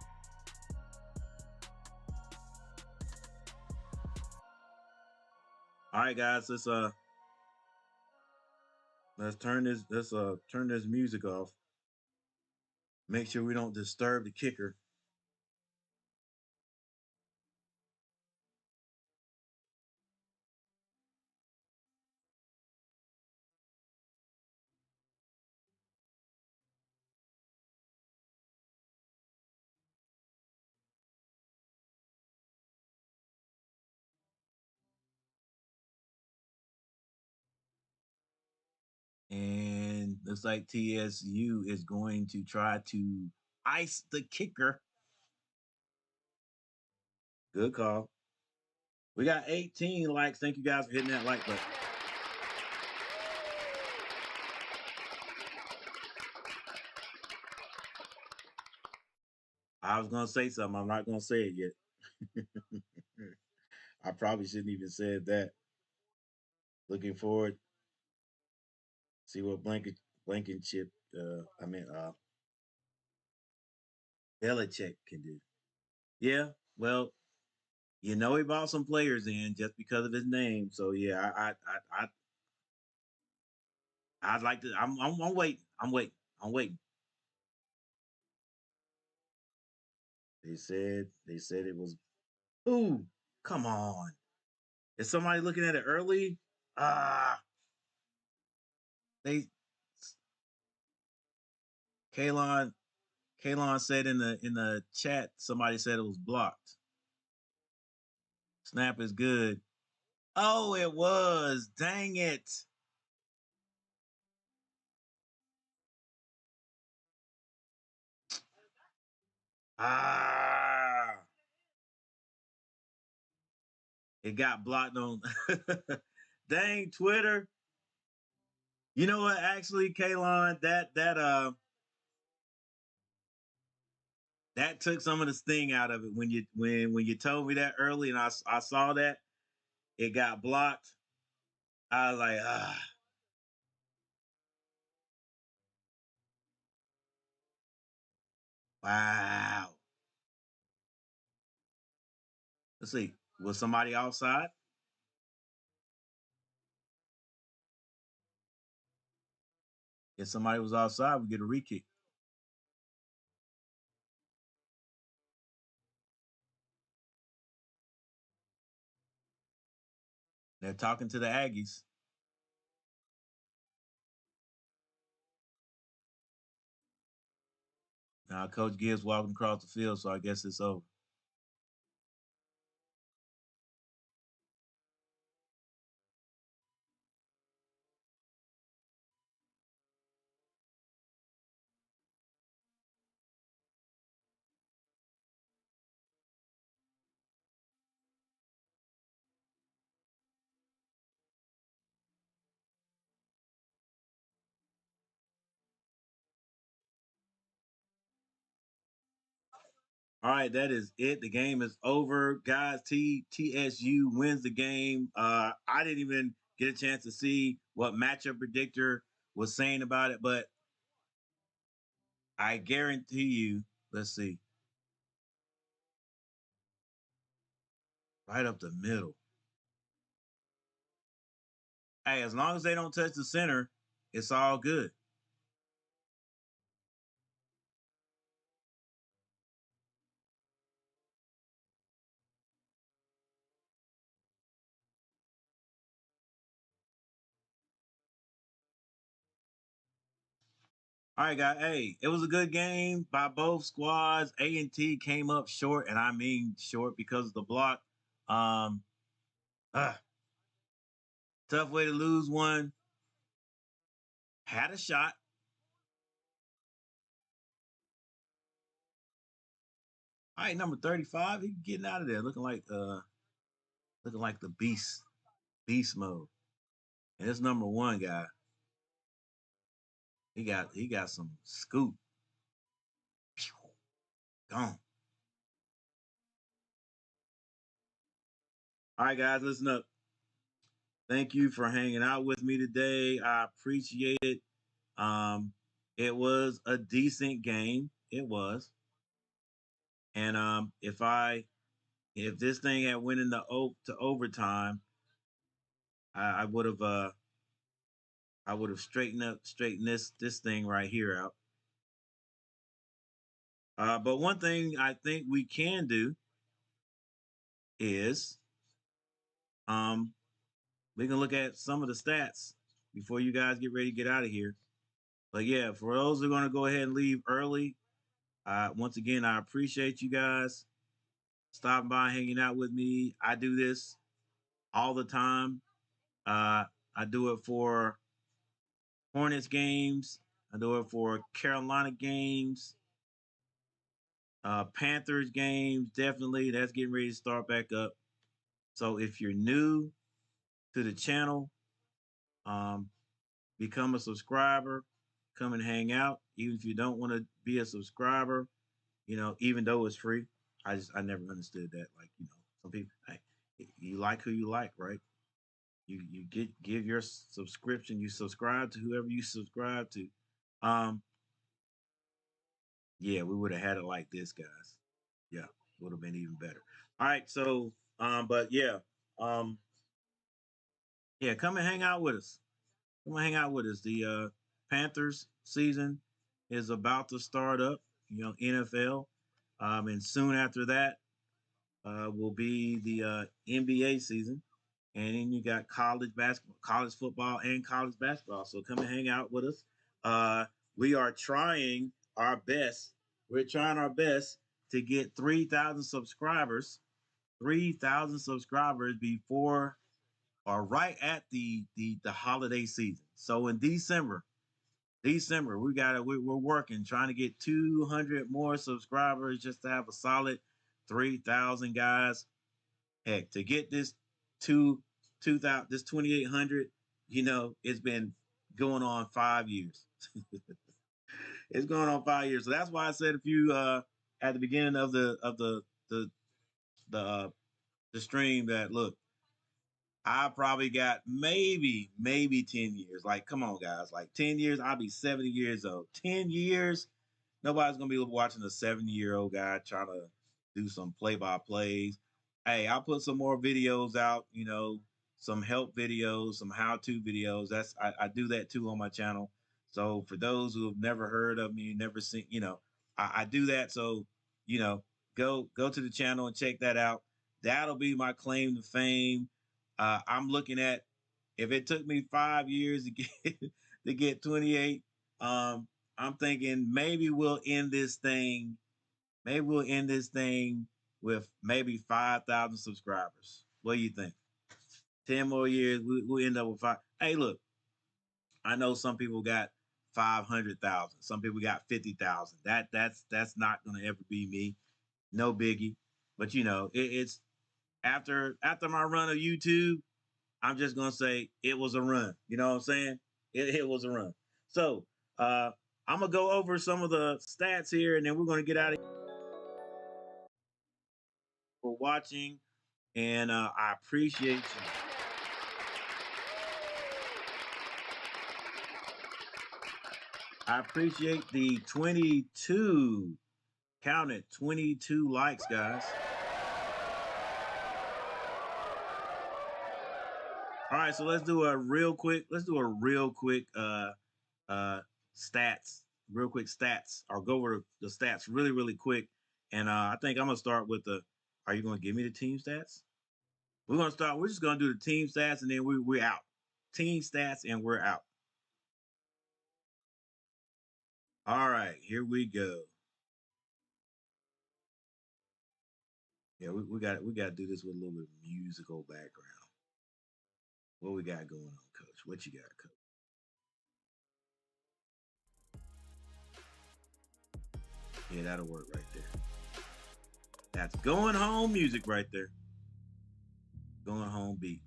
All right, guys, let's turn this music off. Make sure we don't disturb the kicker. And looks like TSU is going to try to ice the kicker. Good call. We got 18 likes. Thank you guys for hitting that like button. I was going to say something. I'm not going to say it yet. I probably shouldn't even said that. Looking forward. See what Blankenship, Belichick can do. Yeah, well, he bought some players in just because of his name. So yeah, I'd like to. I'm waiting. I'm waiting. They said it was. Ooh, come on. Is somebody looking at it early? Ah, They Kalon Kalon said in the chat, somebody said it was blocked. Snap is good. Oh, it was. Dang it. Ah. It got blocked on. Dang, Twitter. You know what? Actually, Kalon, that took some of the sting out of it when you told me that early, and I saw that it got blocked. I was like, ah, wow. Let's see. Was somebody outside? If somebody was outside, we get a re-kick. They're talking to the Aggies. Now, Coach Gibbs walking across the field, so I guess it's over. All right, that is it. The game is over, guys. TSU wins the game. I didn't even get a chance to see what matchup predictor was saying about it, but I guarantee you. Let's see, right up the middle. Hey, as long as they don't touch the center, it's all good. All right, guys. Hey, it was a good game by both squads. A&T came up short, and I mean short because of the block. Um, uh, Tough way to lose one. Had a shot. All right, number 35. He getting out of there, looking like the beast mode. And this number one guy, he got some scoop. Gone. All right, guys, listen up. Thank you for hanging out with me today. I appreciate it. Um, it was a decent game. It was. And if this thing had went into to overtime, I would have straightened this thing right here out. But one thing I think we can do is um we can look at some of the stats before you guys get ready to get out of here. But yeah, for those who are going to go ahead and leave early, once again, I appreciate you guys stopping by, hanging out with me. I do this all the time. I do it for Hornets games. I do it for Carolina games, Panthers games. Definitely, that's getting ready to start back up. So if you're new to the channel, um, become a subscriber. Come and hang out. Even if you don't want to be a subscriber, even though it's free. I never understood that. Like, some people, hey, you like who you like, right? You give your subscription. You subscribe to whoever you subscribe to. Um, yeah, we would have had it like this, guys. Yeah, would have been even better. All right, so but yeah, um, yeah, come and hang out with us. Come and hang out with us. The Panthers season is about to start up. NFL, and soon after that will be the NBA season. and then you got college basketball, college football, and college basketball. So come and hang out with us. We are trying our best. We're trying our best to get 3,000 subscribers. 3,000 subscribers before or right at the holiday season. So in December, we're working trying to get 200 more subscribers just to have a solid 3,000 guys. Heck, to get this two 2,000 this 2,800, it's been going on 5 years. It's going on 5 years. So that's why I said, if you at the beginning of the the stream, that look, I probably got maybe 10 years. Like, come on, guys. Like 10 years, I'll be 70 years old. 10 years, nobody's gonna be watching a 70-year-old guy trying to do some play-by-plays. Hey, I'll put some more videos out, some help videos, some how-to videos. I do that too on my channel. So for those who have never heard of me, never seen, I do that. So, you know, go to the channel and check that out. That'll be my claim to fame. I'm looking at, if it took me 5 years to get to get 28, I'm thinking maybe we'll end this thing. Maybe we'll end this thing with maybe 5,000 subscribers. What do you think? 10 more years, we'll end up with five. Hey, look, I know some people got 500,000. Some people got 50,000. That's not gonna ever be me. No biggie. But it's after my run of YouTube, I'm just gonna say it was a run. You know what I'm saying? It was a run. So I'm gonna go over some of the stats here, and then we're gonna get out of here for watching. And I appreciate you. I appreciate the 22. Count it, 22 likes, guys. All right, so let's do a real quick. Stats, real quick stats. I'll go over the stats really quick. And I think I'm gonna start with the. Are you gonna give me the team stats? We're just gonna do the team stats, and then we're out. Team stats, and we're out. All right, here we go. Yeah, we got to do this with a little bit of musical background. What we got going on, Coach? What you got, Coach? Yeah, that'll work right there. That's going home music right there. Going home beat.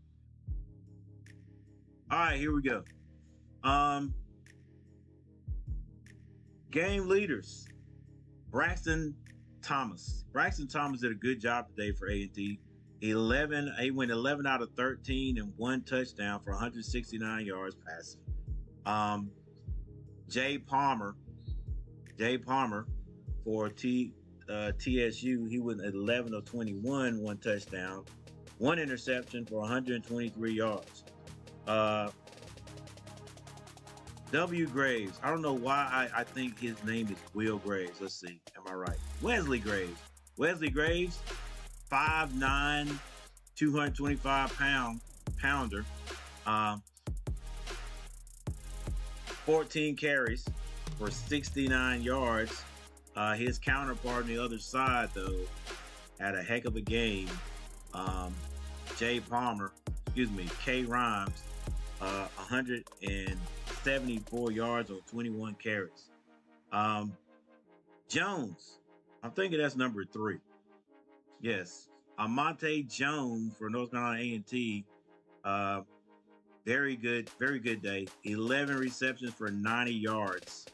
All right, here we go. Game leaders. Braxton Thomas. Braxton Thomas did a good job today for A&T. He went 11 out of 13 and 1 touchdown for 169 yards passing. Jay Palmer for TSU, he went 11 of 21, 1 touchdown, 1 interception for 123 yards. W. Graves. I don't know why I think his name is Will Graves. Let's see. Am I right? Wesley Graves. Wesley Graves, 5'9", 225 pounder. 14 carries for 69 yards. His counterpart on the other side, though, had a heck of a game. K. Rhymes, 174 yards on 21 carries. Jones, I'm thinking that's number 3. Yes, Amonte Jones for North Carolina A&T. Very good day. 11 receptions for 90 yards.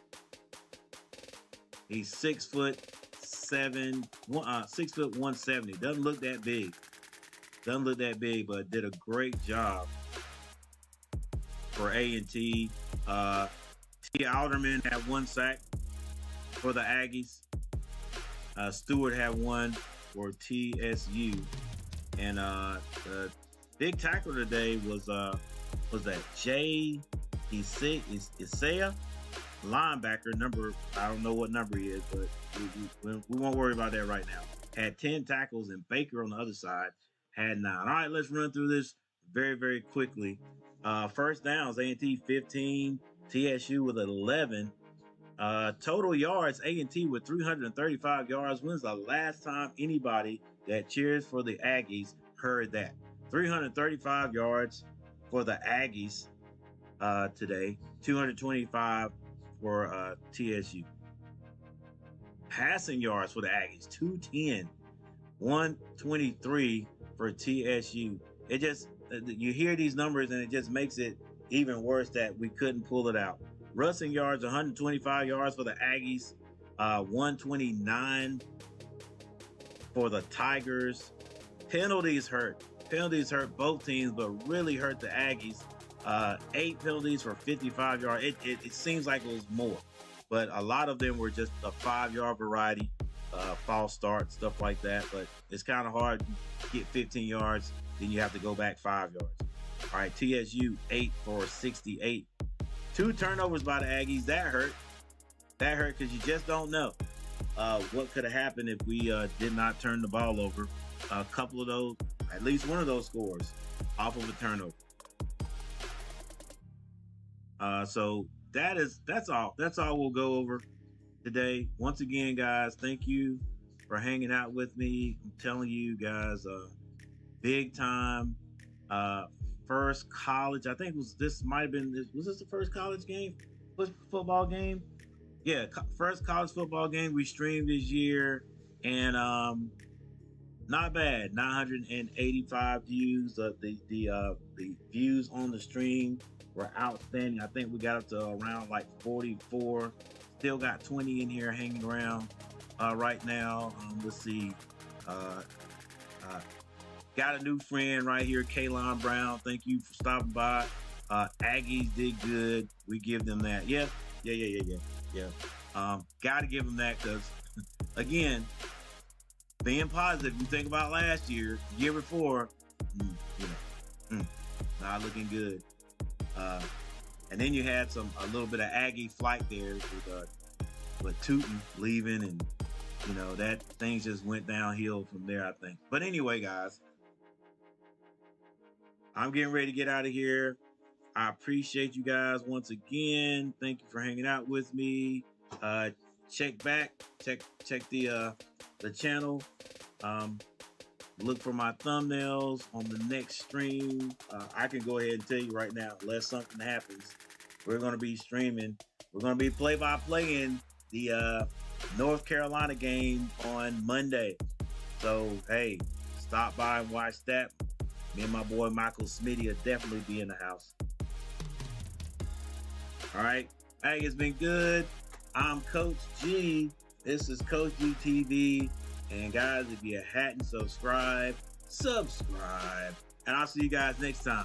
He's 6'7", 170. Doesn't look that big, but did a great job for A&T. T. Alderman had 1 sack for the Aggies. Stewart had 1 for TSU. And the big tackle today was that Jay Isaiah, linebacker, number, I don't know what number he is, but we won't worry about that right now. Had 10 tackles, and Baker on the other side had 9. All right, let's run through this very, very quickly. First downs, A&T 15, TSU with 11. Total yards, A&T with 335 yards. When's the last time anybody that cheers for the Aggies heard that? 335 yards for the Aggies today, 225 for TSU. Passing yards for the Aggies, 210, 123 for TSU. It just, you hear these numbers and it just makes it even worse that we couldn't pull it out. Rushing yards, 125 yards for the Aggies, 129 for the Tigers. Penalties hurt. Penalties hurt both teams, but really hurt the Aggies. 8 penalties for 55 yards. It seems like it was more, but a lot of them were just a 5-yard variety, false start, stuff like that. But it's kind of hard to get 15 yards, then you have to go back 5 yards. All right, TSU 8 for 68. 2 turnovers by the Aggies. That hurt. That hurt because you just don't know what could have happened if we did not turn the ball over. A couple of those, at least one of those scores, off of a turnover. So that's all. That's all we'll go over today. Once again, guys, thank you for hanging out with me. I'm telling you guys, big time. First college, I think was this the first college game, football game? Yeah, first college football game we streamed this year, and not bad. 985 views. The views on the stream were outstanding. I think we got up to around like 44. Still got 20 in here hanging around right now. Let's see. Got a new friend right here, Kaylon Brown. Thank you for stopping by. Aggies did good. We give them that. Yeah. Got to give them that because, again, being positive, you think about last year, year before, not looking good. And then you had a little bit of Aggie flight there with Tootin leaving, and that things just went downhill from there, I think. But anyway, guys, I'm getting ready to get out of here. I appreciate you guys once again. Thank you for hanging out with me. Check the channel. Look for my thumbnails on the next stream. I can go ahead and tell you right now, unless something happens, we're going to be streaming. We're going to be play-by-playing the North Carolina game on Monday. So, hey, stop by and watch that. Me and my boy Michael Smitty will definitely be in the house. All right. Hey, it's been good. I'm Coach G. This is Coach G TV. And guys, if you hadn't subscribed, subscribe. And I'll see you guys next time.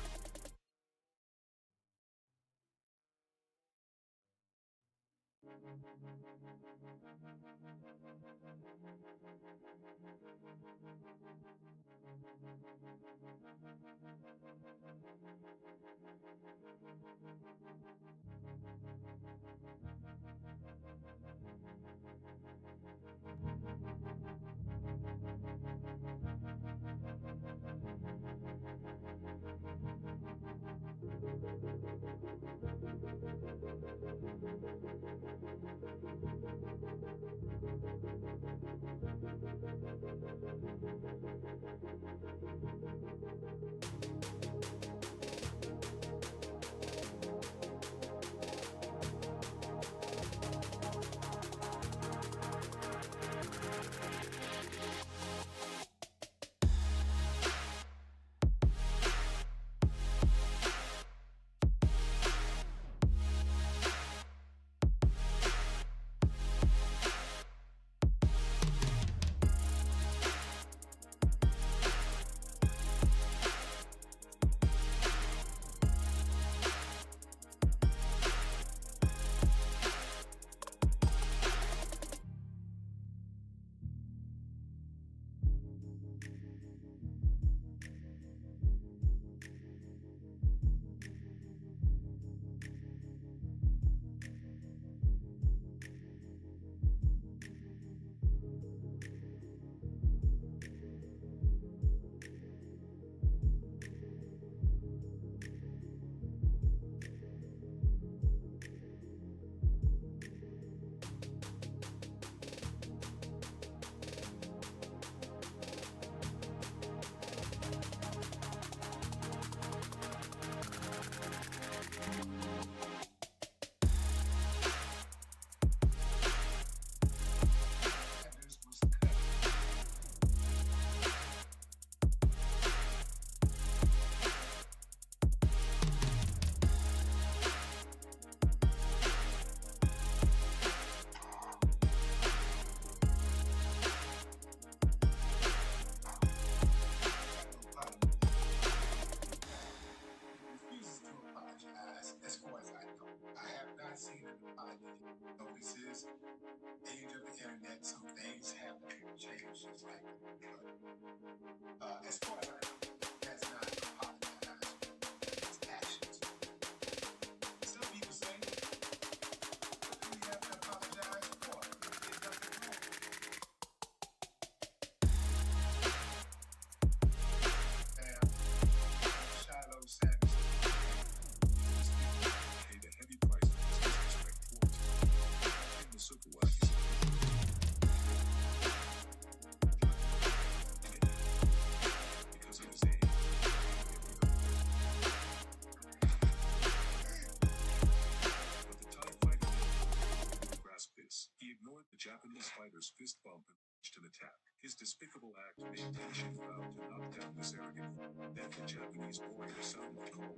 Japanese fighter's fist bump and launched an attack. His despicable act made Tension vow to knock down this arrogant. Then the Japanese warrior sounded cold.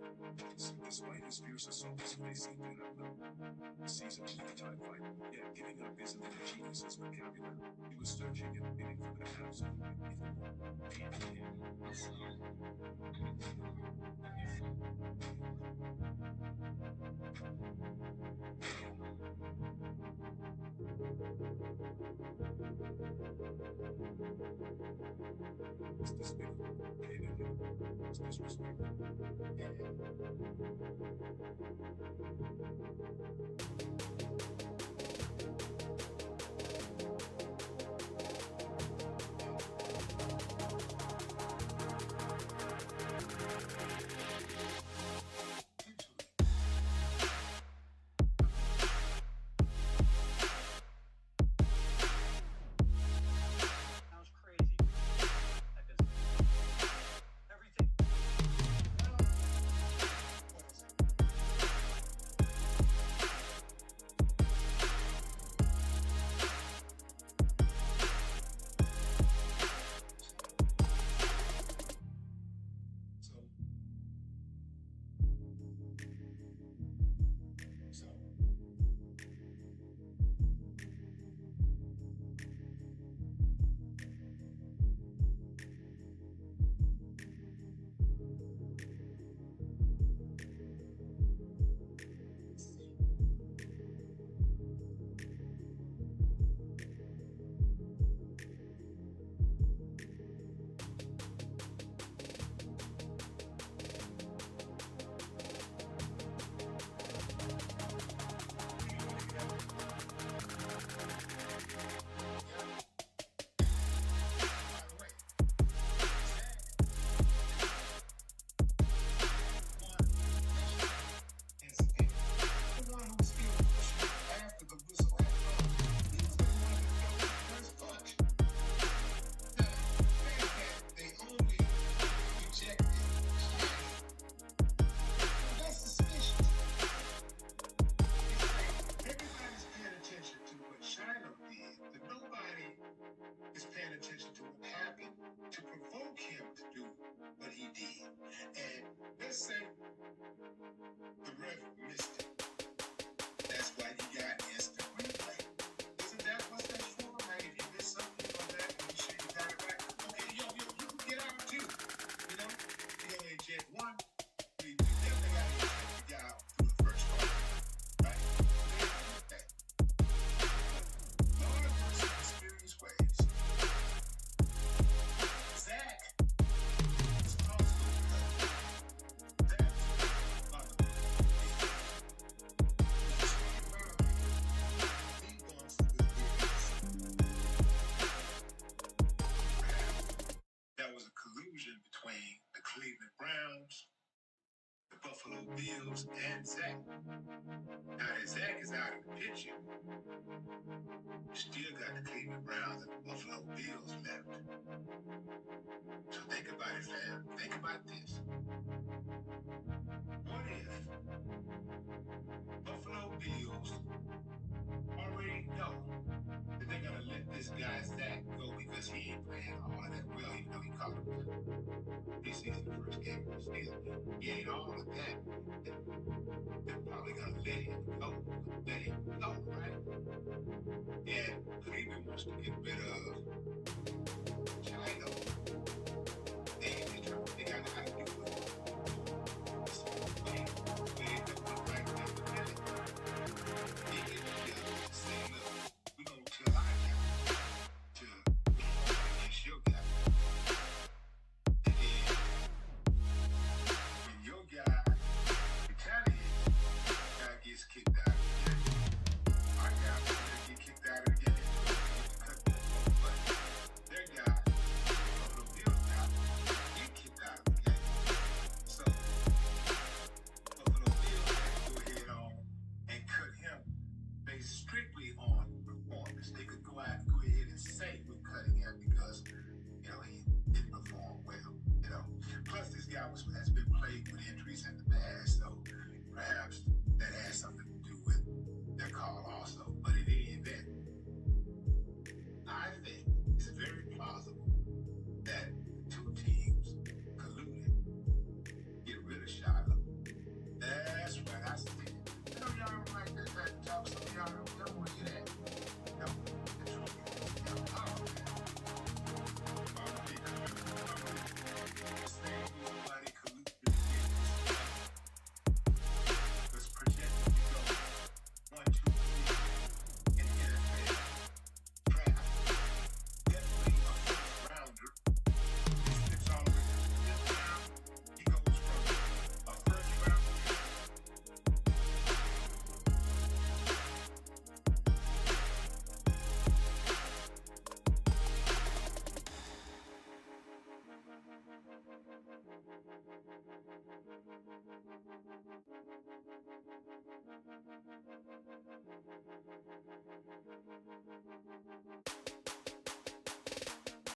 Despite his fierce assaults, they seemed to have no season to the TIE fighter. Yet giving up isn't in a genius's vocabulary. He was searching and waiting for the absolute It's despicable. It's disrespectful. Sounds crazy. That doesn't everything. Between the Cleveland Browns, the Buffalo Bills, and Zach. Now that Zach is out of the picture, you still got the Cleveland Browns and the Buffalo Bills left. So think about it, fam. Think about this. What if Buffalo Bills already know that they're going to let this guy Zach go because he ain't playing all that well, even though he caught him preseason the first game of the season. He ain't all of that. They're probably going to let him go. Right? And Cleveland wants to get rid